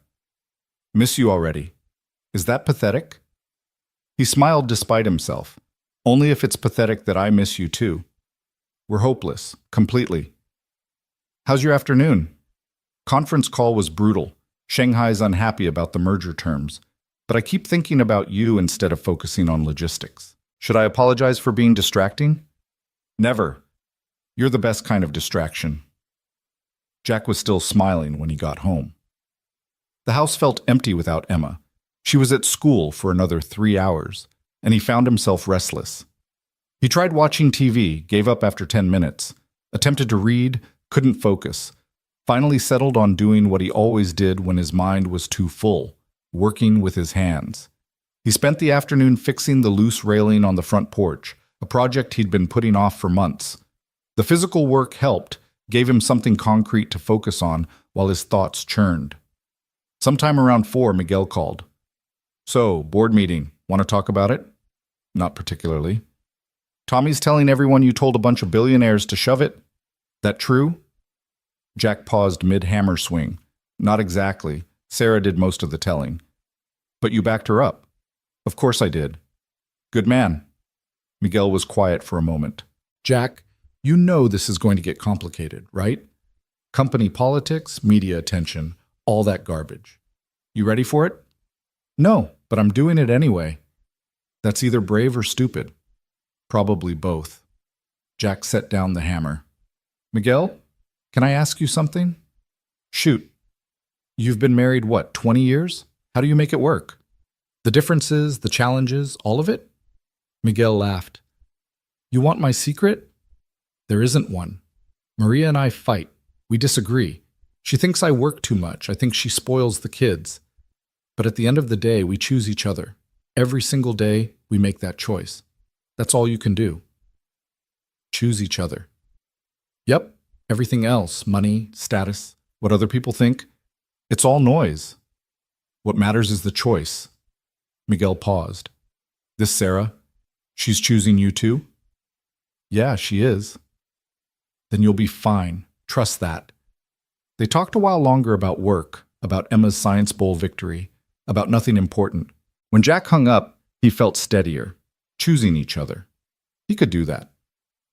Miss you already. Is that pathetic? He smiled despite himself. Only if it's pathetic that I miss you too. We're hopeless, completely. How's your afternoon? Conference call was brutal. Shanghai's unhappy about the merger terms, but I keep thinking about you instead of focusing on logistics. Should I apologize for being distracting? Never. You're the best kind of distraction. Jack was still smiling when he got home. The house felt empty without Emma. She was at school for another 3 hours, and he found himself restless. He tried watching TV, gave up after 10 minutes, attempted to read, couldn't focus, finally settled on doing what he always did when his mind was too full, working with his hands. He spent the afternoon fixing the loose railing on the front porch, a project he'd been putting off for months. The physical work helped, gave him something concrete to focus on while his thoughts churned. Sometime around 4, Miguel called. So, board meeting. Want to talk about it? Not particularly. Tommy's telling everyone you told a bunch of billionaires to shove it. That true? Jack paused mid-hammer swing. Not exactly. Sarah did most of the telling. But you backed her up. Of course I did. Good man. Miguel was quiet for a moment. Jack, you know this is going to get complicated, right? Company politics, media attention, all that garbage. You ready for it? No, but I'm doing it anyway. That's either brave or stupid. Probably both. Jack set down the hammer. Miguel, can I ask you something? Shoot. You've been married, 20 years? How do you make it work? The differences, the challenges, all of it? Miguel laughed. You want my secret? There isn't one. Maria and I fight. We disagree. She thinks I work too much. I think she spoils the kids. But at the end of the day, we choose each other. Every single day, we make that choice. That's all you can do. Choose each other. Yep, everything else, money, status, what other people think, it's all noise. What matters is the choice. Miguel paused. This Sarah, she's choosing you too? Yeah, she is. Then you'll be fine. Trust that. They talked a while longer about work, about Emma's Science Bowl victory, about nothing important. When Jack hung up, he felt steadier, choosing each other. He could do that.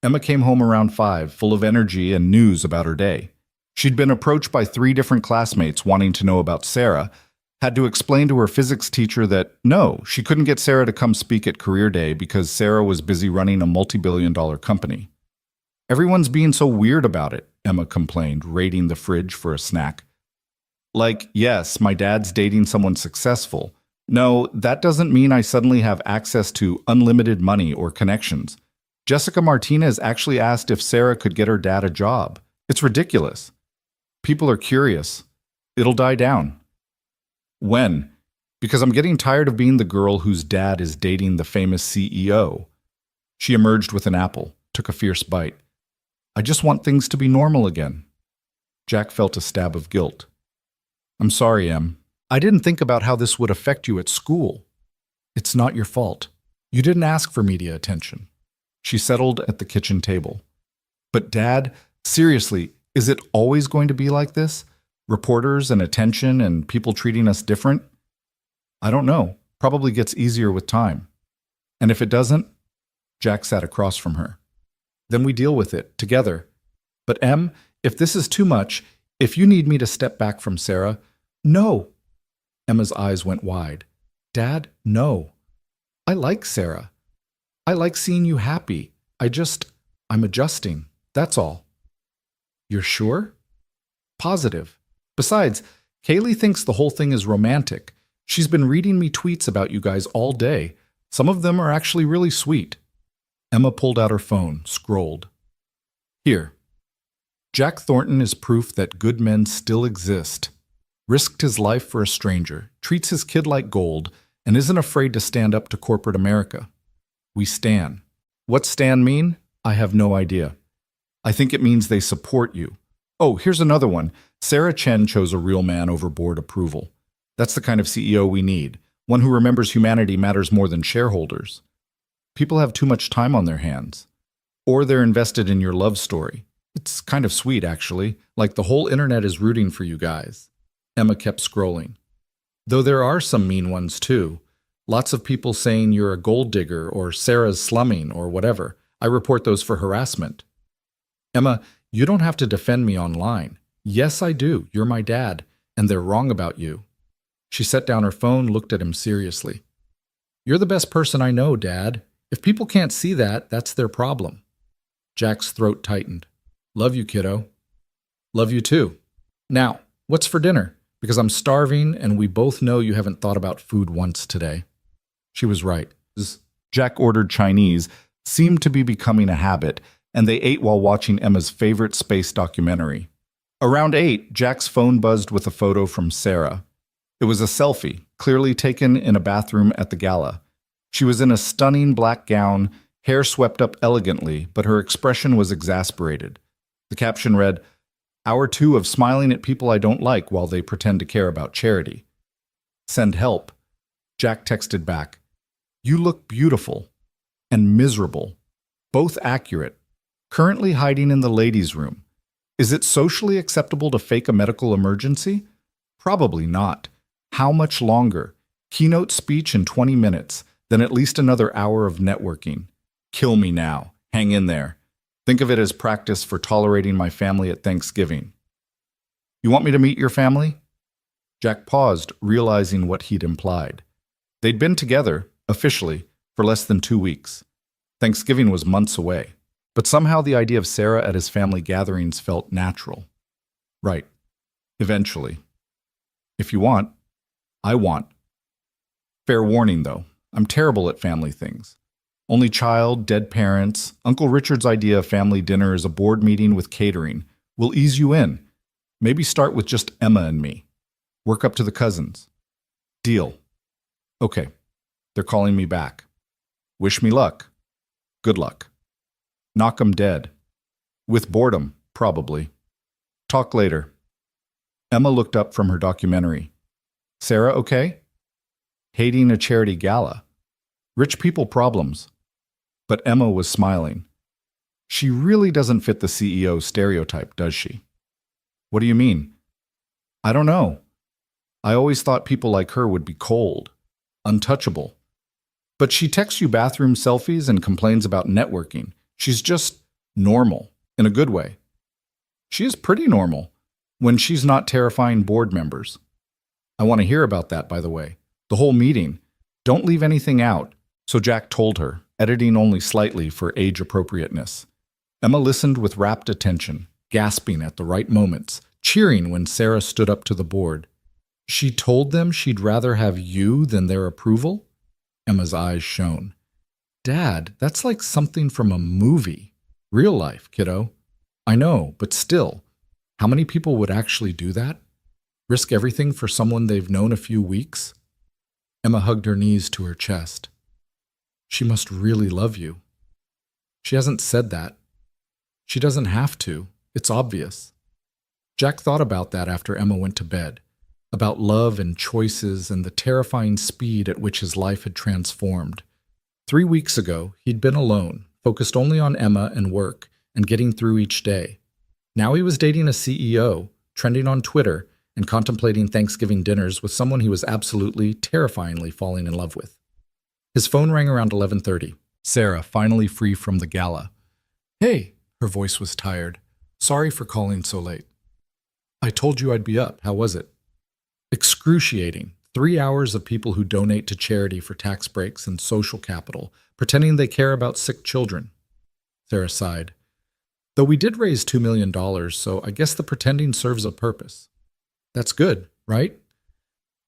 Emma came home around 5, full of energy and news about her day. She'd been approached by 3 different classmates wanting to know about Sarah, had to explain to her physics teacher that no, she couldn't get Sarah to come speak at Career Day because Sarah was busy running a multi-billion-dollar company. Everyone's being so weird about it, Emma complained, raiding the fridge for a snack. Like, yes, my dad's dating someone successful. No, that doesn't mean I suddenly have access to unlimited money or connections. Jessica Martinez actually asked if Sarah could get her dad a job. It's ridiculous. People are curious. It'll die down. When? Because I'm getting tired of being the girl whose dad is dating the famous CEO. She emerged with an apple, took a fierce bite. I just want things to be normal again. Jack felt a stab of guilt. I'm sorry, Em. I didn't think about how this would affect you at school. It's not your fault. You didn't ask for media attention. She settled at the kitchen table. But Dad, seriously, is it always going to be like this? Reporters and attention and people treating us different? I don't know. Probably gets easier with time. And if it doesn't? Jack sat across from her. Then we deal with it, together. But Em, if this is too much, if you need me to step back from Sarah, no. Emma's eyes went wide. Dad, no. I like Sarah. I like seeing you happy. I'm adjusting. That's all. You're sure? Positive. Besides, Kaylee thinks the whole thing is romantic. She's been reading me tweets about you guys all day. Some of them are actually really sweet. Emma pulled out her phone, scrolled. Here. Jack Thornton is proof that good men still exist. Risked his life for a stranger, treats his kid like gold, and isn't afraid to stand up to corporate America. We stan. What's stan mean? I have no idea. I think it means they support you. Oh, here's another one. Sarah Chen chose a real man over board approval. That's the kind of CEO we need, one who remembers humanity matters more than shareholders. People have too much time on their hands. Or they're invested in your love story. It's kind of sweet, actually, like the whole internet is rooting for you guys. Emma kept scrolling. Though there are some mean ones, too. Lots of people saying you're a gold digger or Sarah's slumming or whatever. I report those for harassment. Emma, you don't have to defend me online. Yes, I do. You're my dad. And they're wrong about you. She set down her phone, looked at him seriously. You're the best person I know, Dad. If people can't see that, that's their problem. Jack's throat tightened. Love you, kiddo. Love you too. Now, what's for dinner? Because I'm starving and we both know you haven't thought about food once today. She was right. Jack ordered Chinese, seemed to be becoming a habit, and they ate while watching Emma's favorite space documentary. Around 8, Jack's phone buzzed with a photo from Sarah. It was a selfie, clearly taken in a bathroom at the gala. She was in a stunning black gown, hair swept up elegantly, but her expression was exasperated. The caption read, "Hour 2 of smiling at people I don't like while they pretend to care about charity. Send help." Jack texted back, "You look beautiful and miserable, both accurate. Currently hiding in the ladies' room. Is it socially acceptable to fake a medical emergency? Probably not. How much longer? Keynote speech in 20 minutes, then at least another hour of networking. Kill me now. Hang in there. Think of it as practice for tolerating my family at Thanksgiving. You want me to meet your family?" Jack paused, realizing what he'd implied. They'd been together, officially, for less than 2 weeks. Thanksgiving was months away. But somehow the idea of Sarah at his family gatherings felt natural. Right. Eventually. If you want, I want. Fair warning, though. I'm terrible at family things. Only child, dead parents. Uncle Richard's idea of family dinner is a board meeting with catering. We'll ease you in. Maybe start with just Emma and me. Work up to the cousins. Deal. Okay. They're calling me back. Wish me luck. Good luck. Knock 'em dead. With boredom, probably. Talk later. Emma looked up from her documentary. Sarah okay? Hating a charity gala. Rich people problems. But Emma was smiling. She really doesn't fit the CEO stereotype, does she? What do you mean? I don't know. I always thought people like her would be cold, untouchable. But she texts you bathroom selfies and complains about networking. She's just normal, in a good way. She is pretty normal when she's not terrifying board members. I want to hear about that, by the way. The whole meeting. Don't leave anything out. So Jack told her, editing only slightly for age appropriateness. Emma listened with rapt attention, gasping at the right moments, cheering when Sarah stood up to the board. She told them she'd rather have you than their approval? Emma's eyes shone. Dad, that's like something from a movie. Real life, kiddo. I know, but still, how many people would actually do that? Risk everything for someone they've known a few weeks? Emma hugged her knees to her chest. She must really love you. She hasn't said that. She doesn't have to. It's obvious. Jack thought about that after Emma went to bed, about love and choices and the terrifying speed at which his life had transformed. 3 weeks ago, he'd been alone, focused only on Emma and work, and getting through each day. Now he was dating a CEO, trending on Twitter, and contemplating Thanksgiving dinners with someone he was absolutely, terrifyingly falling in love with. His phone rang around 11:30. Sarah, finally free from the gala. Hey, her voice was tired. Sorry for calling so late. I told you I'd be up. How was it? Excruciating. 3 hours of people who donate to charity for tax breaks and social capital, pretending they care about sick children. Sarah sighed. Though we did raise $2 million, so I guess the pretending serves a purpose. That's good, right?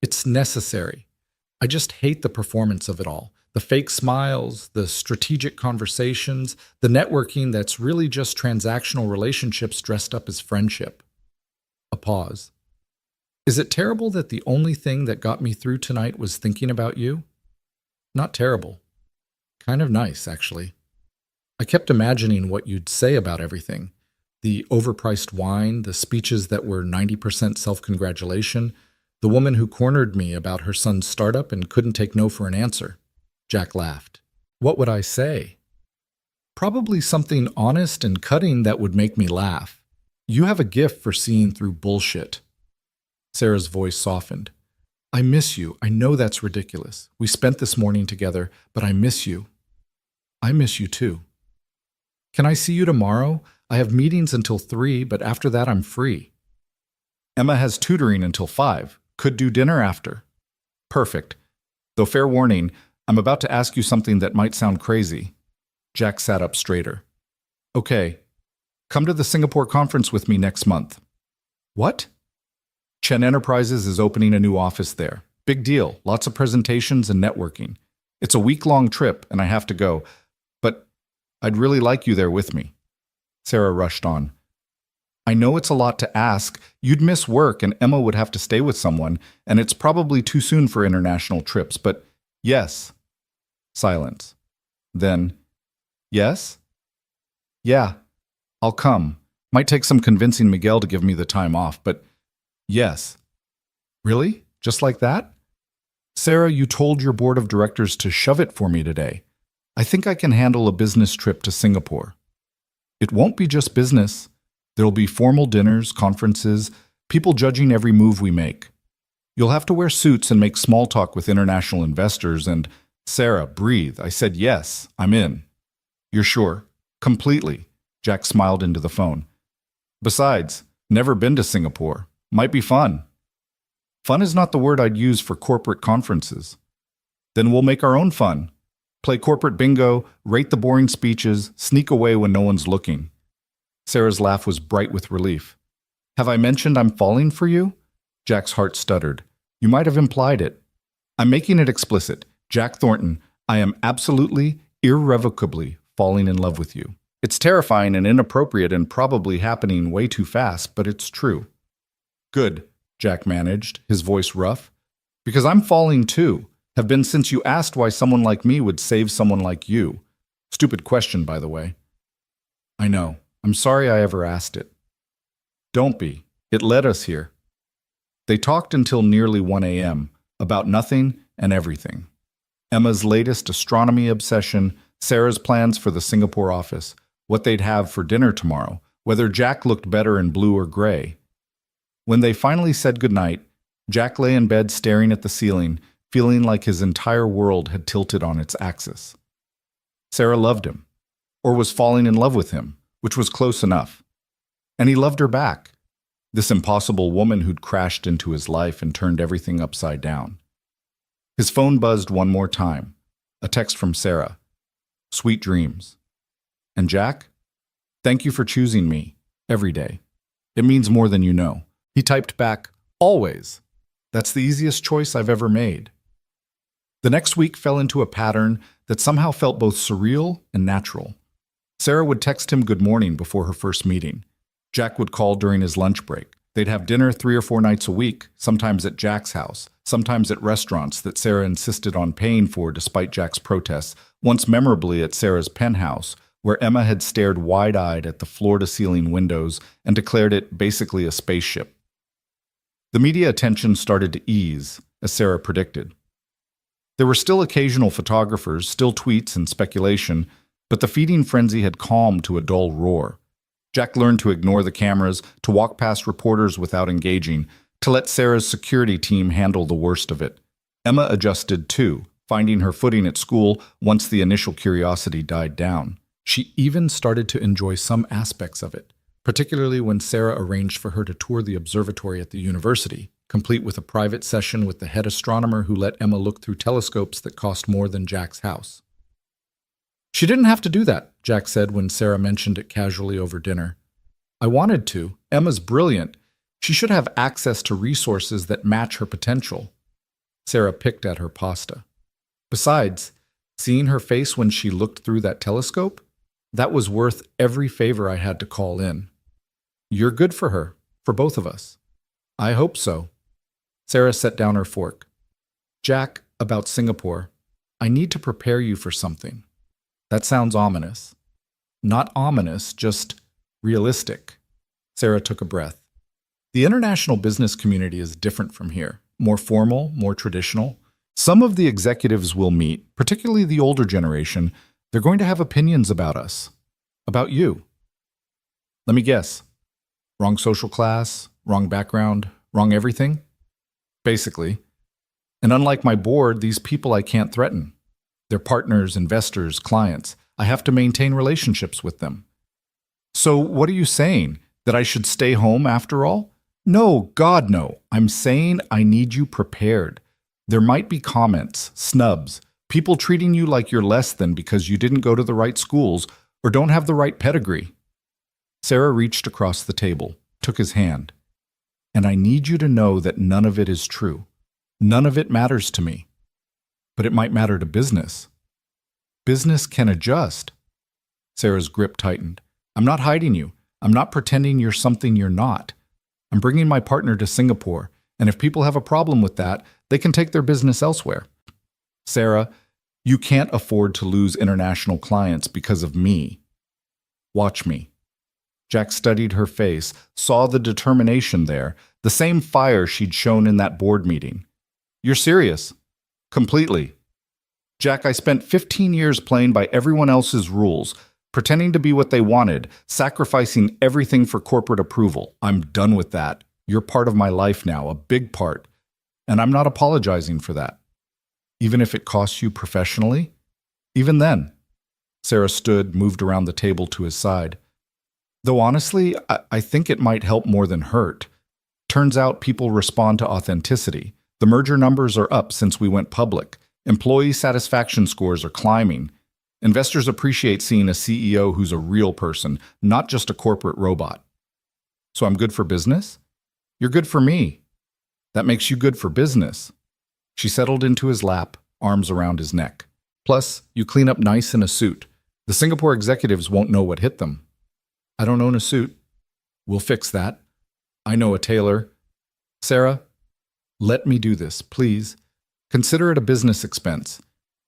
It's necessary. I just hate the performance of it all. The fake smiles, the strategic conversations, the networking that's really just transactional relationships dressed up as friendship. A pause. Is it terrible that the only thing that got me through tonight was thinking about you? Not terrible. Kind of nice, actually. I kept imagining what you'd say about everything. The overpriced wine, the speeches that were 90% self-congratulation, the woman who cornered me about her son's startup and couldn't take no for an answer. Jack laughed. What would I say? Probably something honest and cutting that would make me laugh. You have a gift for seeing through bullshit. Sarah's voice softened. I miss you. I know that's ridiculous. We spent this morning together, but I miss you. I miss you too. Can I see you tomorrow? I have meetings until 3, but after that I'm free. Emma has tutoring until 5. Could do dinner after. Perfect. Though fair warning, I'm about to ask you something that might sound crazy. Jack sat up straighter. Okay. Come to the Singapore conference with me next month. What? Chen Enterprises is opening a new office there. Big deal. Lots of presentations and networking. It's a week-long trip, and I have to go. But I'd really like you there with me. Sarah rushed on. I know it's a lot to ask. You'd miss work, and Emma would have to stay with someone, and it's probably too soon for international trips, but yes. Silence. Then, yes? Yeah, I'll come. Might take some convincing Miguel to give me the time off, but yes. Really? Just like that? Sarah, you told your board of directors to shove it for me today. I think I can handle a business trip to Singapore. It won't be just business. There'll be formal dinners, conferences, people judging every move we make. You'll have to wear suits and make small talk with international investors and, Sarah, breathe. I said yes, I'm in. You're sure? Completely. Jack smiled into the phone. Besides, never been to Singapore. Might be fun. Fun is not the word I'd use for corporate conferences. Then we'll make our own fun. Play corporate bingo, rate the boring speeches, sneak away when no one's looking. Sarah's laugh was bright with relief. Have I mentioned I'm falling for you? Jack's heart stuttered. You might have implied it. I'm making it explicit. Jack Thornton, I am absolutely, irrevocably falling in love with you. It's terrifying and inappropriate and probably happening way too fast, but it's true. Good, Jack managed, his voice rough. Because I'm falling too. Have been since you asked why someone like me would save someone like you. Stupid question, by the way. I know. I'm sorry I ever asked it. Don't be. It led us here. They talked until nearly 1 a.m. about nothing and everything. Emma's latest astronomy obsession, Sarah's plans for the Singapore office, what they'd have for dinner tomorrow, whether Jack looked better in blue or gray. When they finally said goodnight, Jack lay in bed staring at the ceiling, feeling like his entire world had tilted on its axis. Sarah loved him, or was falling in love with him, which was close enough. And he loved her back, this impossible woman who'd crashed into his life and turned everything upside down. His phone buzzed one more time, a text from Sarah. Sweet dreams. And Jack? Thank you for choosing me, every day. It means more than you know. He typed back, always. That's the easiest choice I've ever made. The next week fell into a pattern that somehow felt both surreal and natural. Sarah would text him good morning before her first meeting. Jack would call during his lunch break. They'd have dinner 3 or 4 nights a week, sometimes at Jack's house, sometimes at restaurants that Sarah insisted on paying for despite Jack's protests, once memorably at Sarah's penthouse, where Emma had stared wide-eyed at the floor-to-ceiling windows and declared it basically a spaceship. The media attention started to ease, as Sarah predicted. There were still occasional photographers, still tweets and speculation, but the feeding frenzy had calmed to a dull roar. Jack learned to ignore the cameras, to walk past reporters without engaging, to let Sarah's security team handle the worst of it. Emma adjusted too, finding her footing at school once the initial curiosity died down. She even started to enjoy some aspects of it, particularly when Sarah arranged for her to tour the observatory at the university, complete with a private session with the head astronomer who let Emma look through telescopes that cost more than Jack's house. She didn't have to do that, Jack said when Sarah mentioned it casually over dinner. I wanted to. Emma's brilliant. She should have access to resources that match her potential. Sarah picked at her pasta. Besides, seeing her face when she looked through that telescope, that was worth every favor I had to call in. You're good for her, for both of us. I hope so. Sarah set down her fork. Jack, about Singapore, I need to prepare you for something. That sounds ominous. Not ominous, just realistic. Sarah took a breath. The international business community is different from here. More formal, more traditional. Some of the executives we'll meet, particularly the older generation, they're going to have opinions about us. About you. Let me guess. Wrong social class, wrong background, wrong everything? Basically. And unlike my board, these people I can't threaten. They're partners, investors, clients. I have to maintain relationships with them. So what are you saying? That I should stay home after all? No, God, no. I'm saying I need you prepared. There might be comments, snubs, people treating you like you're less than because you didn't go to the right schools or don't have the right pedigree. Sarah reached across the table, took his hand. And I need you to know that none of it is true. None of it matters to me. But it might matter to business. Business can adjust. Sarah's grip tightened. I'm not hiding you. I'm not pretending you're something you're not. I'm bringing my partner to Singapore, and if people have a problem with that, they can take their business elsewhere. Sarah, you can't afford to lose international clients because of me. Watch me. Jack studied her face, saw the determination there, the same fire she'd shown in that board meeting. You're serious? Completely. Jack, I spent 15 years playing by everyone else's rules, pretending to be what they wanted, sacrificing everything for corporate approval. I'm done with that. You're part of my life now, a big part. And I'm not apologizing for that. Even if it costs you professionally? Even then. Sarah stood, moved around the table to his side. Though honestly, I think it might help more than hurt. Turns out people respond to authenticity. The merger numbers are up since we went public. Employee satisfaction scores are climbing. Investors appreciate seeing a CEO who's a real person, not just a corporate robot. So I'm good for business? You're good for me. That makes you good for business. She settled into his lap, arms around his neck. Plus, you clean up nice in a suit. The Singapore executives won't know what hit them. I don't own a suit. We'll fix that. I know a tailor. Sarah, let me do this, please. Consider it a business expense.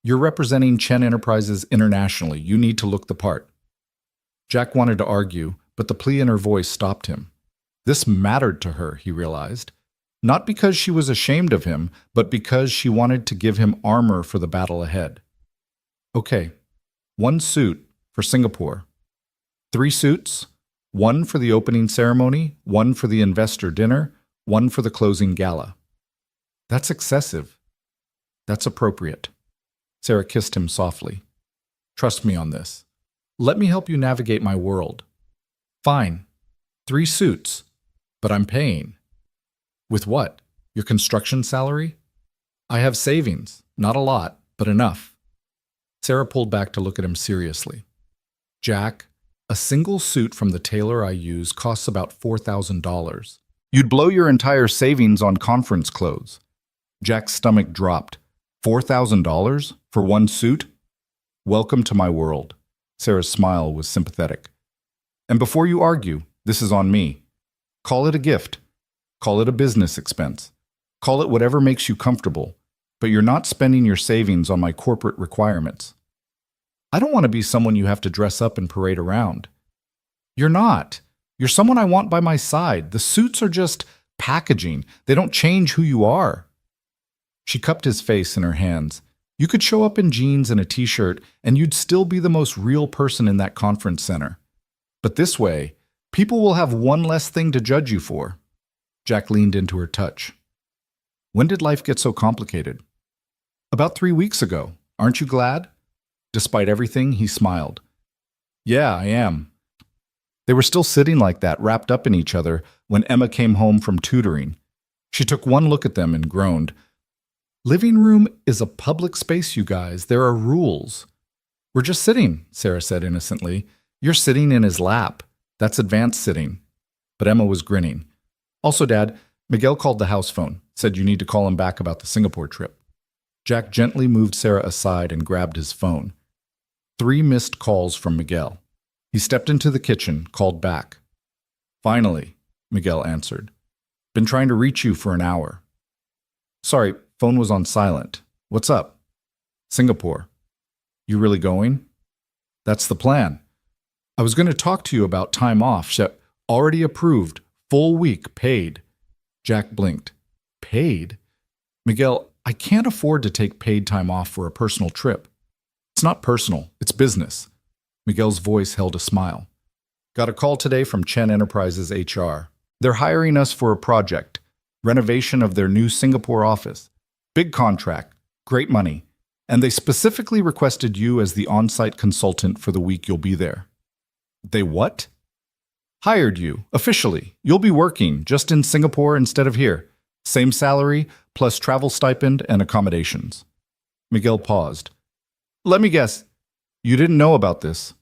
You're representing Chen Enterprises internationally. You need to look the part. Jack wanted to argue, but the plea in her voice stopped him. This mattered to her, he realized. Not because she was ashamed of him, but because she wanted to give him armor for the battle ahead. Okay, 1 suit for Singapore. 3 suits, 1 for the opening ceremony, 1 for the investor dinner, 1 for the closing gala. That's excessive. That's appropriate. Sarah kissed him softly. Trust me on this. Let me help you navigate my world. Fine. 3 suits. But I'm paying. With what? Your construction salary? I have savings. Not a lot, but enough. Sarah pulled back to look at him seriously. Jack, a single suit from the tailor I use costs about $4,000. You'd blow your entire savings on conference clothes. Jack's stomach dropped. $4,000 for 1 suit? Welcome to my world. Sarah's smile was sympathetic. And before you argue, this is on me. Call it a gift. Call it a business expense. Call it whatever makes you comfortable. But you're not spending your savings on my corporate requirements. I don't want to be someone you have to dress up and parade around. You're not. You're someone I want by my side. The suits are just packaging. They don't change who you are. She cupped his face in her hands. You could show up in jeans and a t-shirt, and you'd still be the most real person in that conference center. But this way, people will have one less thing to judge you for. Jack leaned into her touch. When did life get so complicated? About 3 weeks ago. Aren't you glad? Despite everything, he smiled. Yeah, I am. They were still sitting like that, wrapped up in each other, when Emma came home from tutoring. She took one look at them and groaned. Living room is a public space, you guys. There are rules. We're just sitting, Sarah said innocently. You're sitting in his lap. That's advanced sitting. But Emma was grinning. Also, Dad, Miguel called the house phone, said you need to call him back about the Singapore trip. Jack gently moved Sarah aside and grabbed his phone. 3 missed calls from Miguel. He stepped into the kitchen, called back. Finally, Miguel answered. Been trying to reach you for an hour. Sorry, phone was on silent. What's up? Singapore. You really going? That's the plan. I was going to talk to you about time off. Already approved. Full week, paid. Jack blinked. Paid? Miguel, I can't afford to take paid time off for a personal trip. It's not personal, it's business. Miguel's voice held a smile. Got a call today from Chen Enterprises HR. They're hiring us for a project. Renovation of their new Singapore office. Big contract. Great money. And they specifically requested you as the on-site consultant for the week you'll be there. They what? Hired you, officially. You'll be working, just in Singapore instead of here. Same salary, plus travel stipend and accommodations. Miguel paused. Let me guess. You didn't know about this?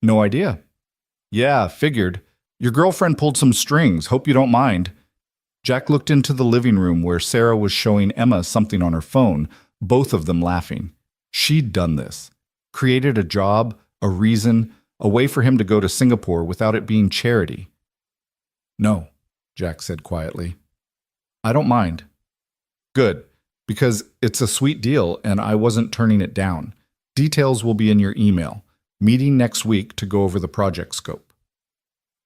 No idea. Yeah, figured. Your girlfriend pulled some strings. Hope you don't mind. Jack looked into the living room where Sarah was showing Emma something on her phone, both of them laughing. She'd done this. Created a job, a reason, a way for him to go to Singapore without it being charity. No, Jack said quietly. I don't mind. Good, because it's a sweet deal and I wasn't turning it down. Details will be in your email. Meeting next week to go over the project scope.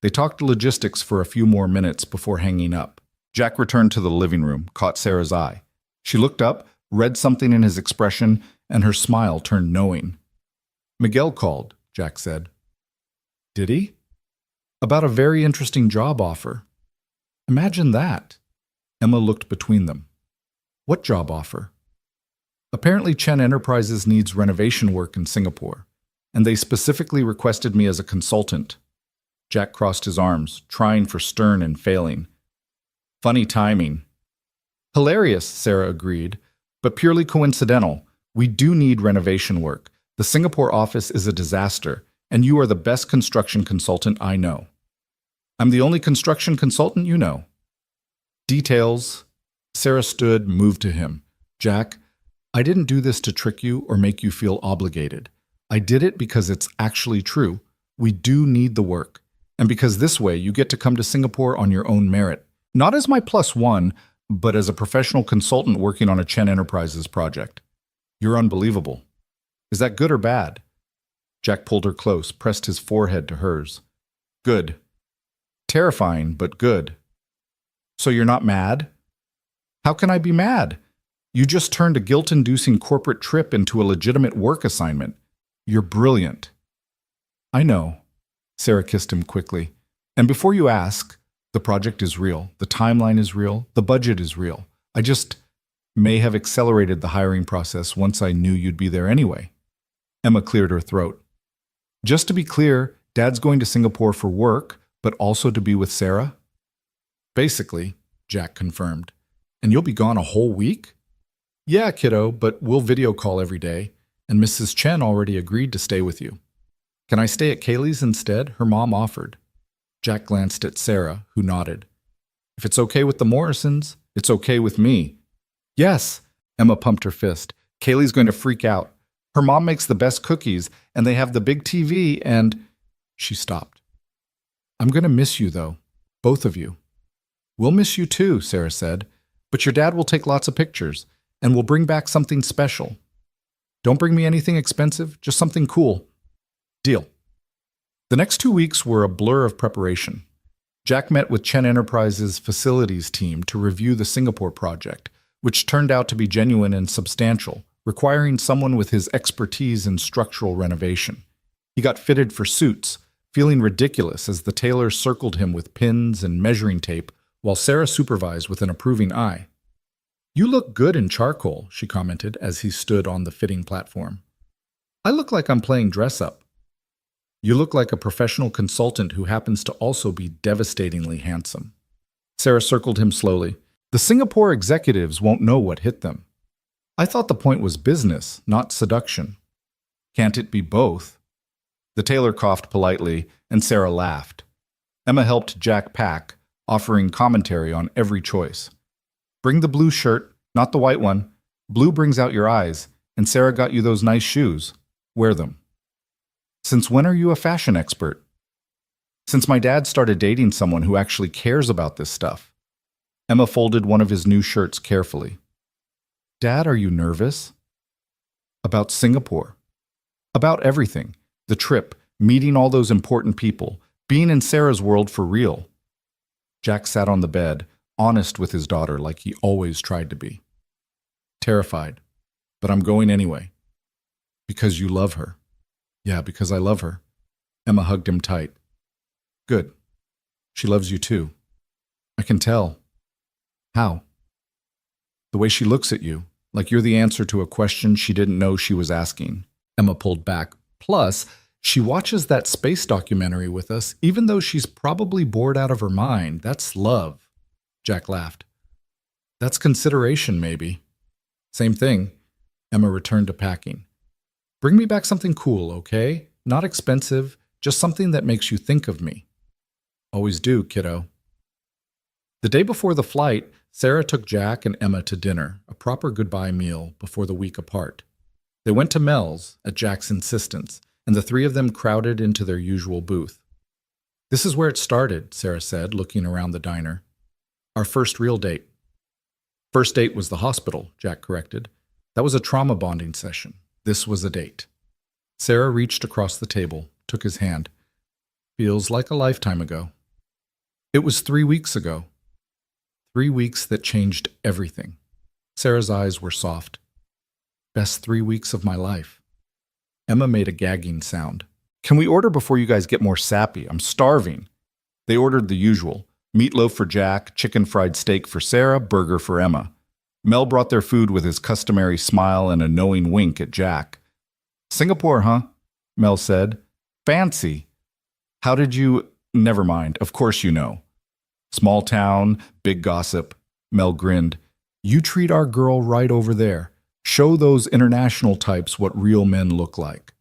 They talked logistics for a few more minutes before hanging up. Jack returned to the living room, caught Sarah's eye. She looked up, read something in his expression, and her smile turned knowing. Miguel called, Jack said. Did he? About a very interesting job offer. Imagine that. Emma looked between them. What job offer? Apparently Chen Enterprises needs renovation work in Singapore, and they specifically requested me as a consultant. Jack crossed his arms, trying for stern and failing. Funny timing. Hilarious, Sarah agreed, but purely coincidental. We do need renovation work. The Singapore office is a disaster, and you are the best construction consultant I know. I'm the only construction consultant you know. Details. Sarah stood, moved to him. Jack, I didn't do this to trick you or make you feel obligated. I did it because it's actually true. We do need the work. And because this way you get to come to Singapore on your own merit. Not as my +1, but as a professional consultant working on a Chen Enterprises project. You're unbelievable. Is that good or bad? Jack pulled her close, pressed his forehead to hers. Good. Terrifying, but good. So you're not mad? How can I be mad? You just turned a guilt-inducing corporate trip into a legitimate work assignment. You're brilliant. I know. Sarah kissed him quickly. And before you ask, the project is real. The timeline is real. The budget is real. I just may have accelerated the hiring process once I knew you'd be there anyway. Emma cleared her throat. Just to be clear, Dad's going to Singapore for work, but also to be with Sarah? Basically, Jack confirmed. And you'll be gone a whole week? Yeah, kiddo, but we'll video call every day, and Mrs. Chen already agreed to stay with you. Can I stay at Kaylee's instead? Her mom offered. Jack glanced at Sarah, who nodded. If it's okay with the Morrisons, it's okay with me. Yes, Emma pumped her fist. Kaylee's going to freak out. Her mom makes the best cookies, and they have the big TV, and… She stopped. I'm going to miss you, though. Both of you. We'll miss you too, Sarah said. But your dad will take lots of pictures, and we'll bring back something special. Don't bring me anything expensive, just something cool. Deal. The next 2 weeks were a blur of preparation. Jack met with Chen Enterprises' facilities team to review the Singapore project, which turned out to be genuine and substantial, requiring someone with his expertise in structural renovation. He got fitted for suits, feeling ridiculous as the tailor circled him with pins and measuring tape while Sarah supervised with an approving eye. You look good in charcoal, she commented as he stood on the fitting platform. I look like I'm playing dress-up. You look like a professional consultant who happens to also be devastatingly handsome. Sarah circled him slowly. The Singapore executives won't know what hit them. I thought the point was business, not seduction. Can't it be both? The tailor coughed politely, and Sarah laughed. Emma helped Jack pack, offering commentary on every choice. Bring the blue shirt, not the white one. Blue brings out your eyes, and Sarah got you those nice shoes. Wear them. Since when are you a fashion expert? Since my dad started dating someone who actually cares about this stuff. Emma folded one of his new shirts carefully. Dad, are you nervous? About Singapore. About everything. The trip, meeting all those important people, being in Sarah's world for real. Jack sat on the bed, honest with his daughter like he always tried to be. Terrified. But I'm going anyway. Because you love her. Yeah, because I love her. Emma hugged him tight. Good. She loves you too. I can tell. How? The way she looks at you, like you're the answer to a question she didn't know she was asking. Emma pulled back. Plus, She watches that space documentary with us, even though she's probably bored out of her mind. That's love. Jack laughed. That's consideration, maybe. Same thing. Emma returned to packing. Bring me back something cool, okay? Not expensive, just something that makes you think of me. Always do, kiddo. The day before the flight, Sarah took Jack and Emma to dinner, a proper goodbye meal before the week apart. They went to Mel's, at Jack's insistence, and the three of them crowded into their usual booth. This is where it started, Sarah said, looking around the diner. Our first real date. First date was the hospital, Jack corrected. That was a trauma bonding session. This was a date. Sarah reached across the table, took his hand. Feels like a lifetime ago. It was 3 weeks ago. 3 weeks that changed everything. Sarah's eyes were soft. Best 3 weeks of my life. Emma made a gagging sound. Can we order before you guys get more sappy? I'm starving. They ordered the usual. Meatloaf for Jack, chicken fried steak for Sarah, burger for Emma. Mel brought their food with his customary smile and a knowing wink at Jack. Singapore, huh? Mel said. Fancy. How did you... Never mind, of course you know. Small town, big gossip. Mel grinned. You treat our girl right over there. Show those international types what real men look like.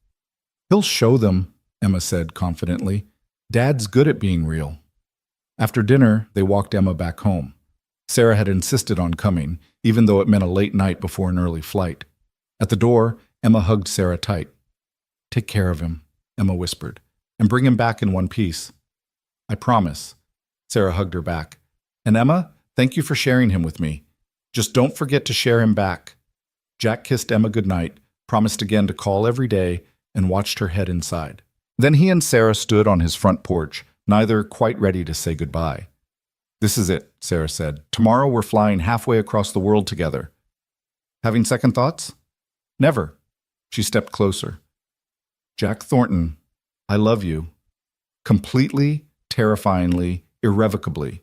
He'll show them, Emma said confidently. Dad's good at being real. After dinner, they walked Emma back home. Sarah had insisted on coming, even though it meant a late night before an early flight. At the door, Emma hugged Sarah tight. Take care of him, Emma whispered, and bring him back in one piece. I promise. Sarah hugged her back. And Emma, thank you for sharing him with me. Just don't forget to share him back. Jack kissed Emma goodnight, promised again to call every day, and watched her head inside. Then he and Sarah stood on his front porch, neither quite ready to say goodbye. This is it, Sarah said. Tomorrow we're flying halfway across the world together. Having second thoughts? Never. She stepped closer. Jack Thornton, I love you. Completely, terrifyingly, irrevocably.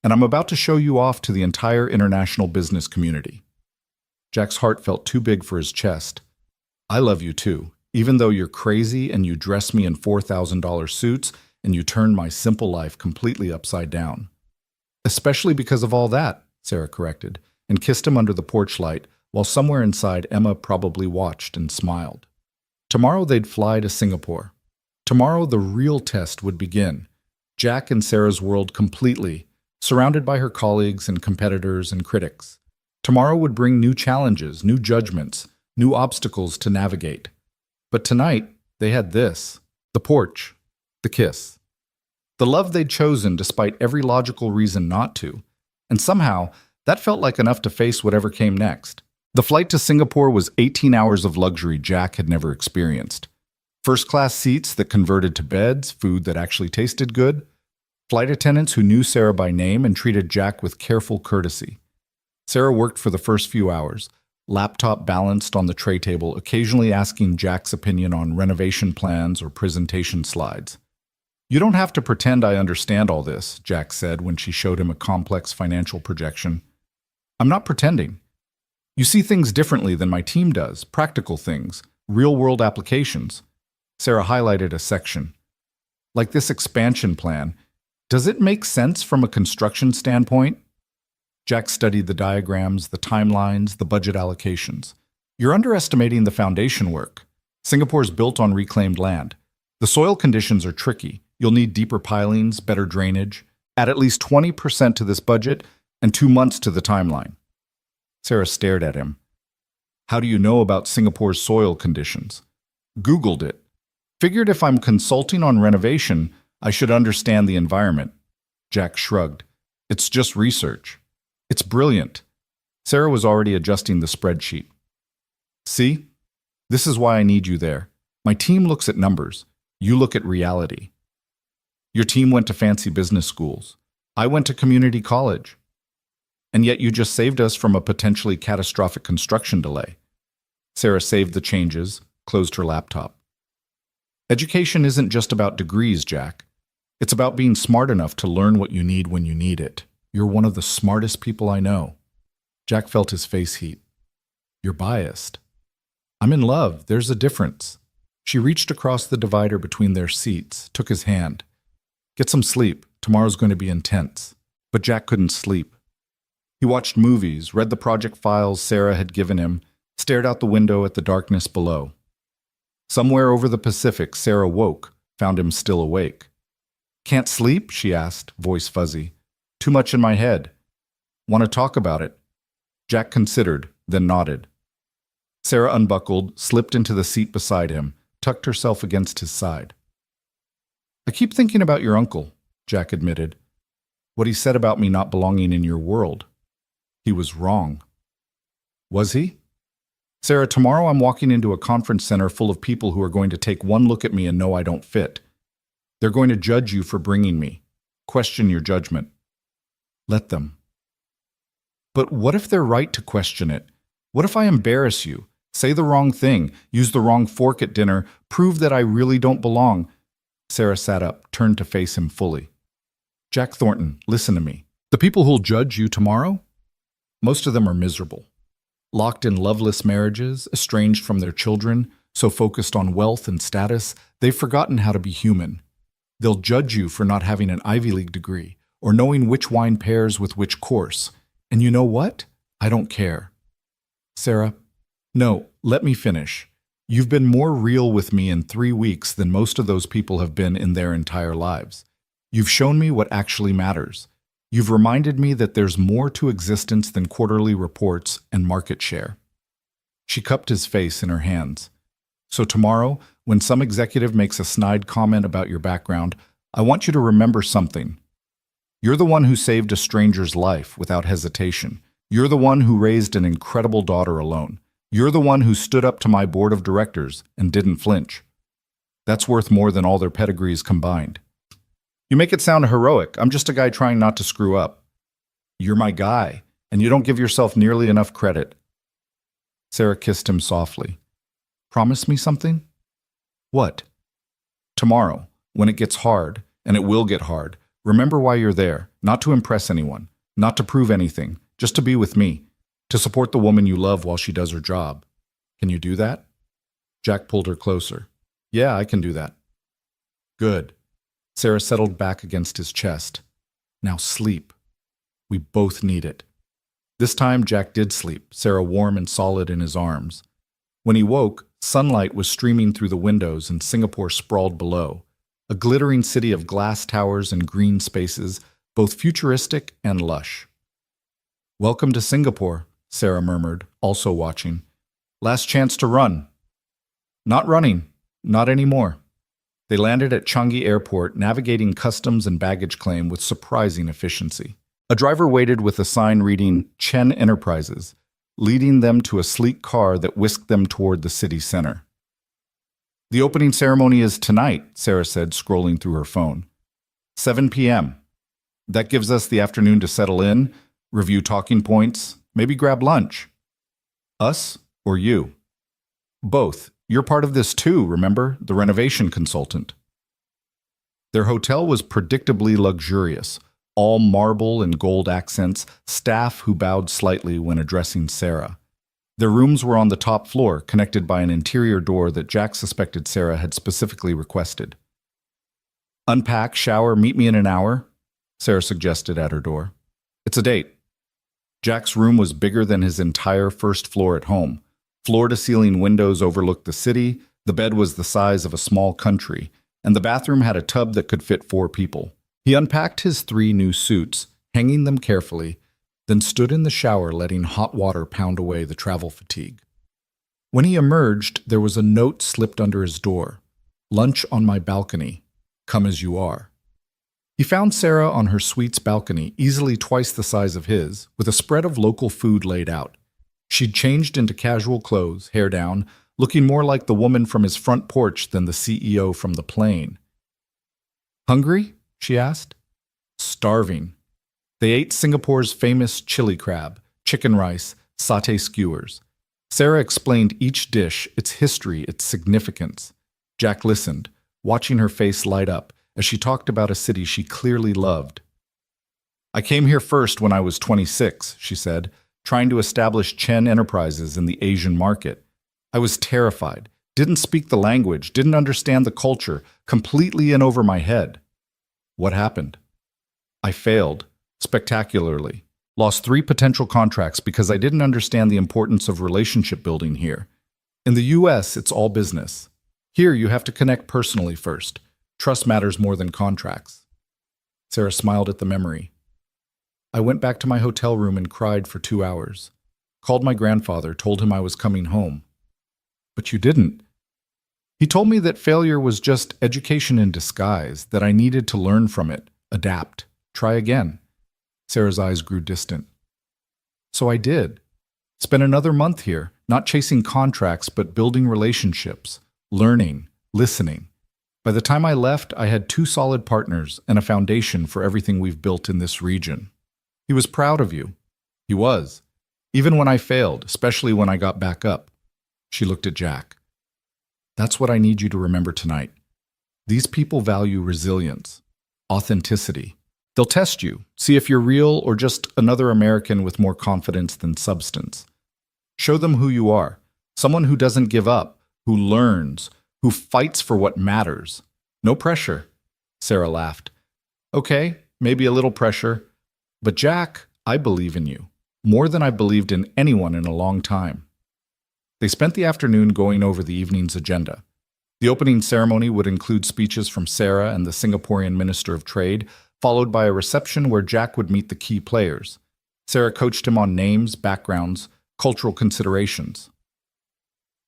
And I'm about to show you off to the entire international business community. Jack's heart felt too big for his chest. I love you too, even though you're crazy and you dress me in $4,000 suits and you turn my simple life completely upside down. Especially because of all that, Sarah corrected, and kissed him under the porch light, while somewhere inside Emma probably watched and smiled. Tomorrow they'd fly to Singapore. Tomorrow the real test would begin. Jack and Sarah's world completely, surrounded by her colleagues and competitors and critics. Tomorrow would bring new challenges, new judgments, new obstacles to navigate. But tonight, they had this, the porch, the kiss. The love they'd chosen despite every logical reason not to. And somehow, that felt like enough to face whatever came next. The flight to Singapore was 18 hours of luxury Jack had never experienced. First-class seats that converted to beds, food that actually tasted good, flight attendants who knew Sarah by name and treated Jack with careful courtesy. Sarah worked for the first few hours, laptop balanced on the tray table, occasionally asking Jack's opinion on renovation plans or presentation slides. You don't have to pretend I understand all this, Jack said when she showed him a complex financial projection. I'm not pretending. You see things differently than my team does, practical things, real-world applications. Sarah highlighted a section. Like this expansion plan, does it make sense from a construction standpoint? Jack studied the diagrams, the timelines, the budget allocations. You're underestimating the foundation work. Singapore's built on reclaimed land. The soil conditions are tricky. You'll need deeper pilings, better drainage. Add at least 20% to this budget and 2 months to the timeline. Sarah stared at him. How do you know about Singapore's soil conditions? Googled it. Figured if I'm consulting on renovation, I should understand the environment. Jack shrugged. It's just research. It's brilliant. Sarah was already adjusting the spreadsheet. See? This is why I need you there. My team looks at numbers. You look at reality. Your team went to fancy business schools. I went to community college. And yet you just saved us from a potentially catastrophic construction delay. Sarah saved the changes, closed her laptop. Education isn't just about degrees, Jack. It's about being smart enough to learn what you need when you need it. You're one of the smartest people I know. Jack felt his face heat. You're biased. I'm in love. There's a difference. She reached across the divider between their seats, took his hand. Get some sleep. Tomorrow's going to be intense. But Jack couldn't sleep. He watched movies, read the project files Sarah had given him, stared out the window at the darkness below. Somewhere over the Pacific, Sarah woke, found him still awake. Can't sleep? She asked, voice fuzzy. Too much in my head. Want to talk about it? Jack considered, then nodded. Sarah unbuckled, slipped into the seat beside him, tucked herself against his side. I keep thinking about your uncle, Jack admitted. What he said about me not belonging in your world. He was wrong. Was he? Sarah, tomorrow I'm walking into a conference center full of people who are going to take one look at me and know I don't fit. They're going to judge you for bringing me. Question your judgment. Let them. But what if they're right to question it? What if I embarrass you, say the wrong thing, use the wrong fork at dinner, prove that I really don't belong? Sarah sat up, turned to face him fully. Jack Thornton, listen to me. The people who'll judge you tomorrow? Most of them are miserable. Locked in loveless marriages, estranged from their children, so focused on wealth and status, they've forgotten how to be human. They'll judge you for not having an Ivy League degree, or knowing which wine pairs with which course. And you know what? I don't care. Sarah, no, let me finish. You've been more real with me in 3 weeks than most of those people have been in their entire lives. You've shown me what actually matters. You've reminded me that there's more to existence than quarterly reports and market share. She cupped his face in her hands. So tomorrow, when some executive makes a snide comment about your background, I want you to remember something. You're the one who saved a stranger's life without hesitation. You're the one who raised an incredible daughter alone. You're the one who stood up to my board of directors and didn't flinch. That's worth more than all their pedigrees combined. You make it sound heroic. I'm just a guy trying not to screw up. You're my guy, and you don't give yourself nearly enough credit. Sarah kissed him softly. Promise me something? What? Tomorrow, when it gets hard, and it will get hard, remember why you're there, not to impress anyone, not to prove anything, just to be with me, to support the woman you love while she does her job. Can you do that? Jack pulled her closer. Yeah, I can do that. Good. Sarah settled back against his chest. Now sleep. We both need it. This time Jack did sleep, Sarah warm and solid in his arms. When he woke, sunlight was streaming through the windows and Singapore sprawled below, a glittering city of glass towers and green spaces, both futuristic and lush. Welcome to Singapore, Sarah murmured, also watching. Last chance to run. Not running. Not anymore. They landed at Changi Airport, navigating customs and baggage claim with surprising efficiency. A driver waited with a sign reading Chen Enterprises, leading them to a sleek car that whisked them toward the city center. The opening ceremony is tonight, Sarah said, scrolling through her phone. 7 p.m. That gives us the afternoon to settle in, review talking points, maybe grab lunch. Us or you? Both. You're part of this too, remember? The renovation consultant. Their hotel was predictably luxurious, all marble and gold accents, staff who bowed slightly when addressing Sarah. Their rooms were on the top floor, connected by an interior door that Jack suspected Sarah had specifically requested. Unpack, shower, meet me in an hour, Sarah suggested at her door. It's a date. Jack's room was bigger than his entire first floor at home. Floor-to-ceiling windows overlooked the city, the bed was the size of a small country, and the bathroom had a tub that could fit 4 people. He unpacked his 3 new suits, hanging them carefully, then stood in the shower letting hot water pound away the travel fatigue. When he emerged, there was a note slipped under his door. Lunch on my balcony. Come as you are. He found Sarah on her suite's balcony, easily twice the size of his, with a spread of local food laid out. She'd changed into casual clothes, hair down, looking more like the woman from his front porch than the CEO from the plane. Hungry? She asked. Starving. They ate Singapore's famous chili crab, chicken rice, satay skewers. Sarah explained each dish, its history, its significance. Jack listened, watching her face light up as she talked about a city she clearly loved. I came here first when I was 26, she said, trying to establish Chen Enterprises in the Asian market. I was terrified, Didn't speak the language, didn't understand the culture, completely in over my head. What happened? I failed, spectacularly. Lost 3 potential contracts because I didn't understand the importance of relationship building here. In the US, it's all business. Here, you have to connect personally first. Trust matters more than contracts. Sarah smiled at the memory. I went back to my hotel room and cried for 2 hours. Called my grandfather, told him I was coming home. But you didn't. He told me that failure was just education in disguise, that I needed to learn from it, adapt, try again. Sarah's eyes grew distant. So I did. Spent another month here, not chasing contracts, but building relationships, learning, listening. By the time I left, I had 2 solid partners and a foundation for everything we've built in this region. He was proud of you. He was. Even when I failed, especially when I got back up. She looked at Jack. That's what I need you to remember tonight. These people value resilience, authenticity. They'll test you, see if you're real or just another American with more confidence than substance. Show them who you are, someone who doesn't give up, who learns, who fights for what matters. No pressure. Sarah laughed. Okay, maybe a little pressure. But Jack, I believe in you, more than I've believed in anyone in a long time. They spent the afternoon going over the evening's agenda. The opening ceremony would include speeches from Sarah and the Singaporean Minister of Trade, followed by a reception where Jack would meet the key players. Sarah coached him on names, backgrounds, cultural considerations.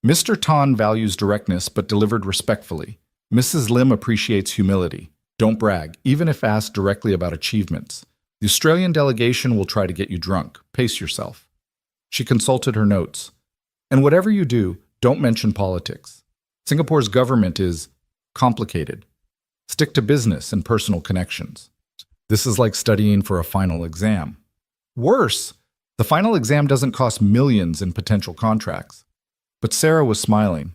Mr. Tan values directness but delivered respectfully. Mrs. Lim appreciates humility. Don't brag, even if asked directly about achievements. The Australian delegation will try to get you drunk. Pace yourself. She consulted her notes. And whatever you do, don't mention politics. Singapore's government is complicated. Stick to business and personal connections. This is like studying for a final exam. Worse, the final exam doesn't cost millions in potential contracts. But Sarah was smiling.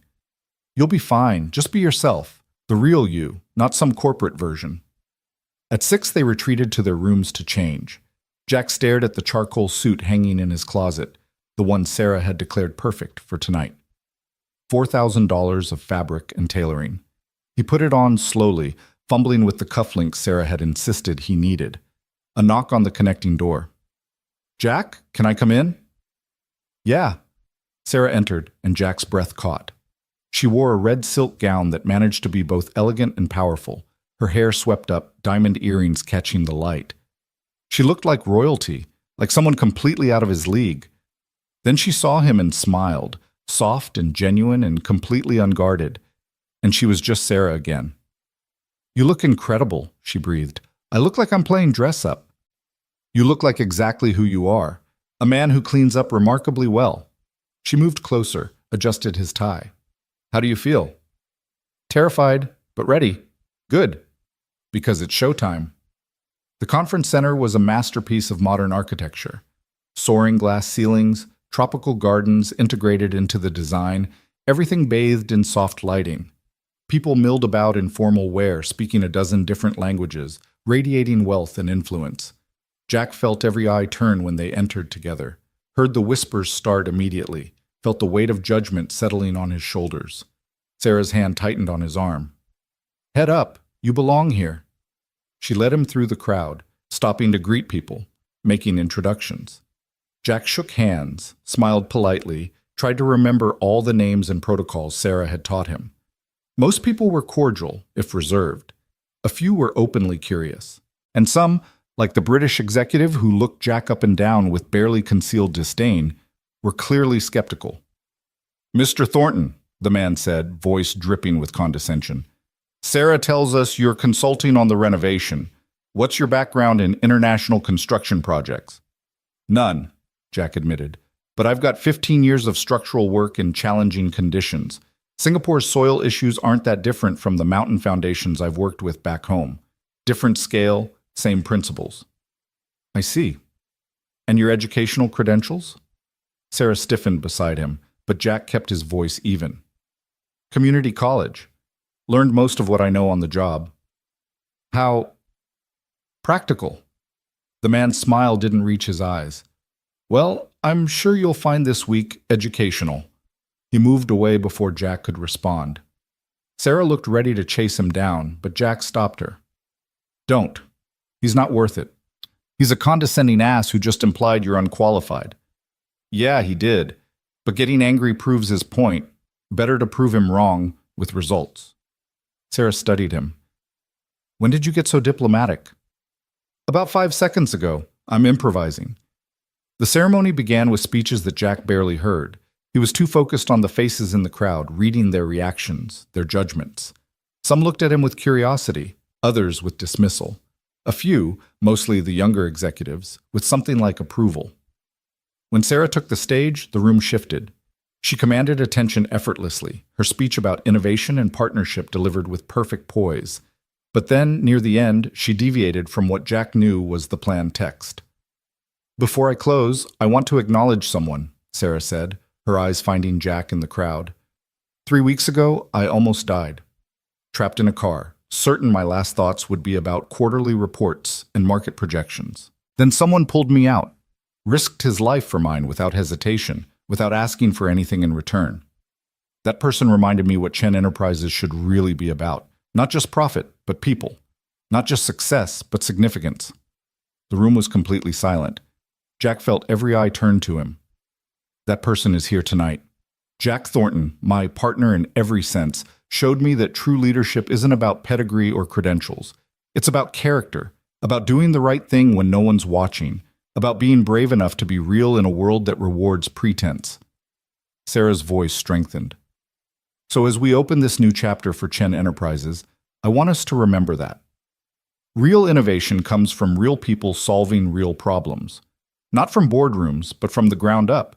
You'll be fine. Just be yourself. The real you, not some corporate version. At 6, they retreated to their rooms to change. Jack stared at the charcoal suit hanging in his closet, the one Sarah had declared perfect for tonight. $4,000 of fabric and tailoring. He put it on slowly, fumbling with the cufflinks Sarah had insisted he needed. A knock on the connecting door. Jack, can I come in? Yeah. Sarah entered, and Jack's breath caught. She wore a red silk gown that managed to be both elegant and powerful, her hair swept up, diamond earrings catching the light. She looked like royalty, like someone completely out of his league. Then she saw him and smiled, soft and genuine and completely unguarded. And she was just Sarah again. You look incredible, she breathed. I look like I'm playing dress-up. You look like exactly who you are, a man who cleans up remarkably well. She moved closer, adjusted his tie. How do you feel? Terrified, but ready. Good. Because it's showtime. The conference center was a masterpiece of modern architecture. Soaring glass ceilings, tropical gardens integrated into the design, everything bathed in soft lighting. People milled about in formal wear, speaking a dozen different languages, radiating wealth and influence. Jack felt every eye turn when they entered together, heard the whispers start immediately, felt the weight of judgment settling on his shoulders. Sarah's hand tightened on his arm. Head up, you belong here. She led him through the crowd, stopping to greet people, making introductions. Jack shook hands, smiled politely, tried to remember all the names and protocols Sarah had taught him. Most people were cordial, if reserved. A few were openly curious. And some, like the British executive who looked Jack up and down with barely concealed disdain, were clearly skeptical. Mr. Thornton, the man said, voice dripping with condescension. Sarah tells us you're consulting on the renovation. What's your background in international construction projects? None, Jack admitted. But I've got 15 years of structural work in challenging conditions. Singapore's soil issues aren't that different from the mountain foundations I've worked with back home. Different scale, same principles. I see. And your educational credentials? Sarah stiffened beside him, but Jack kept his voice even. Community college. Learned most of what I know on the job. How practical. The man's smile didn't reach his eyes. Well, I'm sure you'll find this week educational. He moved away before Jack could respond. Sarah looked ready to chase him down, but Jack stopped her. Don't. He's not worth it. He's a condescending ass who just implied you're unqualified. Yeah, he did. But getting angry proves his point. Better to prove him wrong with results. Sarah studied him. When did you get so diplomatic? About 5 seconds ago. I'm improvising. The ceremony began with speeches that Jack barely heard. He was too focused on the faces in the crowd, reading their reactions, their judgments. Some looked at him with curiosity, others with dismissal. A few, mostly the younger executives, with something like approval. When Sarah took the stage, the room shifted. She commanded attention effortlessly, her speech about innovation and partnership delivered with perfect poise. But then, near the end, she deviated from what Jack knew was the planned text. Before I close, I want to acknowledge someone, Sarah said, her eyes finding Jack in the crowd. 3 weeks ago, I almost died. Trapped in a car, certain my last thoughts would be about quarterly reports and market projections. Then someone pulled me out, risked his life for mine without hesitation, without asking for anything in return. That person reminded me what Chen Enterprises should really be about. Not just profit, but people. Not just success, but significance. The room was completely silent. Jack felt every eye turned to him. That person is here tonight. Jack Thornton, my partner in every sense, showed me that true leadership isn't about pedigree or credentials. It's about character, about doing the right thing when no one's watching, about being brave enough to be real in a world that rewards pretense. Sarah's voice strengthened. So as we open this new chapter for Chen Enterprises, I want us to remember that. Real innovation comes from real people solving real problems. Not from boardrooms, but from the ground up.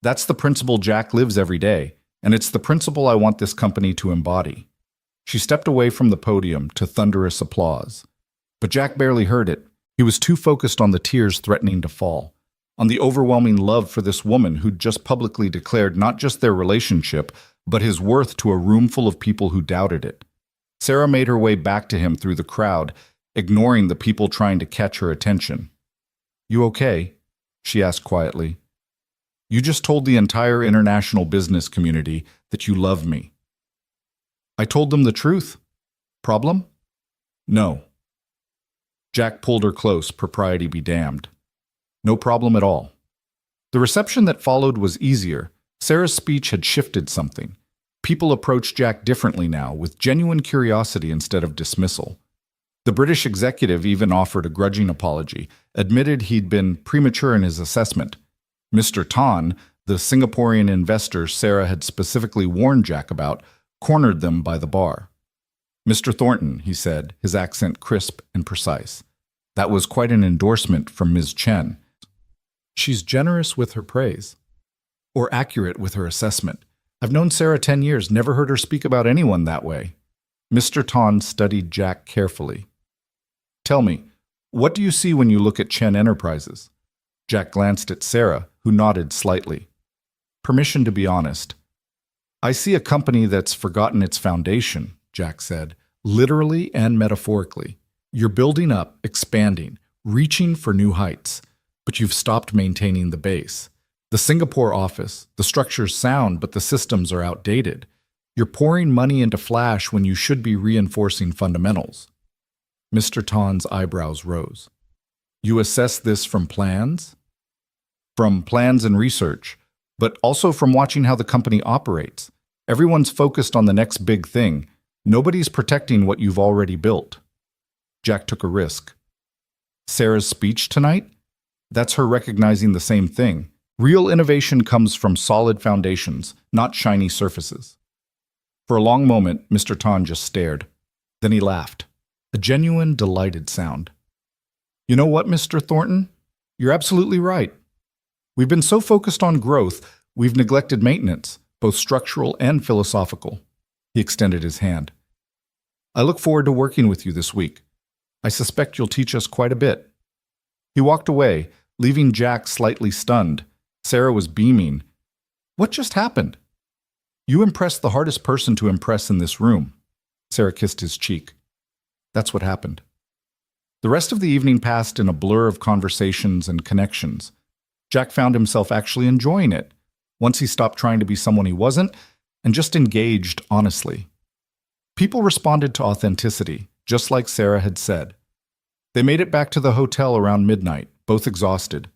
That's the principle Jack lives every day, and it's the principle I want this company to embody. She stepped away from the podium to thunderous applause. But Jack barely heard it. He was too focused on the tears threatening to fall, on the overwhelming love for this woman who'd just publicly declared not just their relationship, but his worth to a room full of people who doubted it. Sarah made her way back to him through the crowd, ignoring the people trying to catch her attention. You okay? She asked quietly. You just told the entire international business community that you love me. I told them the truth. Problem? No. Jack pulled her close, propriety be damned. No problem at all. The reception that followed was easier. Sarah's speech had shifted something. People approached Jack differently now, with genuine curiosity instead of dismissal. The British executive even offered a grudging apology, admitted he'd been premature in his assessment. Mr. Tan, the Singaporean investor Sarah had specifically warned Jack about, cornered them by the bar. Mr. Thornton, he said, his accent crisp and precise. That was quite an endorsement from Ms. Chen. She's generous with her praise. Or accurate with her assessment. I've known Sarah 10 years, never heard her speak about anyone that way. Mr. Tan studied Jack carefully. Tell me, what do you see when you look at Chen Enterprises? Jack glanced at Sarah, who nodded slightly. Permission to be honest. I see a company that's forgotten its foundation, Jack said, literally and metaphorically. You're building up, expanding, reaching for new heights, but you've stopped maintaining the base. The Singapore office, the structure's sound, but the systems are outdated. You're pouring money into flash when you should be reinforcing fundamentals. Mr. Tan's eyebrows rose. You assess this from plans? From plans and research, but also from watching how the company operates. Everyone's focused on the next big thing. Nobody's protecting what you've already built. Jack took a risk. Sarah's speech tonight? That's her recognizing the same thing. Real innovation comes from solid foundations, not shiny surfaces. For a long moment, Mr. Tan just stared. Then he laughed. A genuine, delighted sound. You know what, Mr. Thornton? You're absolutely right. We've been so focused on growth, we've neglected maintenance, both structural and philosophical. He extended his hand. I look forward to working with you this week. I suspect you'll teach us quite a bit. He walked away, leaving Jack slightly stunned. Sarah was beaming. What just happened? You impressed the hardest person to impress in this room. Sarah kissed his cheek. That's what happened. The rest of the evening passed in a blur of conversations and connections. Jack found himself actually enjoying it. once he stopped trying to be someone he wasn't and just engaged honestly. People responded to authenticity, just like Sarah had said. They made it back to the hotel around midnight, both exhausted.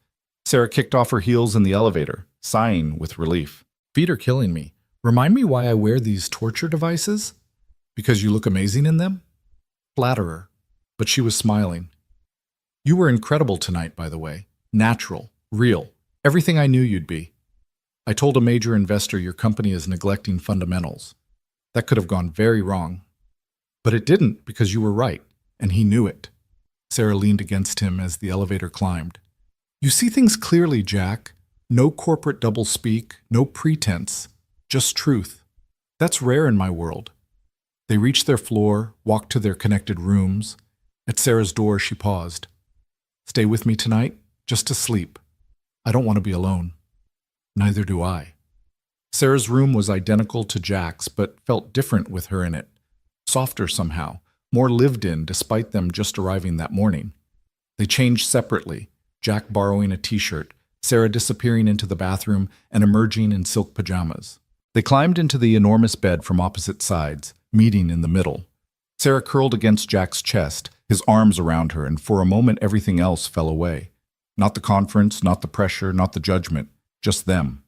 Sarah kicked off her heels in the elevator, sighing with relief. Feet are killing me. Remind me why I wear these torture devices? Because you look amazing in them? Flatterer. But she was smiling. You were incredible tonight, by the way. Natural, real, everything I knew you'd be. I told a major investor your company is neglecting fundamentals. That could have gone very wrong. But it didn't because you were right, and he knew it. Sarah leaned against him as the elevator climbed. You see things clearly, Jack. No corporate doublespeak, no pretense, just truth. That's rare in my world. They reached their floor, walked to their connected rooms. At Sarah's door, she paused. Stay with me tonight, just to sleep. I don't want to be alone. Neither do I. Sarah's room was identical to Jack's, but felt different with her in it. Softer somehow, more lived in despite them just arriving that morning. They changed separately, Jack borrowing a t-shirt, Sarah disappearing into the bathroom and emerging in silk pajamas. They climbed into the enormous bed from opposite sides, meeting in the middle. Sarah curled against Jack's chest, his arms around her, and for a moment everything else fell away. Not the conference, not the pressure, not the judgment, just them.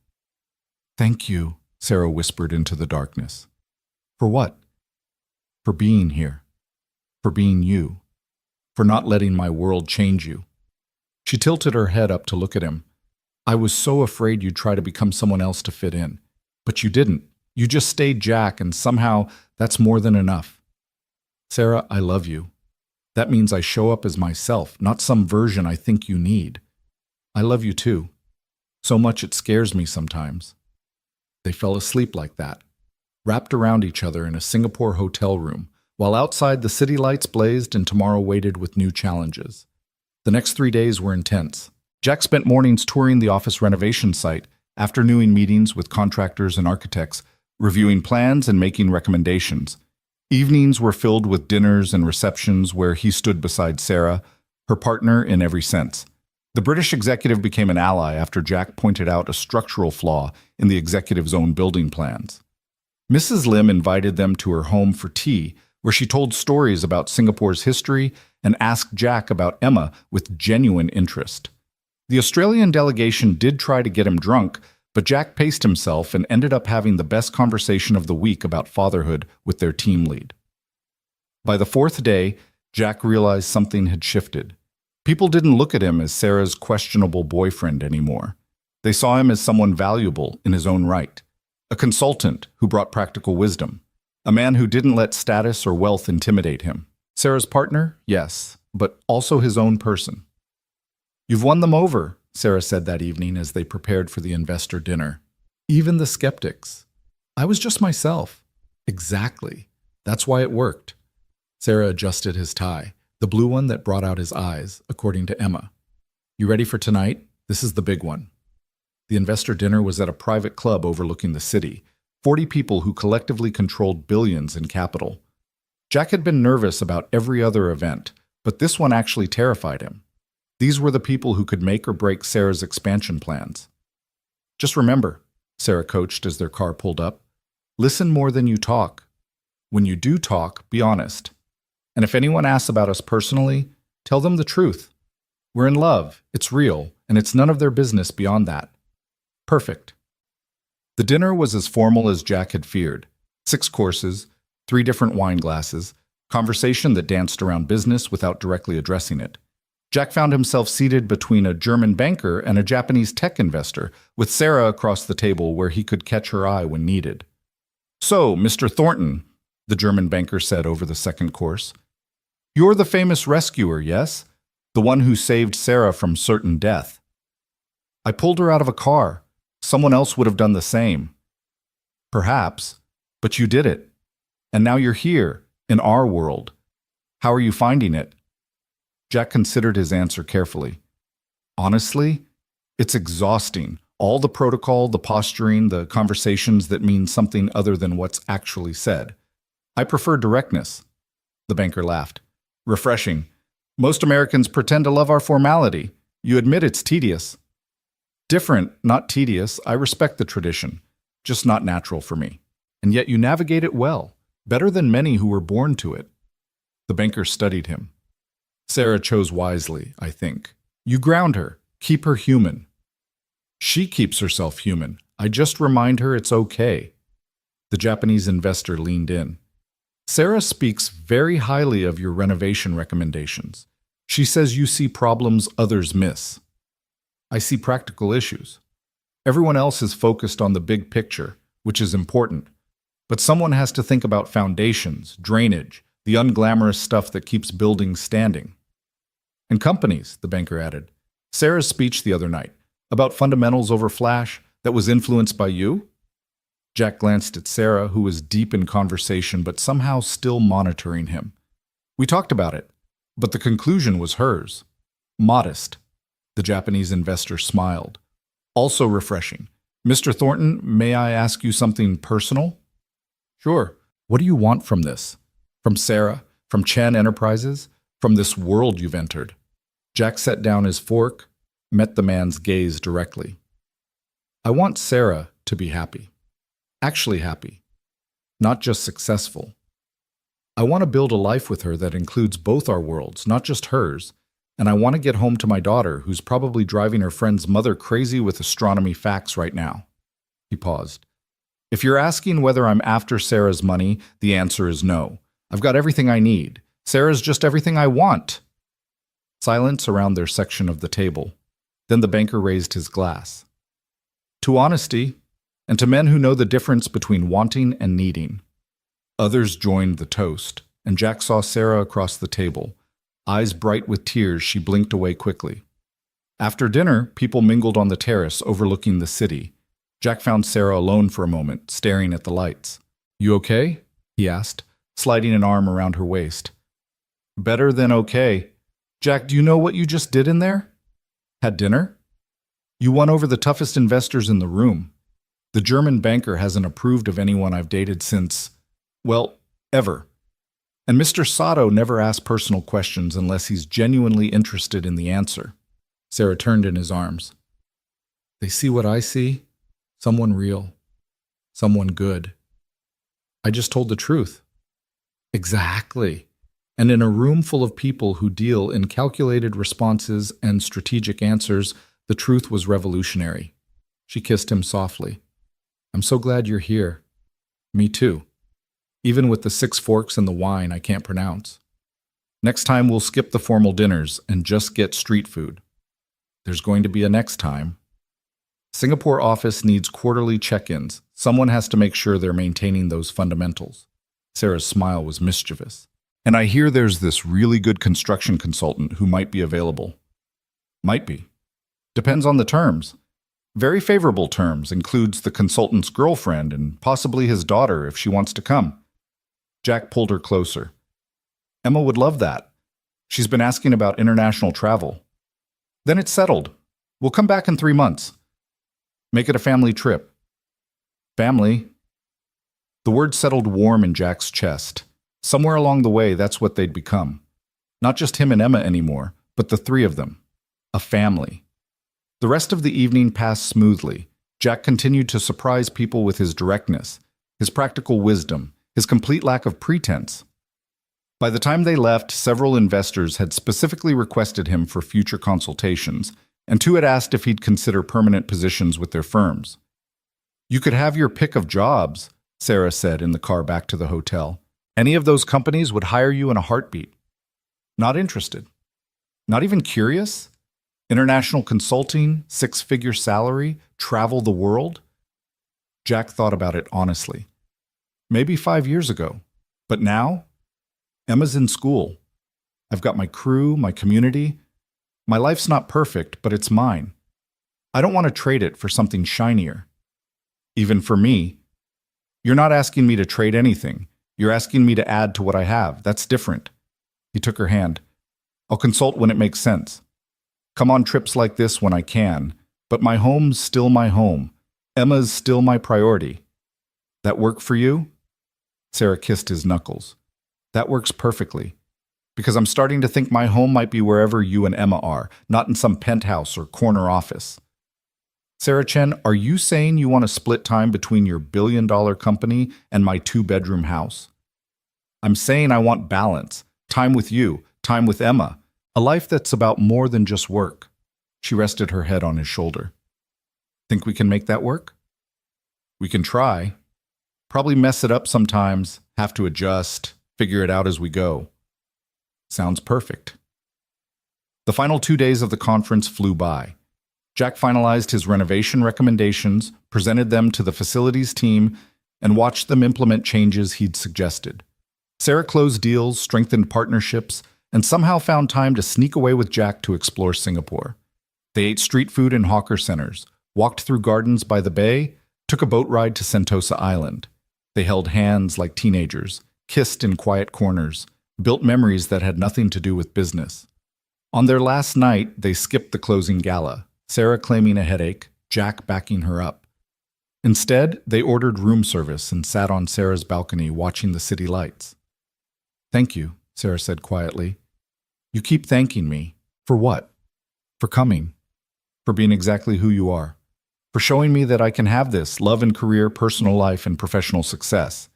Thank you, Sarah whispered into the darkness. For what? For being here. For being you. For not letting my world change you. She tilted her head up to look at him. I was so afraid you'd try to become someone else to fit in. But you didn't. You just stayed Jack, and somehow that's more than enough. Sarah, I love you. That means I show up as myself, not some version I think you need. I love you too. So much it scares me sometimes. They fell asleep like that, wrapped around each other in a Singapore hotel room, while outside the city lights blazed and tomorrow waited with new challenges. The next 3 days were intense. Jack spent mornings touring the office renovation site, afternoon meetings with contractors and architects, reviewing plans and making recommendations. Evenings were filled with dinners and receptions where he stood beside Sarah, her partner in every sense. The British executive became an ally after Jack pointed out a structural flaw in the executive's own building plans. Mrs. Lim invited them to her home for tea, where she told stories about Singapore's history and asked Jack about Emma with genuine interest. The Australian delegation did try to get him drunk, but Jack paced himself and ended up having the best conversation of the week about fatherhood with their team lead. By the fourth day, Jack realized something had shifted. People didn't look at him as Sarah's questionable boyfriend anymore. They saw him as someone valuable in his own right, a consultant who brought practical wisdom, a man who didn't let status or wealth intimidate him. Sarah's partner? Yes, but also his own person. You've won them over, Sarah said that evening as they prepared for the investor dinner. Even the skeptics. I was just myself. Exactly. That's why it worked. Sarah adjusted his tie, the blue one that brought out his eyes, according to Emma. You ready for tonight? This is the big one. The investor dinner was at a private club overlooking the city, 40 people who collectively controlled billions in capital. Jack had been nervous about every other event, but this one actually terrified him. These were the people who could make or break Sarah's expansion plans. Just remember, Sarah coached as their car pulled up, listen more than you talk. When you do talk, be honest. And if anyone asks about us personally, tell them the truth. We're in love, it's real, and it's none of their business beyond that. Perfect. The dinner was as formal as Jack had feared. 6 courses, 3 different wine glasses, conversation that danced around business without directly addressing it. Jack found himself seated between a German banker and a Japanese tech investor, with Sarah across the table where he could catch her eye when needed. So, Mr. Thornton, the German banker said over the second course, you're the famous rescuer, yes? The one who saved Sarah from certain death. I pulled her out of a car. Someone else would have done the same. Perhaps, but you did it. And now you're here, in our world. How are you finding it? Jack considered his answer carefully. Honestly, it's exhausting. All the protocol, the posturing, the conversations that mean something other than what's actually said. I prefer directness. The banker laughed. Refreshing. Most Americans pretend to love our formality. You admit it's tedious. Different, not tedious. I respect the tradition, just not natural for me. And yet you navigate it well, better than many who were born to it. The banker studied him. Sarah chose wisely, I think. You ground her, keep her human. She keeps herself human. I just remind her it's okay. The Japanese investor leaned in. Sarah speaks very highly of your renovation recommendations. She says you see problems others miss. I see practical issues. Everyone else is focused on the big picture, which is important. But someone has to think about foundations, drainage, the unglamorous stuff that keeps buildings standing. And companies, the banker added. Sarah's speech the other night, about fundamentals over flash, that was influenced by you? Jack glanced at Sarah, who was deep in conversation but somehow still monitoring him. We talked about it, but the conclusion was hers. Modest. The Japanese investor smiled. Also refreshing. Mr. Thornton, may I ask you something personal? Sure. What do you want from this? From Sarah? From Chen Enterprises? From this world you've entered? Jack set down his fork, met the man's gaze directly. I want Sarah to be happy. Actually happy. Not just successful. I want to build a life with her that includes both our worlds, not just hers, and I want to get home to my daughter, who's probably driving her friend's mother crazy with astronomy facts right now. He paused. If you're asking whether I'm after Sarah's money, the answer is no. I've got everything I need. Sarah's just everything I want. Silence around their section of the table. Then the banker raised his glass. To honesty, and to men who know the difference between wanting and needing. Others joined the toast, and Jack saw Sarah across the table. Eyes bright with tears, she blinked away quickly. After dinner, people mingled on the terrace overlooking the city. Jack found Sarah alone for a moment, staring at the lights. You okay? He asked, sliding an arm around her waist. Better than okay. Jack, do you know what you just did in there? Had dinner? You won over the toughest investors in the room. The German banker hasn't approved of anyone I've dated since, well, ever. And Mr. Sato never asks personal questions unless he's genuinely interested in the answer. Sarah turned in his arms. They see what I see? Someone real. Someone good. I just told the truth. Exactly. And in a room full of people who deal in calculated responses and strategic answers, the truth was revolutionary. She kissed him softly. I'm so glad you're here. Me too. Even with the 6 forks and the wine I can't pronounce. Next time we'll skip the formal dinners and just get street food. There's going to be a next time. Singapore office needs quarterly check-ins. Someone has to make sure they're maintaining those fundamentals. Sarah's smile was mischievous. And I hear there's this really good construction consultant who might be available. Might be. Depends on the terms. Very favorable terms, includes the consultant's girlfriend and possibly his daughter if she wants to come. Jack pulled her closer. Emma would love that. She's been asking about international travel. Then it's settled. We'll come back in 3 months. Make it a family trip. Family? The word settled warm in Jack's chest. Somewhere along the way, that's what they'd become. Not just him and Emma anymore, but the 3 of them. A family. The rest of the evening passed smoothly. Jack continued to surprise people with his directness, his practical wisdom, his complete lack of pretense. By the time they left, several investors had specifically requested him for future consultations, and 2 had asked if he'd consider permanent positions with their firms. You could have your pick of jobs, Sarah said in the car back to the hotel. Any of those companies would hire you in a heartbeat. Not interested. Not even curious? International consulting, 6-figure salary, travel the world? Jack thought about it honestly. Maybe 5 years ago. But now? Emma's in school. I've got my crew, my community. My life's not perfect, but it's mine. I don't want to trade it for something shinier. Even for me. You're not asking me to trade anything. You're asking me to add to what I have. That's different. He took her hand. I'll consult when it makes sense. Come on trips like this when I can, but my home's still my home. Emma's still my priority. That work for you? Sarah kissed his knuckles. That works perfectly. Because I'm starting to think my home might be wherever you and Emma are, not in some penthouse or corner office. Sarah Chen, are you saying you want to split time between your billion-dollar company and my two-bedroom house? I'm saying I want balance, time with you, time with Emma, a life that's about more than just work. She rested her head on his shoulder. Think we can make that work? We can try. Probably mess it up sometimes, have to adjust, figure it out as we go. Sounds perfect. The final 2 days of the conference flew by. Jack finalized his renovation recommendations, presented them to the facilities team, and watched them implement changes he'd suggested. Sarah closed deals, strengthened partnerships, and somehow found time to sneak away with Jack to explore Singapore. They ate street food in hawker centers, walked through gardens by the bay, took a boat ride to Sentosa Island. They held hands like teenagers, kissed in quiet corners, built memories that had nothing to do with business. On their last night, they skipped the closing gala, Sarah claiming a headache, Jack backing her up. Instead, they ordered room service and sat on Sarah's balcony watching the city lights. "Thank you," Sarah said quietly. "You keep thanking me. For what? For coming. For being exactly who you are. For showing me that I can have this love and career, personal life, and professional success.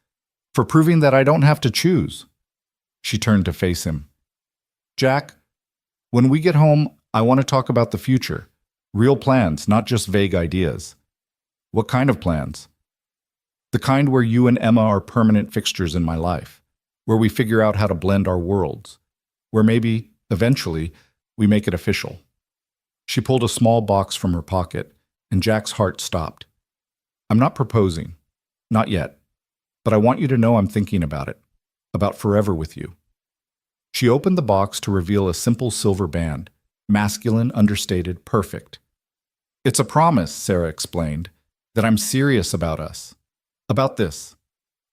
For proving that I don't have to choose." She turned to face him. "Jack, when we get home, I want to talk about the future. Real plans, not just vague ideas." "What kind of plans?" "The kind where you and Emma are permanent fixtures in my life. Where we figure out how to blend our worlds. Where maybe, eventually, we make it official." She pulled a small box from her pocket, and Jack's heart stopped. "I'm not proposing. Not yet. But I want you to know I'm thinking about it. About forever with you." She opened the box to reveal a simple silver band. Masculine, understated, perfect. "It's a promise," Sarah explained, "that I'm serious about us. About this.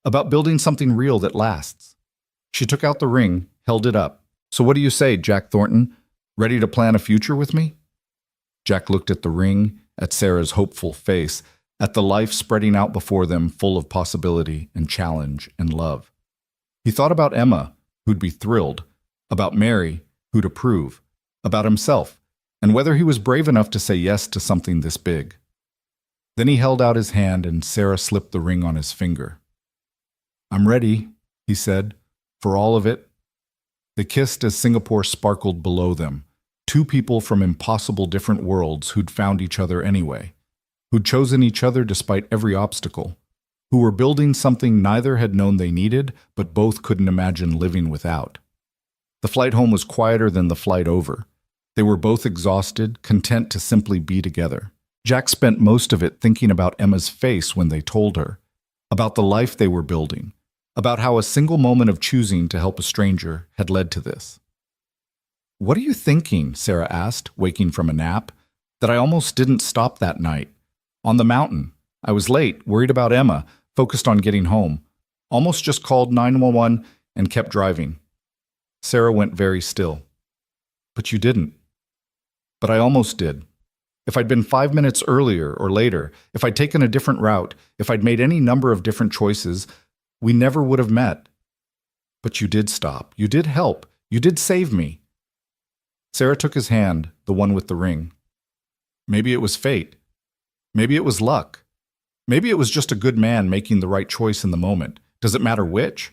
About building something real that lasts." She took out the ring, held it up. "So what do you say, Jack Thornton? Ready to plan a future with me?" Jack looked at the ring, at Sarah's hopeful face, at the life spreading out before them full of possibility and challenge and love. He thought about Emma, who'd be thrilled, about Mary, who'd approve, about himself, and whether he was brave enough to say yes to something this big. Then he held out his hand and Sarah slipped the ring on his finger. "I'm ready," he said, "for all of it." They kissed as Singapore sparkled below them, two people from impossible different worlds who'd found each other anyway, who'd chosen each other despite every obstacle, who were building something neither had known they needed, but both couldn't imagine living without. The flight home was quieter than the flight over. They were both exhausted, content to simply be together. Jack spent most of it thinking about Emma's face when they told her, about the life they were building, about how a single moment of choosing to help a stranger had led to this. "What are you thinking?" Sarah asked, waking from a nap. "That I almost didn't stop that night. On the mountain. I was late, worried about Emma, focused on getting home. Almost just called 911 and kept driving." Sarah went very still. "But you didn't." "But I almost did. If I'd been 5 minutes earlier or later, if I'd taken a different route, if I'd made any number of different choices, we never would have met. But you did stop. You did help. You did save me." Sarah took his hand, the one with the ring. "Maybe it was fate. Maybe it was luck. Maybe it was just a good man making the right choice in the moment. Does it matter which?"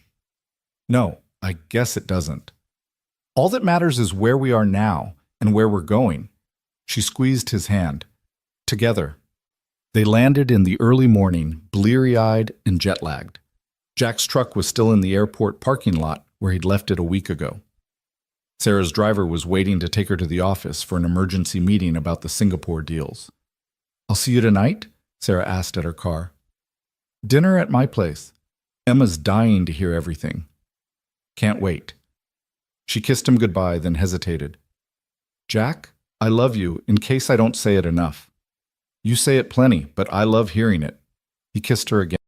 "No, I guess it doesn't. All that matters is where we are now and where we're going." She squeezed his hand. Together. They landed in the early morning, bleary-eyed and jet-lagged. Jack's truck was still in the airport parking lot where he'd left it a week ago. Sarah's driver was waiting to take her to the office for an emergency meeting about the Singapore deals. "I'll see you tonight?" Sarah asked at her car. "Dinner at my place. Emma's dying to hear everything." "Can't wait." She kissed him goodbye, then hesitated. "Jack, I love you, in case I don't say it enough. You say it plenty, but I love hearing it." He kissed her again.